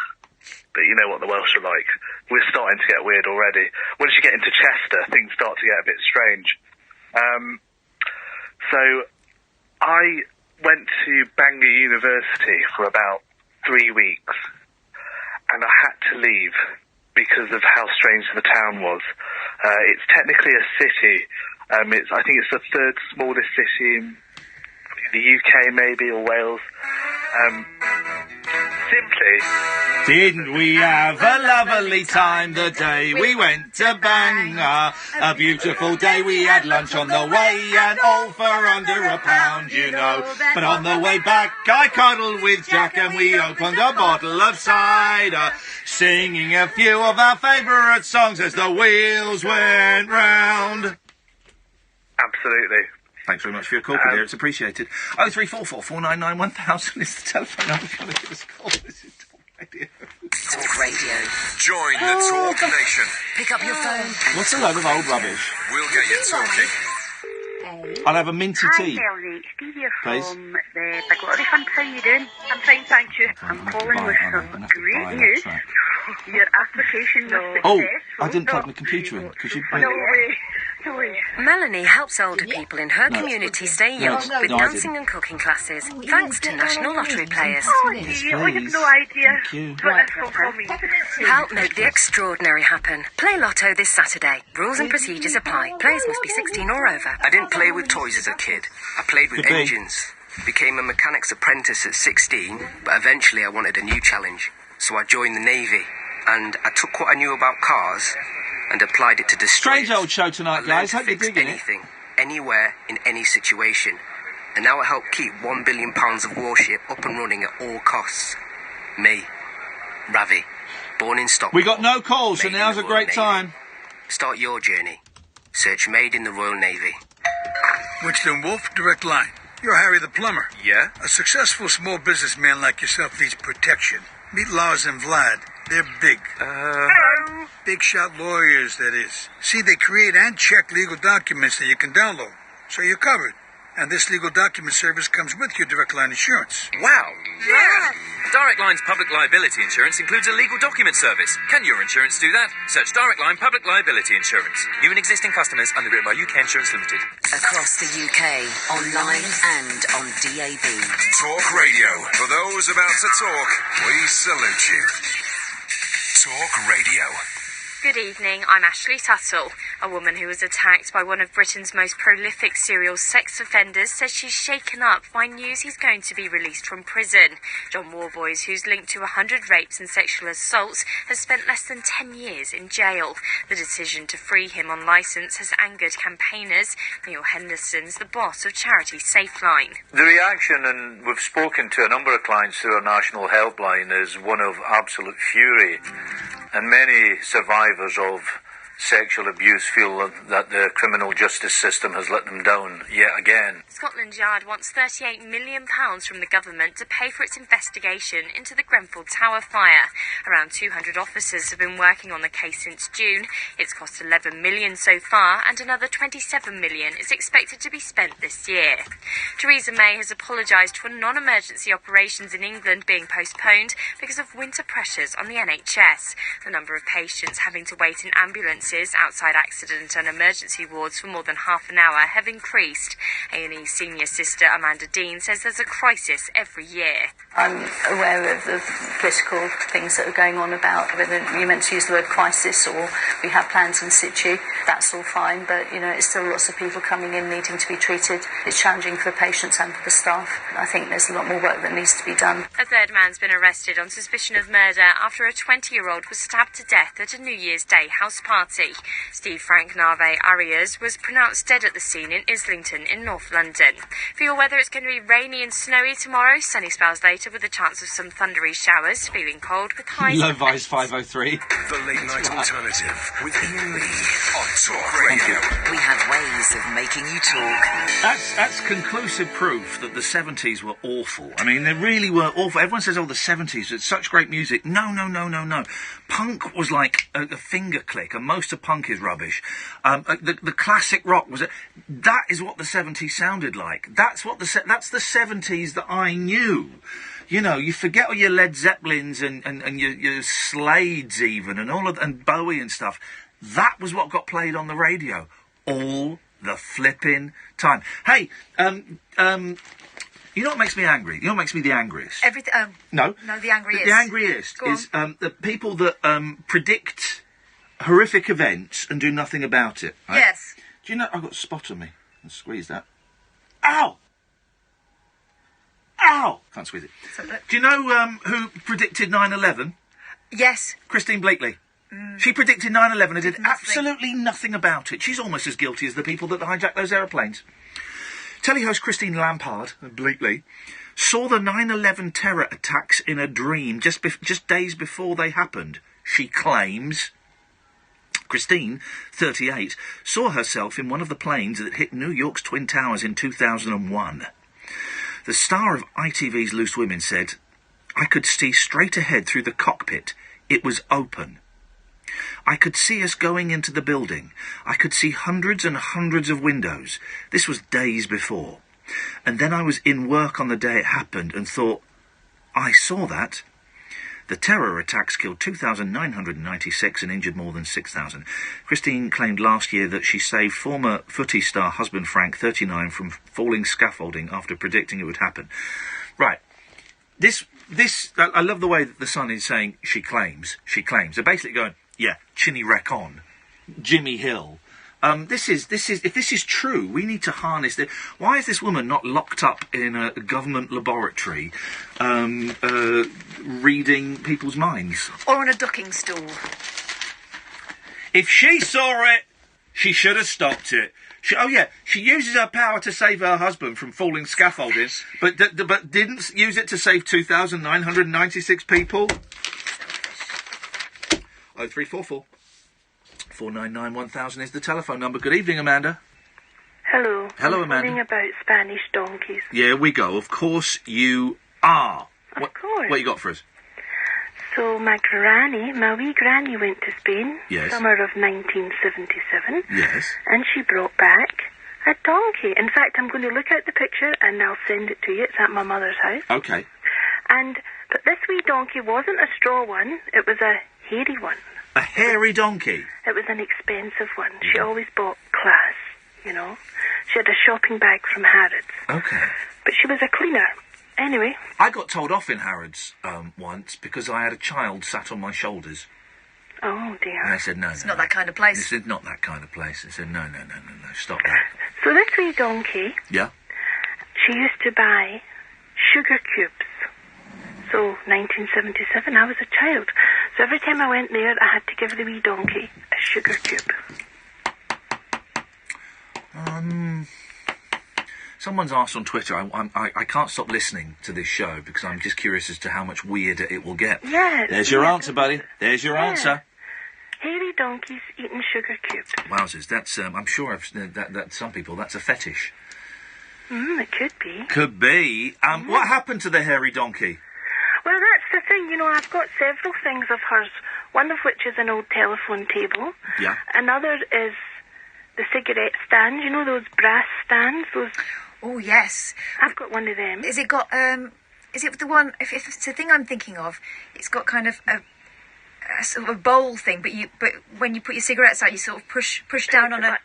But you know what the Welsh are like. We're starting to get weird already. Once you get into Chester, things start to get a bit strange. So I went to Bangor University for about 3 weeks, and I had to leave because of how strange the town was. It's technically a city. I think it's the third smallest city in the UK, maybe, or Wales. Didn't we have a lovely time the day we went to Bangor? A beautiful day, we had lunch on the way, and all for under £1, you know. But on the way back, I cuddled with Jack, and we opened a bottle of cider, singing a few of our favourite songs as the wheels went round. Absolutely. Thanks very much for your call, dear. It's appreciated. 0344 499 1000 is the telephone number if you want to give us a call. This is talkRADIO. talkRADIO. Join the Talk Nation. Pick up your phone. What's a load of old rubbish? We'll get you talking. I'll have a minty tea. Hi, Melanie. Steve here Please. from the Big Lottery Fund. How you doing? I'm fine, thank you. I'm calling with some great news. Your application was successful. I didn't plug my computer in. Could you... No way. Melanie helps older people in her community stay young with dancing and cooking classes, thanks to National Lottery players. Oh, dear, I have no idea. Thank you. Help make the extraordinary happen. Play Lotto this Saturday. Rules and procedures apply. Players must be 16 or over. I didn't play with toys as a kid. I played with engines. Became a mechanic's apprentice at 16, but eventually I wanted a new challenge. So I joined the Navy, and I took what I knew about cars and applied it to destroy Strange old show tonight, guys. Hope you're digging anything, anywhere, in any situation. And now I help keep £1 billion of warship up and running at all costs. Me, Ravi, born in Stockport. We got no calls, so now's a great time. Start your journey. Search Made in the Royal Navy. Winston Wolfe, Direct Line. You're Harry the Plumber. Yeah? A successful small businessman like yourself needs protection. Meet Lars and Vlad. They're big. Hello. Big shot lawyers, that is. See, they create and check legal documents that you can download. So you're covered. And this legal document service comes with your Direct Line insurance. Wow. Yeah. Direct Line's public liability insurance includes a legal document service. Can your insurance do that? Search Direct Line Public Liability Insurance. New and existing customers underwritten by UK Insurance Limited. Across the UK, online and on DAB. Talk Radio. For those about to talk, we salute you. Talk Radio. Good evening, I'm Ashley Tuttle. A woman who was attacked by one of Britain's most prolific serial sex offenders says she's shaken up by news he's going to be released from prison. John Warboys, who's linked to 100 rapes and sexual assaults, has spent less than 10 years in jail. The decision to free him on licence has angered campaigners. Neil Henderson's the boss of charity Safeline. The reaction, and we've spoken to a number of clients through our national helpline, is one of absolute fury. And many survivors of sexual abuse feel that the criminal justice system has let them down yet again. Scotland Yard wants £38 million from the government to pay for its investigation into the Grenfell Tower fire. Around 200 officers have been working on the case since June. It's cost £11 million so far, and another £27 million is expected to be spent this year. Theresa May has apologised for non-emergency operations in England being postponed because of winter pressures on the NHS. The number of patients having to wait in ambulances outside accident and emergency wards for more than half an hour have increased. A&E senior sister Amanda Dean says there's a crisis every year. I'm aware of the political things that are going on about whether you meant to use the word crisis or we have plans in situ. That's all fine, but it's still lots of people coming in needing to be treated. It's challenging for patients and for the staff. I think there's a lot more work that needs to be done. A third man's been arrested on suspicion of murder after a 20-year-old was stabbed to death at a New Year's Day house party. Steve Frank Narve Arias was pronounced dead at the scene in Islington in North London. For your weather, it's going to be rainy and snowy tomorrow, sunny spells later with a chance of some thundery showers, feeling cold with highs... Low-Vise 503. The Late Night Alternative with Iain Lee on talkRADIO. We have ways of making you talk. That's conclusive proof that the 70s were awful. I mean, they really were awful. Everyone says, the 70s, it's such great music. No. Punk was like a finger click, and most of punk is rubbish. The classic rock was... That is what the 70s sounded like. That's the 70s that I knew. You forget all your Led Zeppelins and your Slades even, and Bowie and stuff. That was what got played on the radio all the flipping time. Hey, you know what makes me angry? You know what makes me the angriest? Everything. No, the angriest. The angriest is the people that predict horrific events and do nothing about it. Right? Yes. Do you know? I've got a spot on me. I'll squeeze that. Ow! Can't squeeze it. Do you know who predicted 9/11? Yes. Christine Bleakley. She predicted 9/11 and did absolutely nothing about it. She's almost as guilty as the people that hijacked those aeroplanes. Telly host Christine Lampard, Bleakley, saw the 9/11 terror attacks in a dream just days before they happened, she claims. Christine, 38, saw herself in one of the planes that hit New York's Twin Towers in 2001. The star of ITV's Loose Women said, "I could see straight ahead through the cockpit. It was open. I could see us going into the building. I could see hundreds and hundreds of windows. This was days before. And then I was in work on the day it happened and thought, I saw that." The terror attacks killed 2,996 and injured more than 6,000. Christine claimed last year that she saved former footy star husband Frank, 39, from falling scaffolding after predicting it would happen. Right. I love the way that the Sun is saying she claims. They're basically going, yeah, Chinny Recon, Jimmy Hill. If this is true, we need to harness it. Why is this woman not locked up in a government laboratory, reading people's minds? Or on a ducking stool. If she saw it, she should have stopped it. She uses her power to save her husband from falling scaffolding, but didn't use it to save 2,996 people. 0344 499 1000 is the telephone number. Good evening, Amanda. Hello. Hello, Amanda. I'm calling about Spanish donkeys. Yeah, we go. Of course you are. Of course. What you got for us? So my wee granny went to Spain, yes, summer of 1977. Yes. And she brought back a donkey. In fact, I'm going to look at the picture and I'll send it to you. It's at my mother's house. Okay. But this wee donkey wasn't a straw one. It was a hairy one. A hairy donkey? It was an expensive one. She always bought class, She had a shopping bag from Harrods. Okay. But she was a cleaner. Anyway. I got told off in Harrods once because I had a child sat on my shoulders. Oh, dear. And I said, no. It's not that kind of place. This is not that kind of place. I said, no, stop that. So this wee donkey... Yeah? She used to buy sugar cubes. So, 1977, I was a child. So every time I went there, I had to give the wee donkey a sugar cube. Someone's asked on Twitter, I can't stop listening to this show because I'm just curious as to how much weirder it will get. Yeah. There's your answer, buddy. There's your answer. Hairy donkeys eating sugar cubes. Wowzers, that's, I'm sure that some people, that's a fetish. It could be. Could be. What happened to the hairy donkey? Well, that's the thing, I've got several things of hers, one of which is an old telephone table. Yeah. Another is the cigarette stands, those brass stands, those... Oh, yes. I've got one of them. Is it got, is it the one, if it's the thing I'm thinking of, it's got kind of a sort of a bowl thing, but when you put your cigarettes out, you sort of push down on a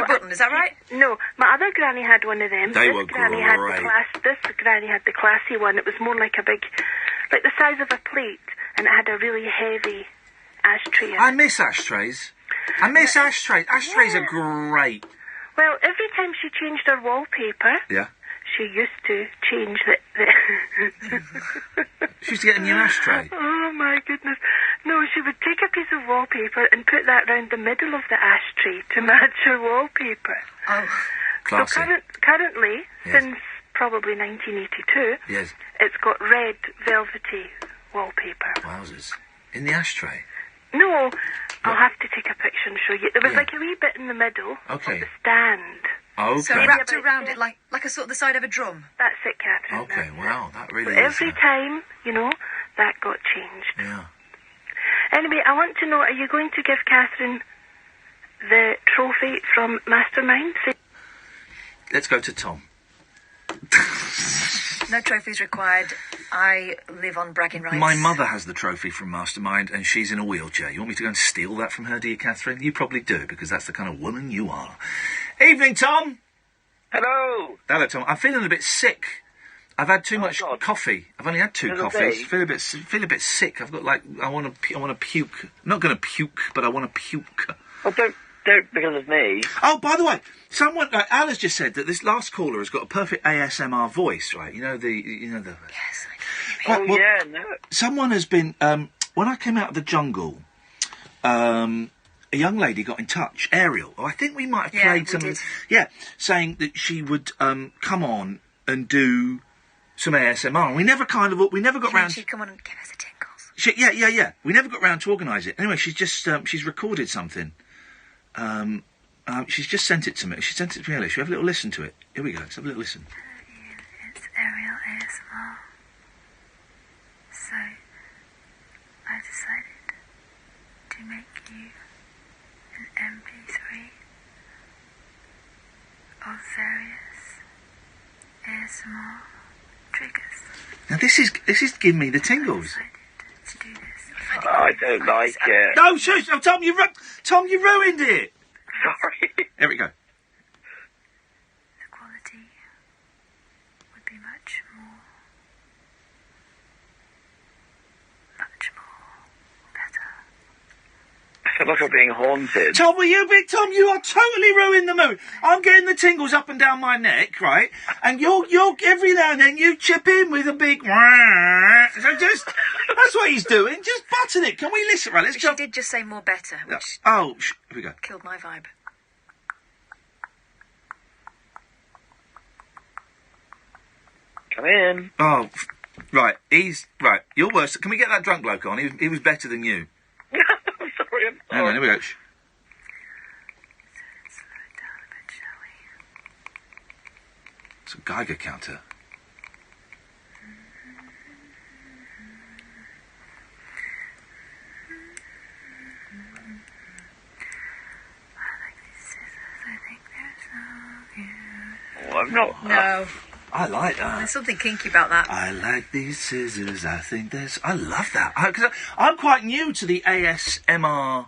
button, is that right? No, my other granny had one of them. They this were granny great. This granny had the classy one. It was more like a big, like the size of a plate, and it had a really heavy ashtray in it. I miss ashtrays. Ashtrays are great. Well, every time she changed her wallpaper, Yeah. she used to change the She used to get a new ashtray. Oh, my goodness. No, she would take a piece of wallpaper and put that round the middle of the ashtray to match her wallpaper. Oh, classy. So currently, Yes. since probably 1982, Yes. it's got red velvety wallpaper. Wowzers. In the ashtray? No, I'll have to take a picture and show you. There was Yeah. like a wee bit in the middle Okay. of the stand. Okay. So wrapped around it like a sort of the side of a drum. That's it, Catherine. Okay, wow, that So really is... every time, that got changed. Yeah. Anyway, I want to know, are you going to give Catherine the trophy from Mastermind? Let's go to Tom. No trophies required. I live on bragging rights. My mother has the trophy from Mastermind, and she's in a wheelchair. You want me to go and steal that from her, do you, Catherine? You probably do, because that's the kind of woman you are. Evening, Tom. Hello. Hello, Tom. I'm feeling a bit sick. I've had too much coffee. I've only had 2 Another coffees. day? Feel a bit sick. I've got I want to puke. I'm not going to puke, but I want to puke. Well, don't because of me. Oh, by the way, someone Al has just said that this last caller has got a perfect ASMR voice, right? Yes. No. Someone has been when I came out of the jungle. A young lady got in touch, Ariel. Oh, I think we might have played some. Yeah, saying that she would come on and do some ASMR. We never got round. She'd come on and give us the tingles. Yeah. We never got round to organise it. Anyway, she's just she's recorded something. She's just sent it to me. She sent it to me earlier. Should we have a little listen to it? Here we go. Let's have a little listen. It's Ariel ASMR. So, I decided to make you an MP3 of various ASMR triggers. Now this is giving me the tingles. I don't like it. No, shush! Oh, Tom, you ruined it. Sorry. Here we go. The quality would be much more better. I feel like I'm being haunted. Tom, you are totally ruining the mood. I'm getting the tingles up and down my neck, right? And you're every now and then you chip in with a big so just that's what he's doing. Just button it. Can we listen? Right, let's She did just say more better, which here we go. killed my vibe. Come in. Oh, right. You're worse. Can we get that drunk bloke on? He was better than you. I'm sorry. Hang on, here we go. Shh. It's a Geiger counter. Oh, I'm not. No. I like that. There's something kinky about that. I like these scissors. I love that. Because I'm quite new to the ASMR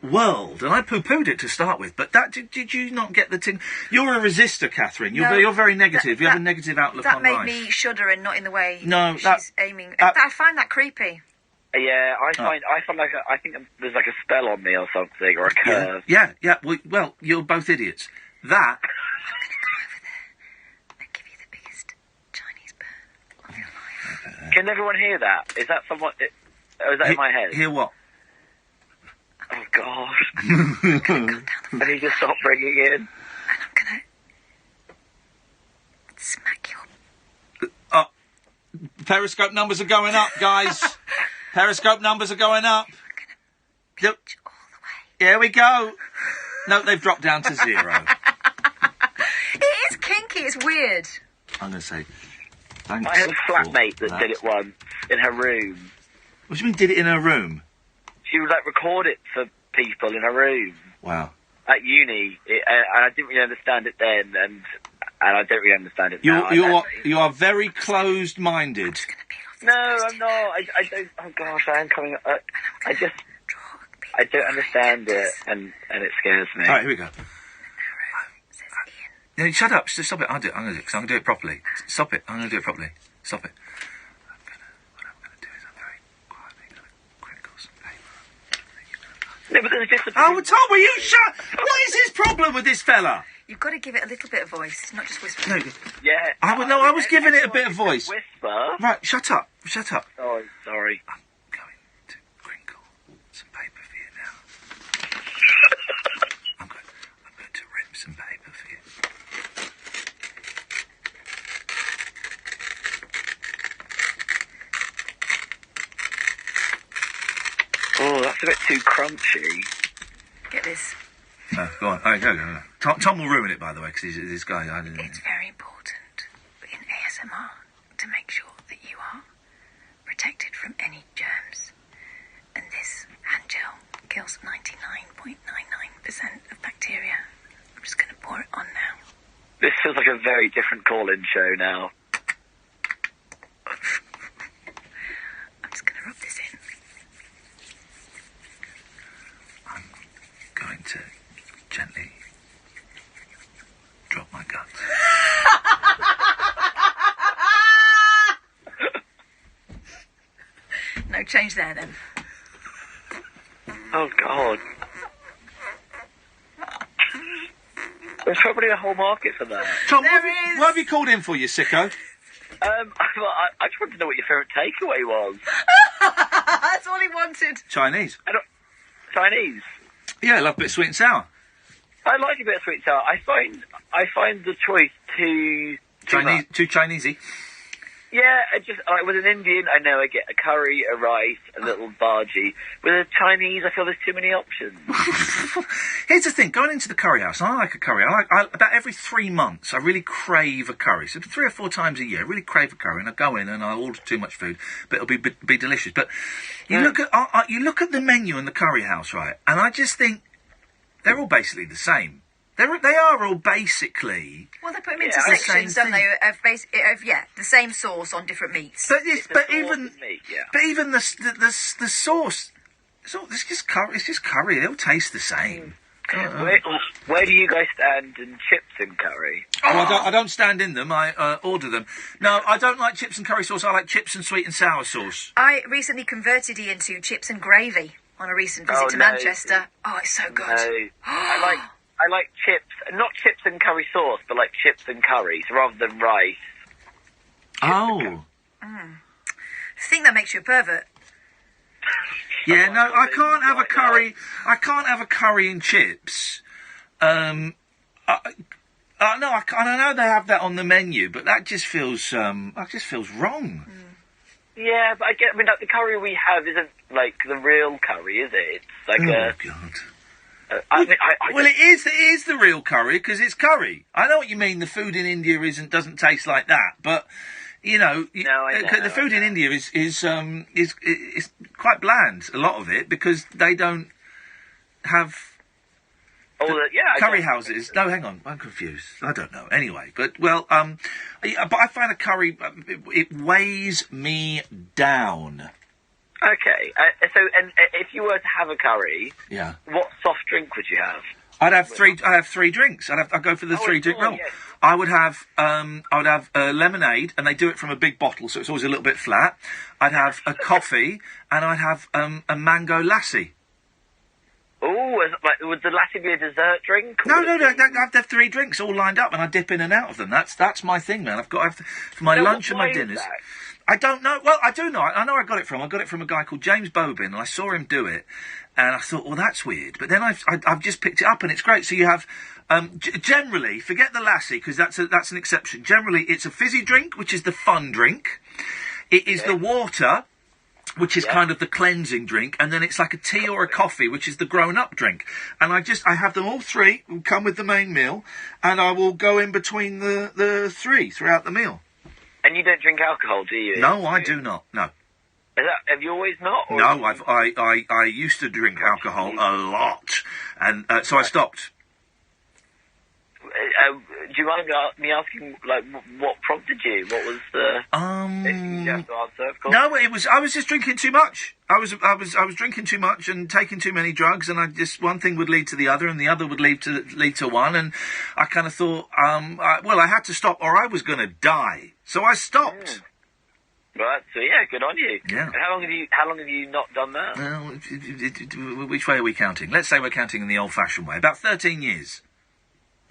world, and I poo-pooed it to start with. But did you not get the ting? You're a resistor, Catherine. You're very negative. You have a negative outlook on life. That made me shudder, and not in the way No, she's aiming. I find that creepy. Yeah, I find like I think there's like a spell on me or something, or a curse. Yeah. Well, you're both idiots. That. Can everyone hear that? Is that somewhat? Or is that in my head? Hear what? Oh God! I need to stop bringing in. And I'm gonna smack you. Periscope numbers are going up, guys. Periscope numbers are going up. Pitch all the way Here we go. No, they've dropped down to 0. It is kinky. It's weird. I'm going to say thanks. I had a flatmate that did it once in her room. What do you mean, did it in her room? She would, like, record it for people in her room. Wow. At uni, and I didn't really understand it then, and I don't really understand it now. You are very closed-minded. No, I'm not. I don't. Oh gosh, I am coming. I don't understand it, and it scares me. All right, here we go. No, shut up. Just stop it. I'm going to do it, because I'm going to do it properly. Stop it. I'm going to do it properly. Stop it. What I'm going to do is I'm very quietly going to crinkle some paper. No, but there's just Oh, Tom, will you shut... What is his problem with this fella? You've got to give it a little bit of voice, not just whisper. No. Yeah. I was giving it a bit of voice. Whisper. Right, shut up. Shut up. Oh, sorry. I'm going to crinkle some paper for you now. I'm going to rip some paper for you. Oh, that's a bit too crunchy. Get this. No, go on. All right, go. Tom will ruin it, by the way, because he's this guy. It's very important in ASMR to make sure that you are protected from any germs. And this hand gel kills 99.99% of bacteria. I'm just going to pour it on now. This feels like a very different call-in show now. I'm just going to rub this in. I'm going to gently drop my guts. No change there, then. Oh, God. There's probably a whole market for that. Tom, what have you called in for, you sicko? I just wanted to know what your favourite takeaway was. That's all he wanted. Chinese. Chinese? Yeah, I love a bit of sweet and sour. I like a bit of sweet and sour. I find the choice too Chinesey. Yeah, with an Indian, I know I get a curry, a rice, a little bhaji. With a Chinese, I feel there's too many options. Here's the thing, going into the curry house, I like a curry. About every 3 months, I really crave a curry. So 3 or 4 times a year, I really crave a curry, and I go in and I order too much food, but it'll be delicious. But you look at the menu in the curry house, right, and I just think they're all basically the same. They are all basically... Well, they put them into sections, don't they? The same sauce on different meats. But even the sauce, it's just curry. They all taste the same. Where do you guys stand in chips and curry? Oh, I don't stand in them. I order them. No, I don't like chips and curry sauce. I like chips and sweet and sour sauce. I recently converted Iain to chips and gravy on a recent visit to Manchester. Oh, it's so good. No. I like chips, not chips and curry sauce, but like chips and curries rather than rice. Oh. I think that makes you a pervert. Yeah, no, I can't have a curry. I can't have a curry and chips. No, I know they have that on the menu, but that just feels wrong. Yeah, but I mean, like, the curry we have isn't like the real curry, is it? It's like God. It is the real curry because it's curry. I know what you mean. The food in India doesn't taste like that, but you know, the food in India is quite bland. A lot of it because they don't have curry houses. No, hang on, I'm confused. I don't know. Anyway, but I find a curry it weighs me down. Okay, so if you were to have a curry, what soft drink would you have? I'd have three drinks. I'd go for the 3-drink rule. Yes. I would have lemonade, and they do it from a big bottle, so it's always a little bit flat. I'd have a coffee, and I'd have a mango lassi. Oh, would the lassi be a dessert drink? No. I'd have 3 drinks all lined up, and I dip in and out of them. That's my thing, man. I've got to have for my lunch and my dinners. I don't know. Well, I do know. I know I got it from a guy called James Bobin, and I saw him do it, and I thought, well, that's weird. But then I've just picked it up, and it's great. So you have, generally, forget the lassi, because that's an exception. Generally, it's a fizzy drink, which is the fun drink. It is the water, which is kind of the cleansing drink, and then it's like a tea or a coffee, which is the grown-up drink. And I have them all three, will come with the main meal, and I will go in between the three throughout the meal. And you don't drink alcohol, do you? No, I do not, no. Have you always not? Or No, I used to drink alcohol a lot, and so I stopped. Do you mind me asking, like, what prompted you? What was the... you have to answer, of course. No, I was just drinking too much. I was drinking too much and taking too many drugs, and one thing would lead to the other, and the other would lead to one, and I kind of thought, I had to stop, or I was going to die. So I stopped. Right, so yeah, good on you. Yeah. And how long have you not done that? Well, which way are we counting? Let's say we're counting in the old-fashioned way. About 13 years.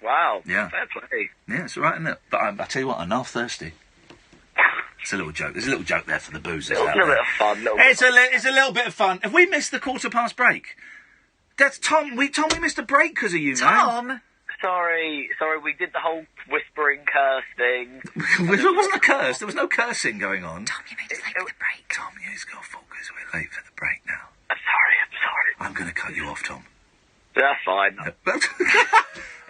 Wow. Yeah. Fair play. Yeah, it's all right, isn't it? But I tell you what, I'm now thirsty. It's a little joke. There's a little joke there for the boozers. A little bit of fun. It's a little bit of fun. Have we missed the quarter past break? That's Tom. We missed a break because of you, Tom. man. Sorry, we did the whole whispering curse thing. It wasn't a curse. There was no cursing going on. Tom, you made us late for the break. Tom, it's your fault because we're late for the break now. I'm sorry. I'm going to cut you off, Tom. That's fine.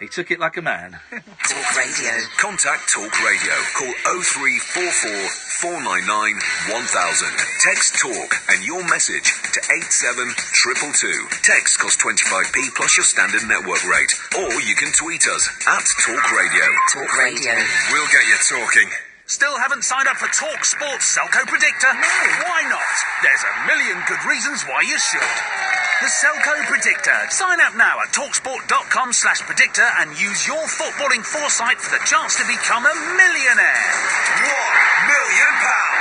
He took it like a man. Talk Radio. Contact Talk Radio. Call 0344 499 1000. Text Talk and your message to 87222. Text costs 25p plus your standard network rate. Or you can tweet us at Talk Radio. Talk Radio. We'll get you talking. Still haven't signed up for Talk Sports Selco Predictor? No. Why not? There's a million good reasons why you should. The Selco Predictor. Sign up now at talksport.com/predictor and use your footballing foresight for the chance to become a millionaire. £1 million.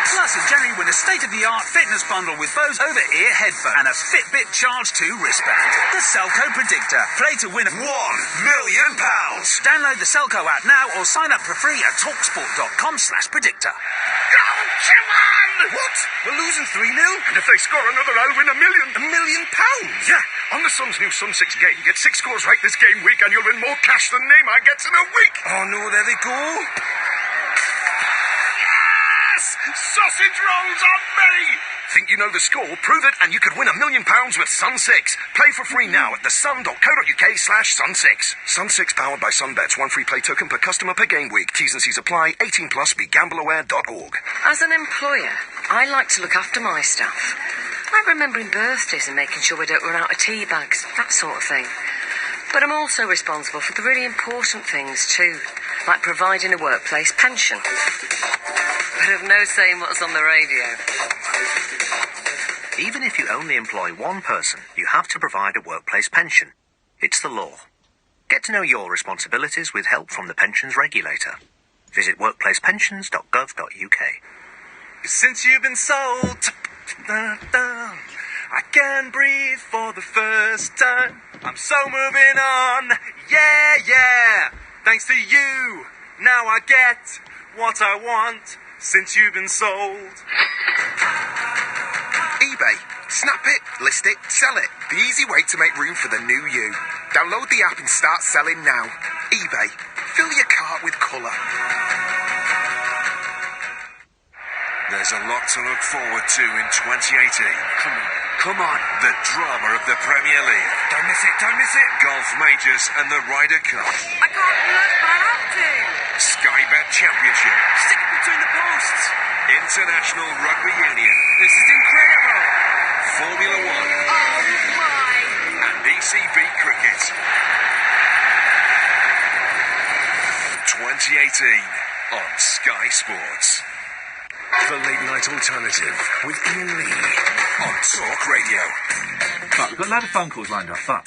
Plus, in January, win a state-of-the-art fitness bundle with Bose over-ear headphones and a Fitbit Charge 2 wristband. The Selco Predictor. Play to win £1 million. Download the Selco app now or sign up for free at talksport.com/predictor. Go, come on! What? We're losing 3-0? And if they score another, I'll win £1 million. £1 million? Yeah. On the Sun's new Sun 6 game, get 6 scores right this game week and you'll win more cash than Neymar gets in a week. Oh, no, there they go. Yes! Sausage rolls on me! Think you know the score? Prove it and you could win £1 million with Sun 6. Play for free now at thesun.co.uk/Sun6. Sun 6 powered by Sunbets. One free play token per customer per game week. T's and C's apply. 18 plus. BeGambleAware.org. As an employer, I like to look after my staff. Like remembering birthdays and making sure we don't run out of tea bags, that sort of thing. But I'm also responsible for the really important things too, like providing a workplace pension. But I've no say in what's on the radio. Even if you only employ one person, you have to provide a workplace pension. It's the law. Get to know your responsibilities with help from the pensions regulator. Visit workplacepensions.gov.uk. Since you've been sold, I can breathe for the first time. I'm so moving on. Yeah. Thanks to you. Now I get what I want. Since you've been sold. eBay. Snap it, list it, sell it. The easy way to make room for the new you. Download the app and start selling now. eBay. Fill your cart with colour. There's a lot to look forward to in 2018. Come on. The drama of the Premier League. Don't miss it. Golf majors and the Ryder Cup. I can't look, but I have to. Sky Bet Championship. Stick it between the posts. International Rugby Union. This is incredible. Formula One. Oh, my. And ECB Cricket. 2018 on Sky Sports. The Late Night Alternative with Iain Lee on Talk Radio. Right, we've got a lot of phone calls lined up, but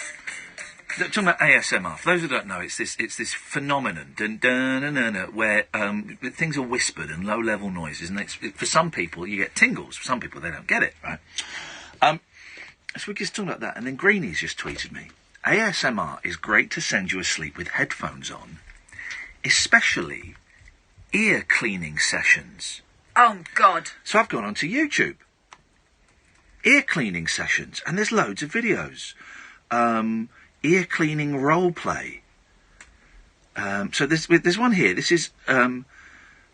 talking about ASMR. For those who don't know, it's this phenomenon where things are whispered and low-level noises, and for some people you get tingles. For some people they don't get it, right? So we're just talking about that, and then Greenie's just tweeted me. ASMR is great to send you asleep with headphones on, especially ear cleaning sessions. Oh, God. So I've gone onto YouTube. Ear cleaning sessions, and there's loads of videos. Ear cleaning role play. So there's one here. This is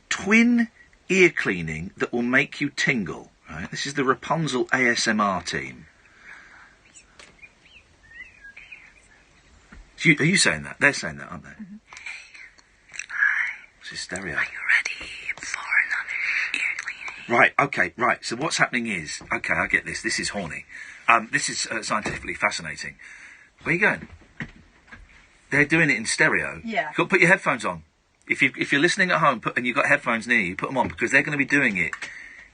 twin ear cleaning that will make you tingle. Right, this is the Rapunzel ASMR team. Are you saying that? They're saying that, aren't they? Mm-hmm. This is stereo. Are you ready for another ear cleaning? Right, okay, right. So what's happening is... Okay, I get this. This is horny. This is scientifically fascinating. Where are you going? They're doing it in stereo. Yeah. You've got to put your headphones on. If you're listening at home and you've got headphones near you, put them on, because they're going to be doing it.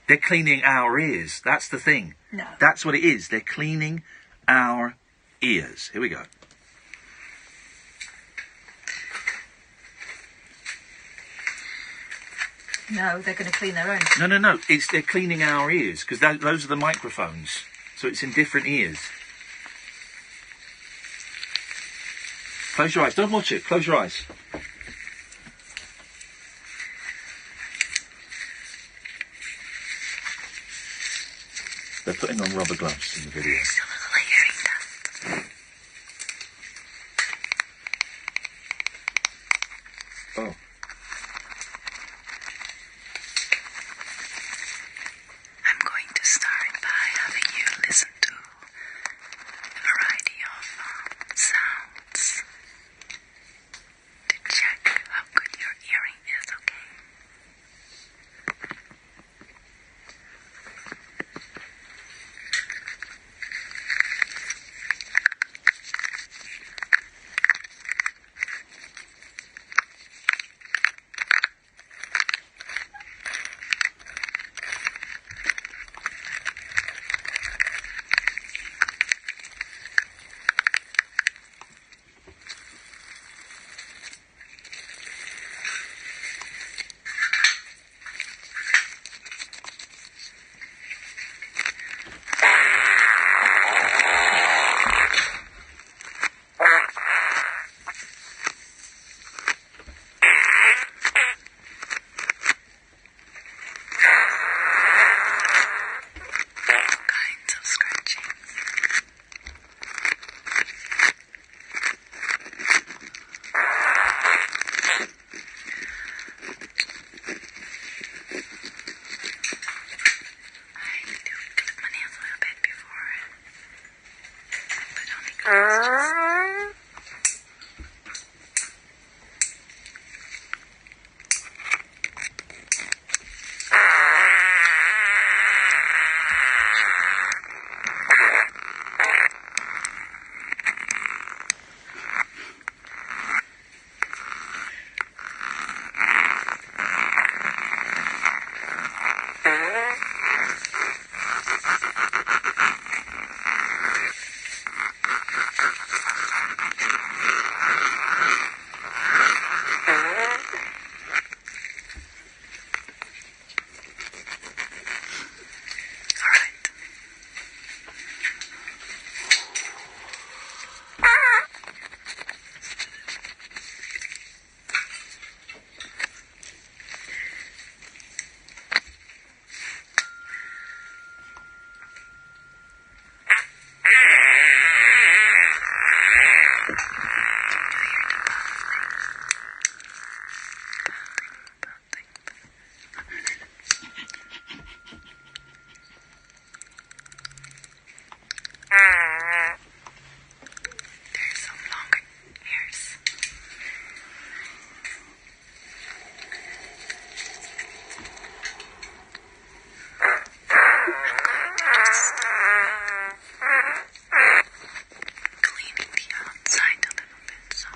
They're cleaning our ears. That's the thing. No. That's what it is. They're cleaning our ears. Here we go. No, they're going to clean their own. No. They're cleaning our ears, because those are the microphones. So it's in different ears. Close your eyes. Don't watch it. Close your eyes. They're putting on rubber gloves in the video. Oh. I'm going to start by having you listen to a variety of sounds to check how good your hearing is, okay?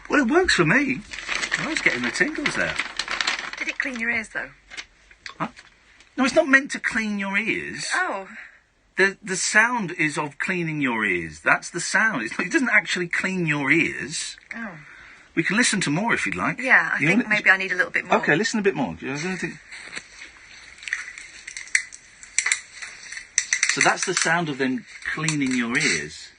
Well, it works for me. I was getting the tingles there. Did it clean your ears, though? Huh? No, it's not meant to clean your ears. Oh. The sound is of cleaning your ears. That's the sound. It doesn't actually clean your ears. Oh. We can listen to more if you'd like. Yeah, I think maybe I need a little bit more. Okay, listen a bit more. So that's the sound of them cleaning your ears.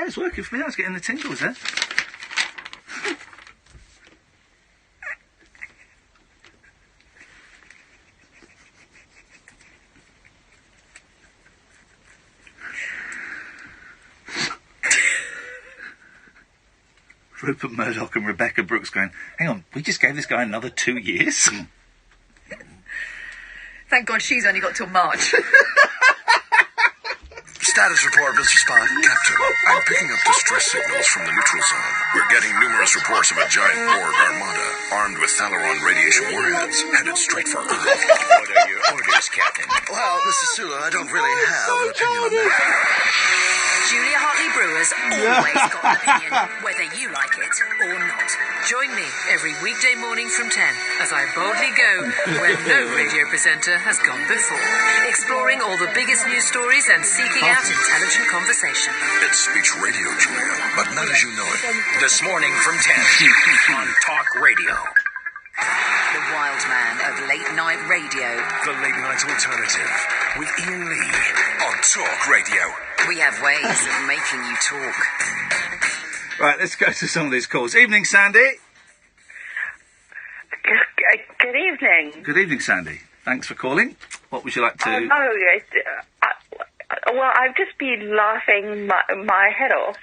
Yeah, it's working for me. I was getting the tingles there. Rupert Murdoch and Rebecca Brooks going, hang on, we just gave this guy another 2 years? Thank God she's only got till March. Status report, Mr. Spot. Captain, I'm picking up distress signals from the neutral zone. We're getting numerous reports of a giant Borg armada armed with Thalaron radiation warheads headed straight for Earth. What are your orders, Captain? Well, Mrs. Sula, I don't really have an opinion on that. Julia Hartley Brewer's always got an opinion, whether you like it or not. Join me every weekday morning from 10 as I boldly go where no radio presenter has gone before, exploring all the biggest news stories and seeking out intelligent conversation. It's speech radio, Julia, but not as you know it. This morning from 10 on Talk Radio. The wild man of late night radio. The late night alternative with Iain Lee on Talk Radio. We have ways of making you talk. Right, let's go to some of these calls. Evening, Sandy. Good evening. Good evening, Sandy. Thanks for calling. What would you like to... Well, I've just been laughing my head off,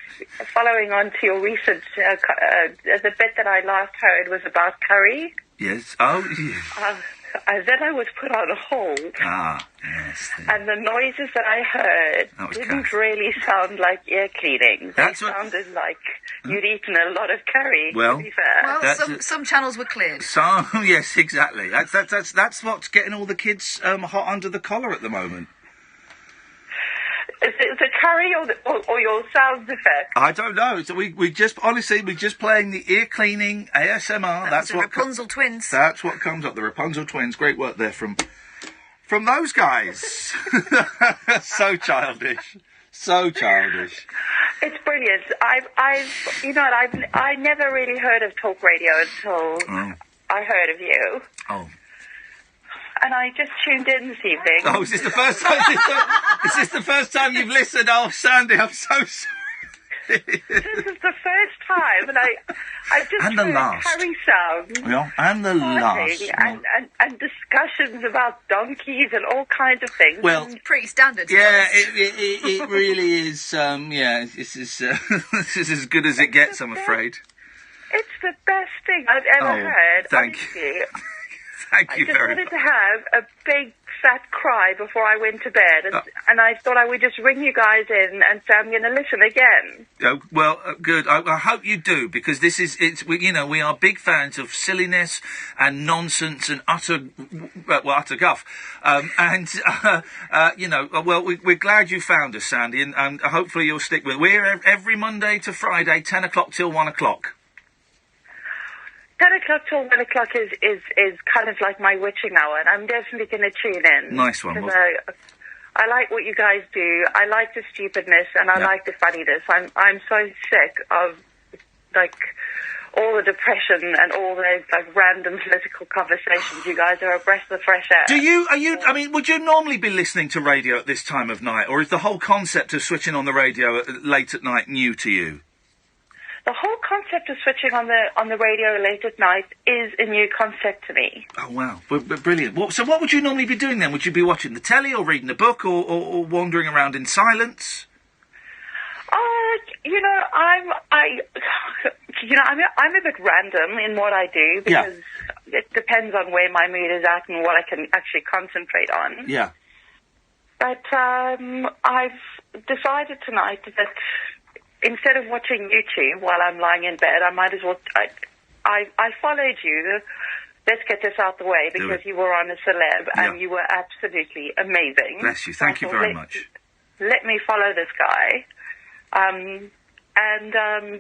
following on to your recent... the bit that I last heard was about curry. Yes. Oh, yes. Then I was put on hold. Ah, yes. And the noises that I heard didn't really sound like ear cleaning. They sounded like you'd eaten a lot of curry, well, to be fair. Well, some channels were cleared. So, yes, exactly. That's what's getting all the kids hot under the collar at the moment. Is it the curry or your sound effect? I don't know. So we just playing the ear cleaning ASMR. That's what Rapunzel twins. That's what comes up. The Rapunzel twins. Great work there from those guys. So childish. So childish. It's brilliant. I never really heard of Talk Radio until I heard of you. Oh. And I just tuned in this evening. Oh, is this the first time? Is this the first time you've listened? Oh, Sandy, I'm so sorry. This is the first time, and I just and the heard last. curry sounds. Yeah, and the last. And discussions about donkeys and all kinds of things. Well, it's pretty standard. Yeah, it really is. Yeah, this is as good as it gets, I'm afraid. It's the best thing I've ever heard. Thank you. Thank you very much. I just wanted to have a big fat cry before I went to bed, and I thought I would just ring you guys in and say I'm going to listen again. Oh, well, good. I hope you do, because we are big fans of silliness and nonsense and utter guff. We're glad you found us, Sandy, and hopefully you'll stick with it. We're every Monday to Friday, 10 o'clock till 1 o'clock. 10 o'clock till 1 o'clock is kind of like my witching hour, and I'm definitely going to tune in. Nice one. I like what you guys do. I like the stupidness, and I like the funniness. I'm so sick of, all the depression and all those, random political conversations. You guys are a breath of fresh air. Would you normally be listening to radio at this time of night, or is the whole concept of switching on the radio late at night new to you? The whole concept of switching on the radio late at night is a new concept to me. Oh, wow. Brilliant. So what would you normally be doing then? Would you be watching the telly or reading a book or wandering around in silence? I'm a bit random in what I do because it depends on where my mood is at and what I can actually concentrate on. Yeah. But I've decided tonight that instead of watching YouTube while I'm lying in bed, I might as well... I followed you. Let's get this out the way, because you were on a celeb, and you were absolutely amazing. Bless you. Thank you very much. Let me follow this guy.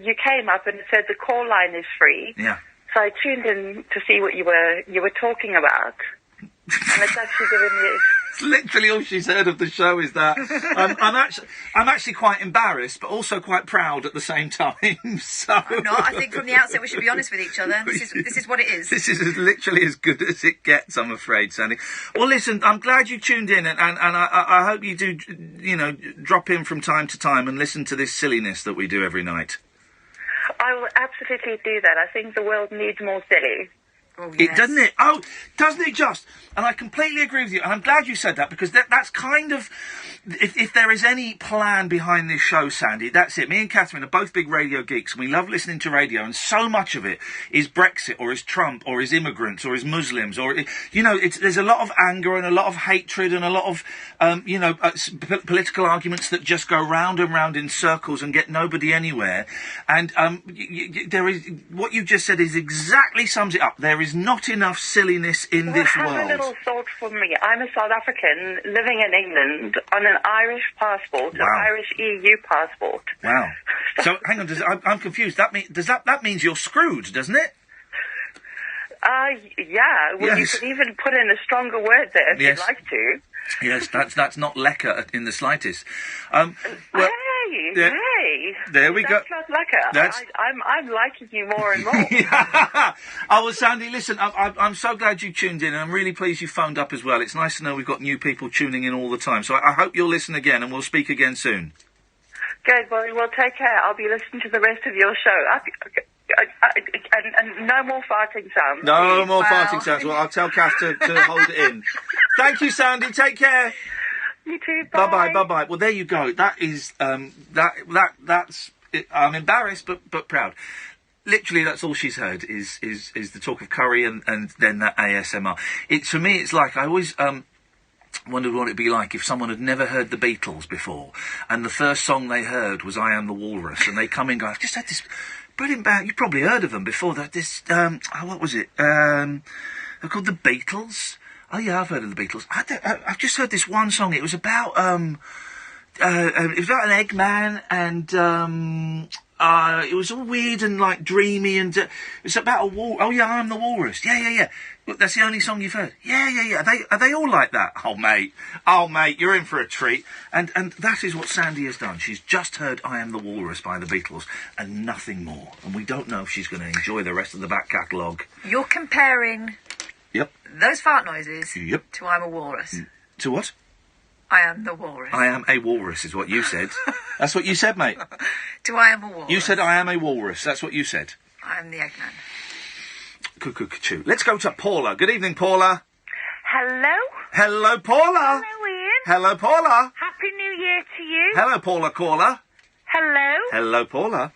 You came up and it said the call line is free. Yeah. So I tuned in to see what you were talking about. And it's actually given me... Literally all she's heard of the show is that. I'm actually quite embarrassed, but also quite proud at the same time. So I'm not. I think from the outset we should be honest with each other. This is what it is. This is literally as good as it gets, I'm afraid, Sandy. Well, listen, I'm glad you tuned in, and I hope you do, drop in from time to time and listen to this silliness that we do every night. I will absolutely do that. I think the world needs more silly. Oh, yes. It doesn't it? Oh, doesn't it just? And I completely agree with you. And I'm glad you said that, because that's kind of, if there is any plan behind this show, Sandy, that's it. Me and Catherine are both big radio geeks, and we love listening to radio. And so much of it is Brexit, or is Trump, or is immigrants, or is Muslims, or there's a lot of anger and a lot of hatred and a lot of political arguments that just go round and round in circles and get nobody anywhere. And there is what you just said is exactly sums it up. There is not enough silliness in this world. Have a little thought for me. I'm a South African living in England on an Irish passport, an Irish EU passport. Wow. So hang on, I'm confused. That means you're screwed, doesn't it? Yeah. Well, yes. You could even put in a stronger word there if you'd like to. Yes, that's not lekker in the slightest. Hey, there we go. That's not lekker. I'm liking you more and more. Oh, well, Sandy, listen, I'm so glad you tuned in, and I'm really pleased you phoned up as well. It's nice to know we've got new people tuning in all the time. So I hope you'll listen again, and we'll speak again soon. Good. Well, take care. I'll be listening to the rest of your show. And no more farting sounds. No more farting sounds. Well, I'll tell Kath to hold it in. Thank you, Sandy. Take care. You too. Bye. Bye. Well, there you go. That is that's. I'm embarrassed, but proud. Literally, that's all she's heard is the talk of curry and then that ASMR. For me, it's like I always wondered what it'd be like if someone had never heard the Beatles before, and the first song they heard was "I Am the Walrus," and they come in and go, "I've just had this brilliant band. You probably heard of them before. What was it? They're called the Beatles." Oh yeah, I've heard of the Beatles. I've just heard this one song. It was about an Eggman, and it was all weird and like dreamy, and it's about a wall. Oh yeah, I'm the Walrus. Yeah. Look, that's the only song you've heard. Yeah. Are they all like that? Oh mate, you're in for a treat. And that is what Sandy has done. She's just heard "I Am the Walrus" by the Beatles and nothing more. And we don't know if she's going to enjoy the rest of the back catalogue. You're comparing. Yep. Those fart noises. Yep. To "I'm a Walrus." To what? I am the walrus. I am a walrus is what you said. That's what you said, mate. To "I am a walrus." You said "I am a walrus." That's what you said. I am the Eggman. Cuckoo. Let's go to Paula. Good evening, Paula. Hello? Hello, Paula. Hello, Ian. Hello, Paula. Happy New Year to you. Hello, Paula caller. Hello? Hello, Paula.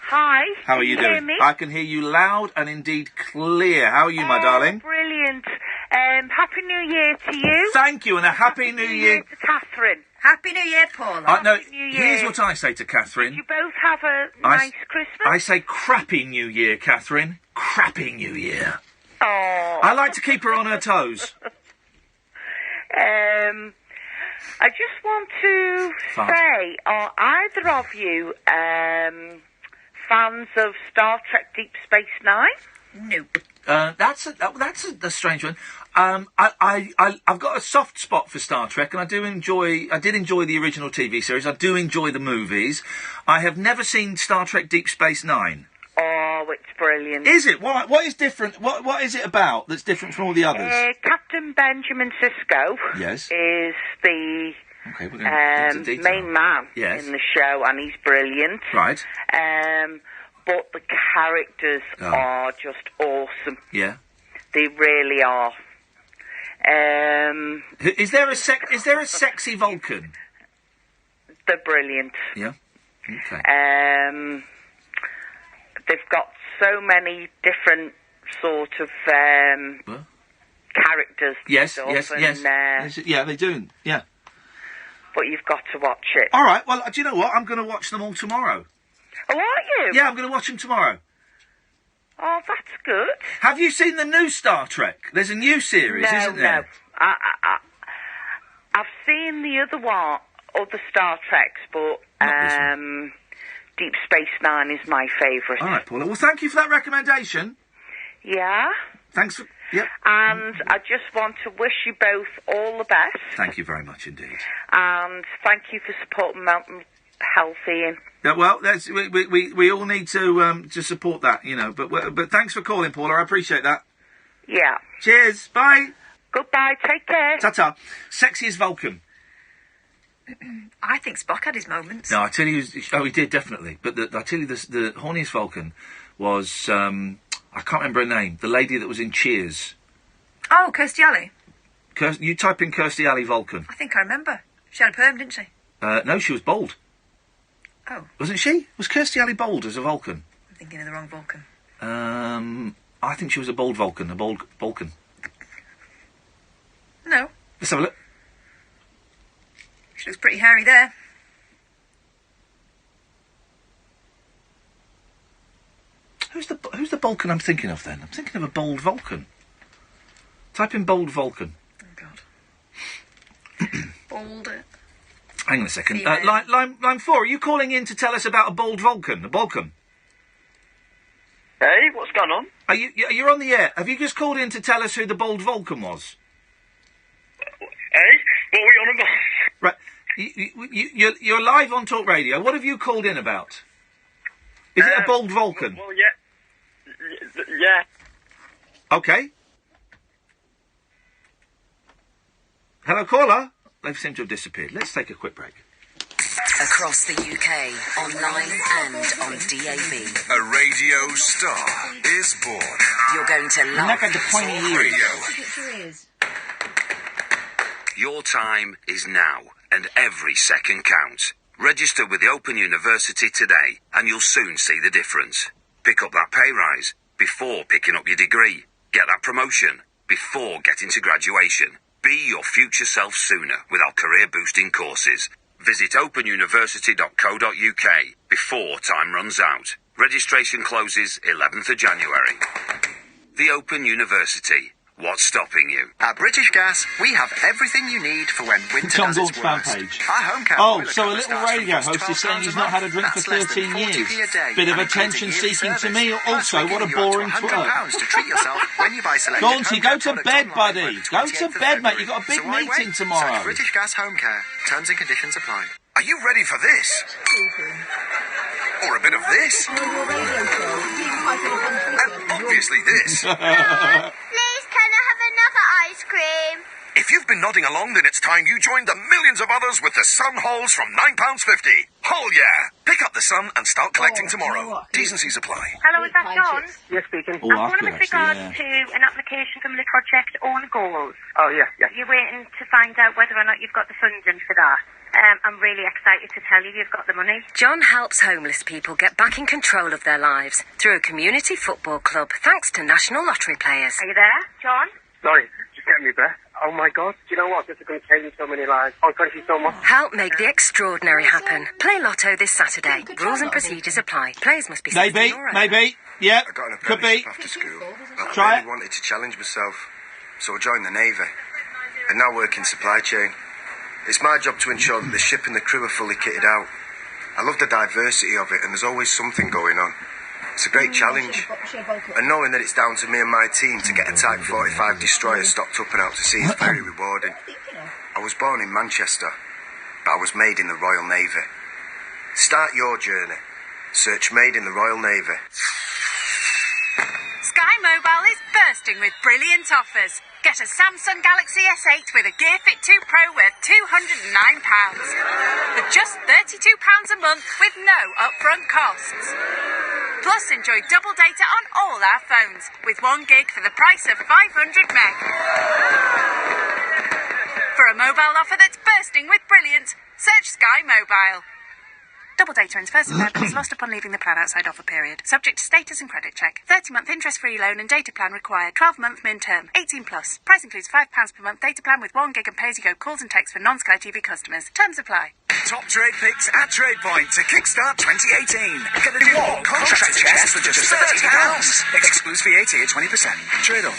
Hi. How are you doing? Hear me? I can hear you loud and indeed clear. How are you, my darling? Brilliant. Happy New Year to you. Thank you, and a Happy New Year to Catherine. Happy New Year, Paula. No, New Year. here's what I say to Catherine. Did you both have a nice Christmas? I say crappy New Year, Catherine. Crappy New Year. Oh. I like to keep her on her toes. I just want to say, are either of you fans of Star Trek Deep Space Nine? Nope. That's a strange one. I've got a soft spot for Star Trek, and I did enjoy the original TV series. I do enjoy the movies. I have never seen Star Trek Deep Space Nine. Oh, it's brilliant. Is it? What is different? What is it about that's different from all the others? Captain Benjamin Sisko yes. is the main man yes. in the show, and he's brilliant. Right. But the characters are just awesome. Yeah. They really are. Is there a sexy Vulcan? They're brilliant. Yeah. Okay. They've got so many different sort of characters. Yes. Yeah, they do. Yeah. But you've got to watch it. All right. Well, do you know what? I'm going to watch them all tomorrow. Oh, are you? Yeah, I'm going to watch them tomorrow. Oh, that's good. Have you seen the new Star Trek? There's a new series, isn't there? No. I've seen the other Star Treks, but Deep Space Nine is my favourite. All right, Paula. Well, thank you for that recommendation. Yeah? Thanks for... Yep. And I just want to wish you both all the best. Thank you very much indeed. And thank you for supporting Mountain Health, Ian. Yeah, well, that's, we all need to support that, you know. But thanks for calling, Paula. I appreciate that. Yeah. Cheers. Bye. Goodbye. Take care. Ta-ta. Sexiest Vulcan. I think Spock had his moments. No, I tell you... he did, definitely. But I tell you, the horniest Vulcan was... I can't remember her name. The lady that was in Cheers. Oh, Kirstie Alley. You type in Kirstie Alley Vulcan. I think I remember. She had a perm, didn't she? No, she was bald. Oh. Wasn't she? Was Kirstie Alley bald as a Vulcan? I'm thinking of the wrong Vulcan. I think she was a bald Vulcan. A bald Vulcan. No. Let's have a look. She looks pretty hairy there. Who's the Vulcan I'm thinking of then? I'm thinking of a bald Vulcan. Type in bald Vulcan. Oh, God. Bald. Hang on a second. Line 4, are you calling in to tell us about a bald Vulcan? A Vulcan? Hey, what's going on? You're on the air. Have you just called in to tell us who the bald Vulcan was? Hey, what are we on about? Right. You're live on Talk Radio. What have you called in about? Is it a bald Vulcan? Well, yeah. Yeah. Okay. Hello, caller. They seem to have disappeared. Let's take a quick break. Across the UK, online and on DAB. A radio star is born. You're going to love Talk Radio. Your time is now, and every second counts. Register with the Open University today, and you'll soon see the difference. Pick up that pay rise before picking up your degree. Get that promotion before getting to graduation. Be your future self sooner with our career-boosting courses. Visit openuniversity.co.uk before time runs out. Registration closes 11th of January. The Open University. What's stopping you? At British Gas, we have everything you need for when winter Tom does its Gaunt's fan worst. page. Our home care Oh, boiler so a cover little starts from radio just host is saying £12 he's a not had a month. drink for That's less than 13 years. 40p a day, Bit of and includes attention a yearly seeking to service. me. Plus, Also, we're what a giving you up to boring £100 twerp. to treat yourself when you buy selected Gaunty, home go care to products bed, online buddy. by the Go 28th to of bed, mate. February. You've got a big So why meeting wait? tomorrow. Search British Gas Home Care. Terms and conditions apply. Are you ready for this? Or a bit of this? And obviously this. Please, can I have another ice cream? If you've been nodding along, then it's time you joined the millions of others with the Sun Halls from £9.50. Hall yeah! Pick up the Sun and start collecting tomorrow. T's and C's apply. Hello, is that John? Yes, speaking. Oh, I'm calling with regards to an application from the project Own Goals. Oh, yeah. You're waiting to find out whether or not you've got the funding for that. I'm really excited to tell you you've got the money. John helps homeless people get back in control of their lives through a community football club, thanks to National Lottery players. Are you there, John? Sorry, just getting me breath. Oh, my God. Do you know what? This is going to change so many lives. Oh, thank you so much. Help make the extraordinary happen. Play Lotto this Saturday. Rules and procedures apply. Players must be 16 or over. Maybe. Yeah, I got an could be. apprenticeship after school. I Try really wanted to challenge myself, so I joined the Navy. And now work in supply chain. It's my job to ensure that the ship and the crew are fully kitted out. I love the diversity of it, and there's always something going on. It's a great challenge. And knowing that it's down to me and my team to get a Type 45 destroyer stocked up and out to sea is very rewarding. I was born in Manchester, but I was made in the Royal Navy. Start your journey. Search Made in the Royal Navy. Sky Mobile is bursting with brilliant offers. Get a Samsung Galaxy S8 with a Gear Fit 2 Pro worth £209. For just £32 a month with no upfront costs. Plus, enjoy double data on all our phones with 1 gig for the price of 500 meg. For a mobile offer that's bursting with brilliance, search Sky Mobile. Double data ends first and is lost upon leaving the plan outside offer period. Subject to status and credit check. 30-month interest-free loan and data plan required. 12-month min-term. 18+. Price includes £5 per month data plan with 1 gig and pay-as-you-go calls and texts for non-Sky TV customers. Terms apply. Top trade picks at TradePoint to kickstart 2018. Get a DeWalt contractor chest for just £30. Excludes VAT at 20%. Trade only.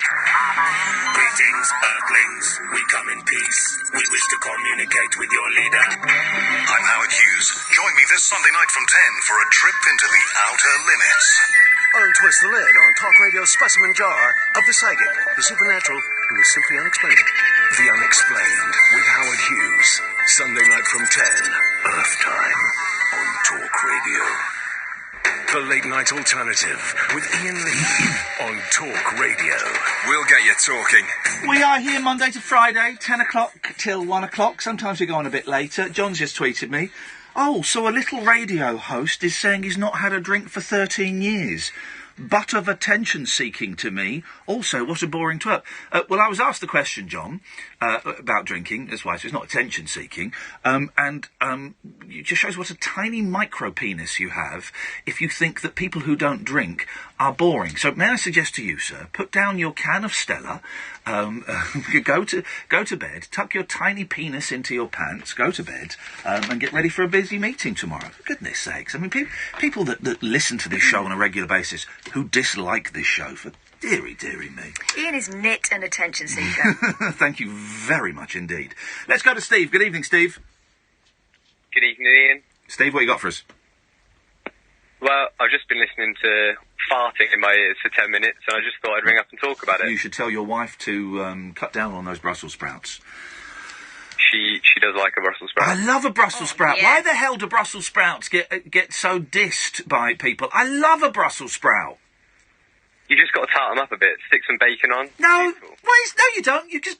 Greetings, Earthlings. We come in peace. We wish to communicate with your leader. I'm Howard Hughes. Join me this Sunday night from 10 for a trip into the outer limits. Untwist the lid on Talk Radio's specimen jar of the psychic, the supernatural, and the simply unexplainable. The Unexplained with Howard Hughes. Sunday night from 10, Earth time, on Talk Radio. The Late Night Alternative with Iain Lee on Talk Radio. We'll get you talking. We are here Monday to Friday, 10 o'clock till 1 o'clock. Sometimes we go on a bit later. John's just tweeted me. Oh, so a little radio host is saying he's not had a drink for 13 years. Butt of attention-seeking to me. Also, what a boring twerp. Well, I was asked the question, John, about drinking. That's why it's not attention-seeking. It just shows what a tiny micro-penis you have if you think that people who don't drink are boring. So may I suggest to you, sir, put down your can of Stella, go to bed, tuck your tiny penis into your pants, go to bed, and get ready for a busy meeting tomorrow. For goodness sakes. I mean, people that listen to this show on a regular basis who dislike this show, for dearie me. Iain is nit and attention seeker. Thank you very much indeed. Let's go to Steve. Good evening, Steve. Good evening, Iain. Steve, what you got for us? Well, I've just been listening to farting in my ears for 10 minutes, and I just thought I'd ring up and talk about it. You should tell your wife to cut down on those Brussels sprouts. She does like a Brussels sprout. I love a Brussels sprout. Yeah. Why the hell do Brussels sprouts get so dissed by people? I love a Brussels sprout. You just got to tart them up a bit, stick some bacon on. No, no, you don't. You just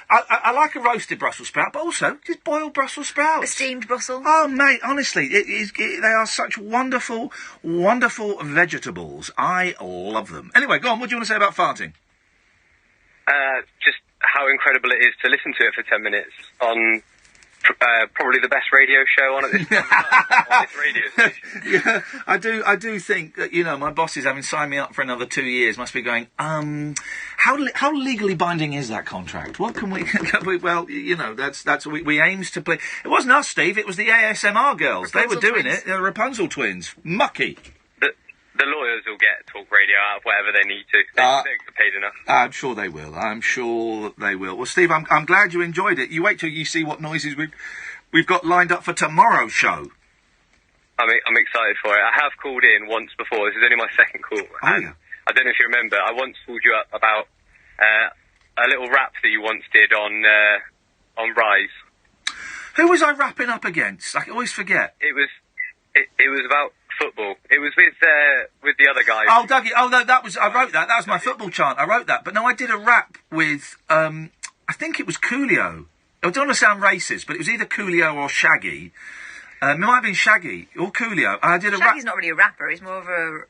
I like a roasted Brussels sprout, but also just boiled Brussels sprouts. A steamed Brussels. Oh, mate, honestly, they are such wonderful, wonderful vegetables. I love them. Anyway, go on. What do you want to say about farting? Just how incredible it is to listen to it for 10 minutes on probably the best radio show on at this point on this radio station. Yeah, I do think that, my bosses, having signed me up for another 2 years, must be going, how legally binding is that contract? What can we, well, that's we aims to play. It wasn't us, Steve, it was the ASMR girls. They were doing it. They're Rapunzel twins. Mucky. The lawyers will get Talk Radio out of whatever they need to. They get paid enough. I'm sure they will. Well, Steve, I'm glad you enjoyed it. You wait till you see what noises we've got lined up for tomorrow's show. I'm excited for it. I have called in once before. This is only my second call. Yeah. I don't know if you remember. I once called you up about a little rap that you once did on Rise. Who was I rapping up against? I always forget. It was about football. It was with the other guy. Oh, Dougie. Oh, no, I wrote that. That was my football chant. I wrote that. But no, I did a rap with, I think it was Coolio. I don't want to sound racist, but it was either Coolio or Shaggy. It might have been Shaggy or Coolio. I did a rap. Shaggy's not really a rapper. He's more of a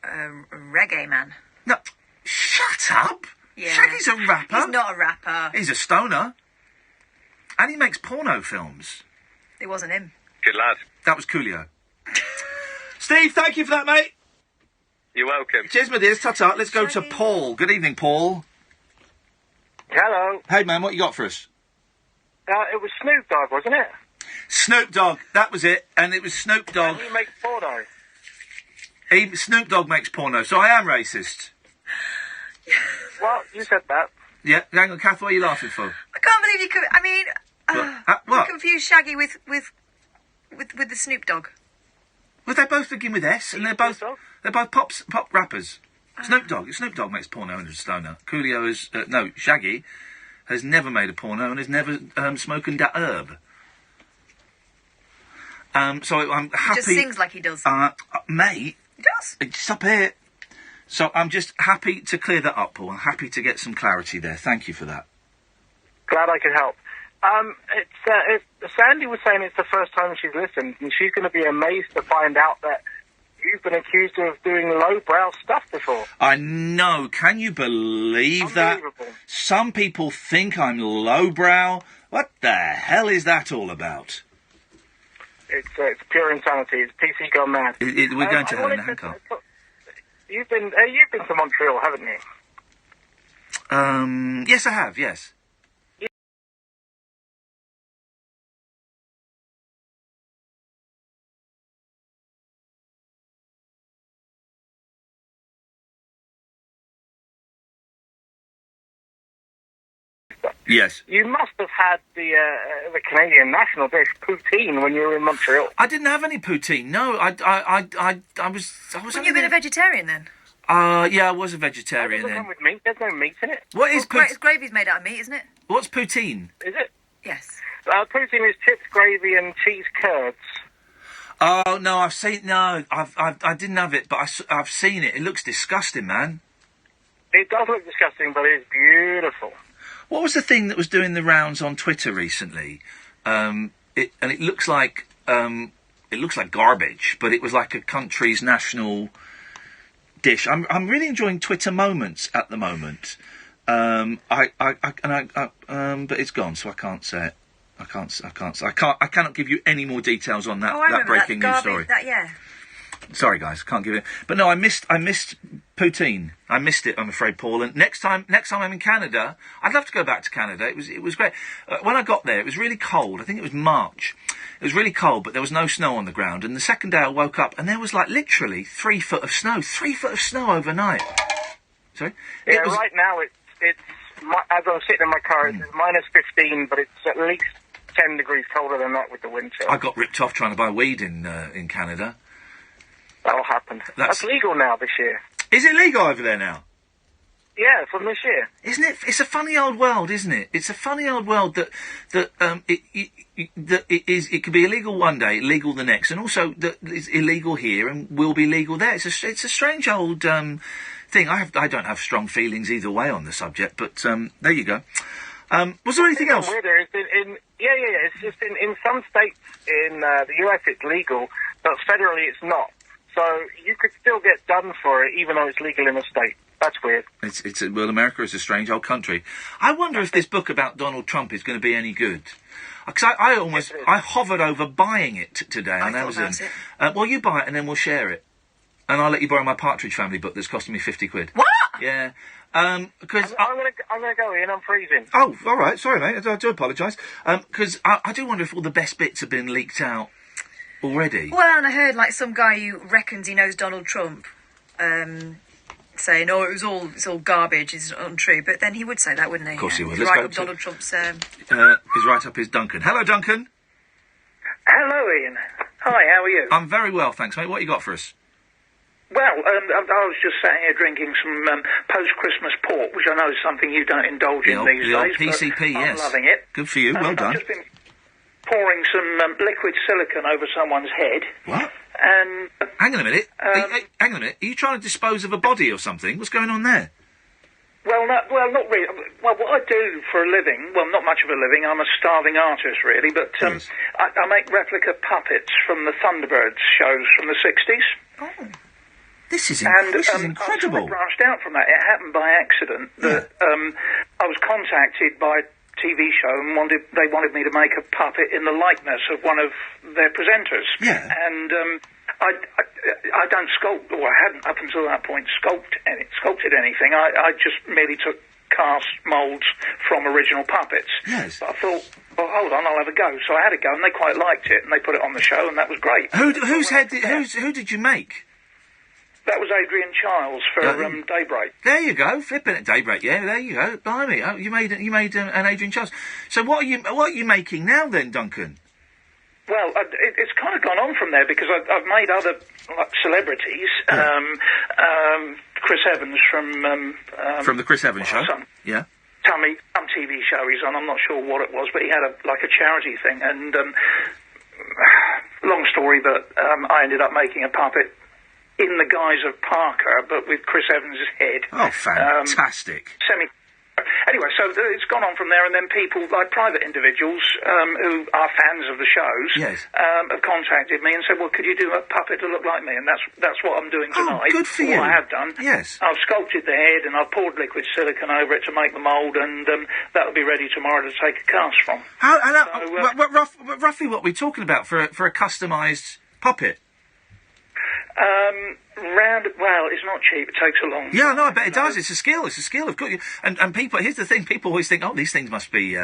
reggae man. No, shut up. Yeah. Shaggy's a rapper. He's not a rapper. He's a stoner. And he makes porno films. It wasn't him. Good lad. That was Coolio. Steve, thank you for that, mate. You're welcome. Cheers, my dears. Ta-ta. Let's go to Paul. Good evening, Paul. Hello. Hey, man, what you got for us? It was Snoop Dogg, wasn't it? Snoop Dogg. That was it. And it was Snoop Dogg. And he makes porno. Snoop Dogg makes porno, so I am racist. Well, you said that. Yeah. Hang on, Kath, what are you laughing for? I can't believe you could... I mean... what? You confused Shaggy with the Snoop Dogg. Well, they both begin with S, and they're both pop rappers. Snoop Dogg makes porno and is a stoner. Coolio is Shaggy has never made a porno and has never smoking that herb. So I'm happy. He just sings like he does. Mate. He does. It's up here. So I'm just happy to clear that up, Paul. I'm happy to get some clarity there. Thank you for that. Glad I could help. Sandy was saying it's the first time she's listened, and she's going to be amazed to find out that you've been accused of doing lowbrow stuff before. I know. Can you believe that? Some people think I'm lowbrow. What the hell is that all about? It's pure insanity. It's PC gone mad. We're going to hell in a handcart. You've been to Montreal, haven't you? Yes, I have. Yes. Yes. You must have had the Canadian national dish poutine when you were in Montreal. I didn't have any poutine. No, I was. Wouldn't you have been a vegetarian then? Yeah, I was a vegetarian It doesn't then. come with meat. There's no meat in it. What is gravy's made out of meat, isn't it? What's poutine? Is it? Yes. Poutine is chips, gravy, and cheese curds. Oh no, I've seen. No, I didn't have it, but I've seen it. It looks disgusting, man. It does look disgusting, but it's beautiful. What was the thing that was doing the rounds on Twitter recently? It looks like garbage, but it was like a country's national dish. I'm really enjoying Twitter moments at the moment. But it's gone, so I can't say it. I cannot give you any more details on that. That breaking news story. Sorry, guys, can't give it. But no, I missed poutine. I missed it, I'm afraid, Paul. And next time I'm in Canada, I'd love to go back to Canada. It was great. When I got there, it was really cold. I think it was March. It was really cold, but there was no snow on the ground. And the second day I woke up, and there was like literally 3 foot of snow. 3 foot of snow overnight. Sorry? Yeah, right now it's as I'm sitting in my car, it's minus 15, but it's at least 10 degrees colder than that with the wind chill. I got ripped off trying to buy weed in Canada. That'll happen. That's legal now this year. Is it legal over there now? Yeah, from this year. Isn't it? It's a funny old world, isn't it? It's a funny old world that it could be illegal one day, illegal the next, and also that it's illegal here and will be legal there. It's a strange old thing. I don't have strong feelings either way on the subject, but there you go. Was there anything else? It's just in some states in the US it's legal, but federally it's not. So you could still get done for it, even though it's legal in a state. That's weird. Well, America is a strange old country. I wonder if this book about Donald Trump is going to be any good. Because I hovered over buying it today on Amazon. Well, you buy it and then we'll share it. And I'll let you borrow my Partridge Family book that's costing me 50 quid. What? Yeah. Because I'm gonna go in. I'm freezing. Oh, all right. Sorry, mate. I do apologise. Because I do wonder if all the best bits have been leaked out already. Well, and I heard like some guy who reckons he knows Donald Trump, saying, "Oh, it's all garbage. It's untrue." But then he would say that, wouldn't he? Of course he would. He's Let's right go up Donald Trump's. He's right up his Duncan. Hello, Duncan. Hello, Ian. Hi, how are you? I'm very well, thanks, mate. What you got for us? Well, I was just sat here drinking some post-Christmas port, which I know is something you don't indulge in these days. PCP, but yes. I'm loving it. Good for you. Well done. I've just been pouring some liquid silicone over someone's head. What? And hang on a minute. Hang on a minute. Are you trying to dispose of a body or something? What's going on there? Well, not really. Well, what I do for a living, well, not much of a living, I'm a starving artist, really, but I make replica puppets from the Thunderbirds shows from the 60s. Oh. This is incredible. I sort of branched out from that. It happened by accident that I was contacted by a TV show and they wanted me to make a puppet in the likeness of one of their presenters. Yeah. And I don't sculpt, or I hadn't up until that point sculpted anything. I just merely took cast moulds from original puppets. Yes. But I thought, well, hold on, I'll have a go. So I had a go, and they quite liked it, and they put it on the show, and that was great. Who did you make? That was Adrian Childs for Daybreak. There you go, flipping it, Daybreak. Yeah, there you go. Blimey, you made an Adrian Childs. So what are you making now then, Duncan? Well, it's kind of gone on from there because I've made other celebrities. Chris Evans from the Chris Evans show. Yeah. Some TV show he's on. I'm not sure what it was, but he had a charity thing. And long story, but I ended up making a puppet in the guise of Parker, but with Chris Evans' head. Oh, fantastic. Anyway, so it's gone on from there, and then people, like private individuals who are fans of the shows, have contacted me and said, well, could you do a puppet to look like me? And that's what I'm doing tonight. Oh, good for you. What I have done. Yes. I've sculpted the head, and I've poured liquid silicone over it to make the mould, and that'll be ready tomorrow to take a cast from. Roughly what we're talking about for a customised puppet? Well, it's not cheap. It takes a long time. Yeah, no, I bet it does. It's a skill. Of course. And people. Here's the thing. People always think, oh, these things must be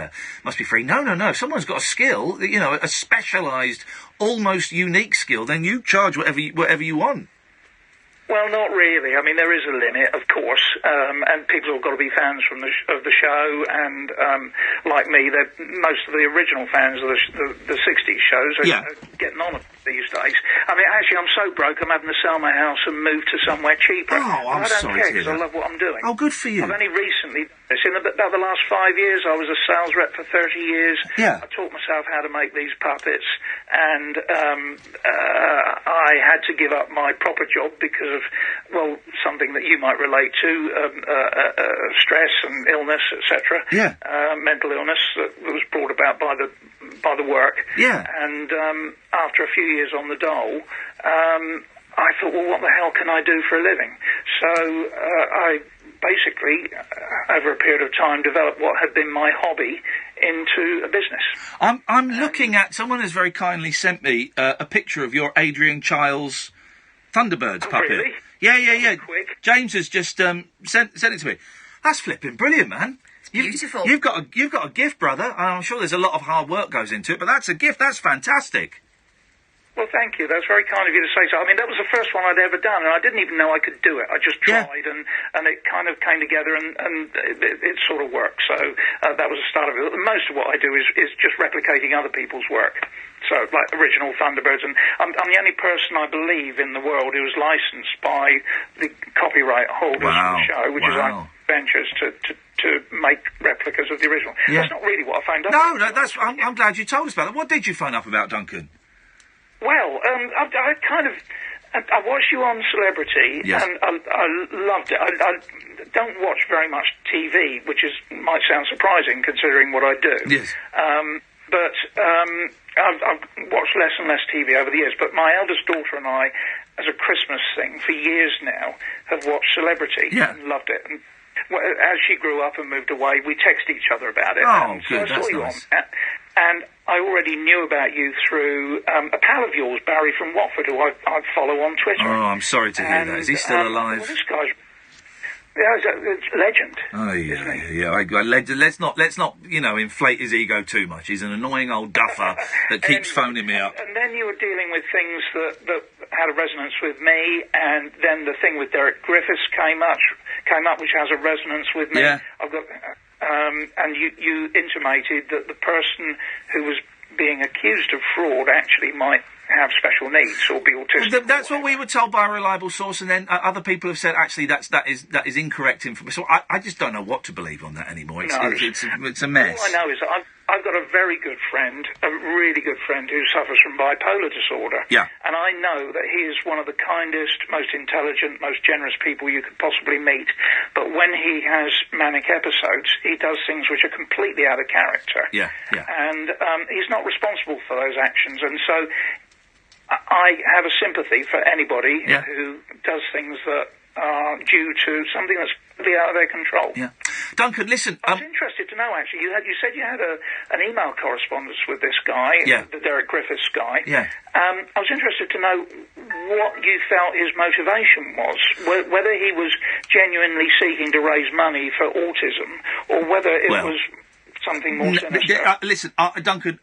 free. No. If someone's got a skill, a specialised, almost unique skill, then you charge whatever you want. Well, not really. I mean, there is a limit, of course, and people have got to be fans of the show. And like me, most of the original fans of the '60s shows are getting on these days. I mean, actually, I'm so broke, I'm having to sell my house and move to somewhere cheaper. Oh, I'm sorry to hear that. I don't care because I love what I'm doing. Oh, good for you. I've only recently, in about the last 5 years, I was a sales rep for 30 years. Yeah. I taught myself how to make these puppets, and I had to give up my proper job because of, well, something that you might relate to, stress and illness, etc. Yeah. Mental illness that was brought about by the work. Yeah. And after a few years on the dole, I thought, well, what the hell can I do for a living? So I basically, over a period of time, developed what had been my hobby into a business. I'm looking at, someone has very kindly sent me a picture of your Adrian Childs Thunderbirds puppet. Really? Yeah. James has just sent it to me. That's flipping brilliant, man. It's beautiful. You've got a gift, brother. I'm sure there's a lot of hard work goes into it, but that's a gift. That's fantastic. Well, thank you. That's very kind of you to say so. I mean, that was the first one I'd ever done, and I didn't even know I could do it. I just tried, and it kind of came together, and it sort of worked. So that was the start of it. Most of what I do is just replicating other people's work. So, like original Thunderbirds, and I'm the only person, I believe, in the world who is licensed by the copyright holders of the show, which is our ventures to make replicas of the original. Yeah. That's not really what I found out. No, I'm glad you told us about that. What did you phone up about, Duncan? Well, I watched you on Celebrity, and I loved it. I don't watch very much TV, which might sound surprising considering what I do. Yes. But I've watched less and less TV over the years. But my eldest daughter and I, as a Christmas thing for years now, have watched Celebrity and loved it. And as she grew up and moved away, we text each other about it. Oh, and good. So I saw That's you nice. on that. And I already knew about you through a pal of yours, Barry from Watford, who I follow on Twitter. Oh, I'm sorry to hear that. Is he still alive? Well, this guy's a legend. Oh yeah. Let's not inflate his ego too much. He's an annoying old duffer that keeps phoning me up. And then you were dealing with things that had a resonance with me, and then the thing with Derek Griffiths came up, which has a resonance with me. Yeah. I've got. And you intimated that the person who was being accused of fraud actually might have special needs or be autistic. That's what we were told by a reliable source, and then other people have said actually that is incorrect information. So I just don't know what to believe on that anymore. It's a mess. All I know is that I've got a very good friend, a really good friend who suffers from bipolar disorder. Yeah. And I know that he is one of the kindest, most intelligent, most generous people you could possibly meet. But when he has manic episodes, he does things which are completely out of character. Yeah. And he's not responsible for those actions. And so I have a sympathy for anybody who does things that are due to something that's completely out of their control. Yeah. Duncan, listen. I was interested to know, actually, you said you had an email correspondence with this guy, the Derek Griffiths guy. Yeah. I was interested to know what you felt his motivation was, whether he was genuinely seeking to raise money for autism, or whether it was something more sinister. Listen, Duncan,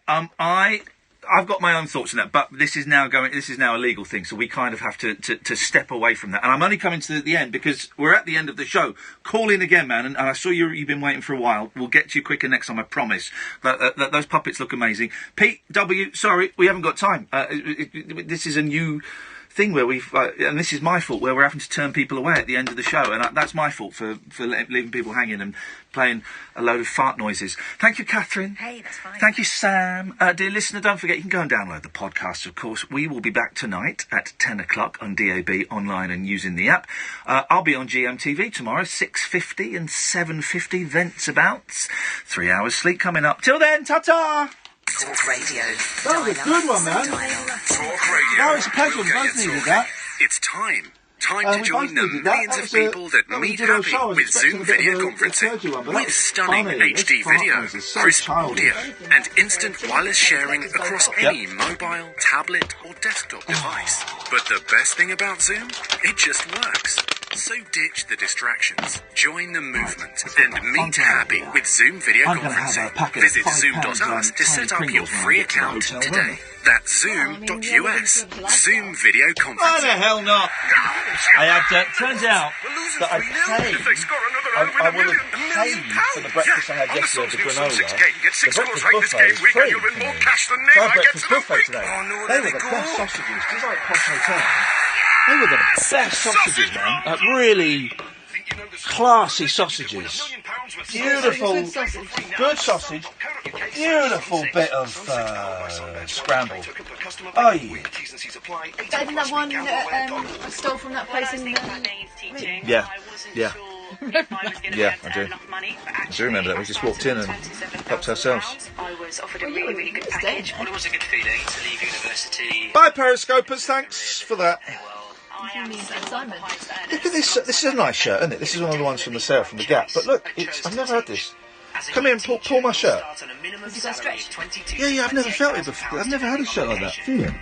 I've got my own thoughts on that, but this is now a legal thing, so we kind of have to step away from that. And I'm only coming to the end because we're at the end of the show. Call in again, man, and I saw you've been waiting for a while. We'll get to you quicker next time, I promise. That those puppets look amazing. Pete W, sorry, we haven't got time. This is a new thing where and this is my fault, where we're having to turn people away at the end of the show, and that's my fault for leaving people hanging and playing a load of fart noises. Thank you, Catherine. Hey, that's fine. Thank you, Sam. Dear listener, don't forget you can go and download the podcast, of course. We will be back tonight at 10 o'clock on DAB, online and using the app. I'll be on GMTV tomorrow, 6:50 and 7:50, thence abouts. 3 hours sleep coming up. Till then, ta-ta! Talk Radio. That was a good one, man. Talk Radio. That was a pleasure. We both needed that. It's time to join the millions of people that meet happy with Zoom video conferencing, with stunning HD video, crisp audio, and instant wireless sharing across any mobile, tablet or desktop device. But the best thing about Zoom? It just works. So ditch the distractions, join the movement, and meet happy with Zoom video conferencing. Visit zoom.us to set up your free account today. That's zoom.us. Zoom video conferencing. Why the hell not? I had, turns out that I paid. I will have paid for the breakfast I had yesterday, the granola. The breakfast buffet is free for me. So I had breakfast buffet today. They were the best sausages. Just like Posh Hotel. They were the best sausages, man. Like really classy sausages. Beautiful, good sausage. Beautiful bit of scramble. Oh yeah. Better than that one I stole from that place in Yeah. Yeah, I do. I do remember that. We just walked in and helped ourselves. I was offered a really, really good package. Well, it was a good feeling to leave university. Bye, Periscopers. Thanks for that. Simon. Look at this. This is a nice shirt, isn't it? This is one of the ones from the sale from the Gap. But look, I've never had this. Come here and pull my shirt. Has it got stretched? Yeah, I've never felt it before. I've never had a shirt like that. Feel it.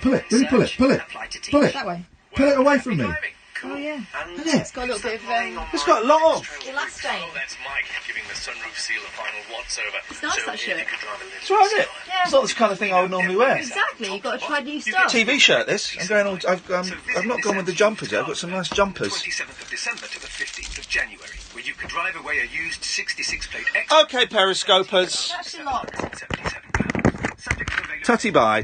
Pull it. Really pull it. That way. Pull it away from me. Oh yeah. Isn't it? It's got a little bit of It's got a lot of. elastane. That's Mike giving the sunroof seal a final once over. It's nice, that shirt. It's right, isn't it? Yeah. It's not the kind of thing I would normally wear. Exactly. You've got to try new stuff. TV shirt. This. I'm going all. I've not gone with the jumpers yet. I've got some nice jumpers. 27th of December to the 15th of January, where you could drive away a used 66 plate X. Okay, Periscopers. That's a lot. Tutty bye.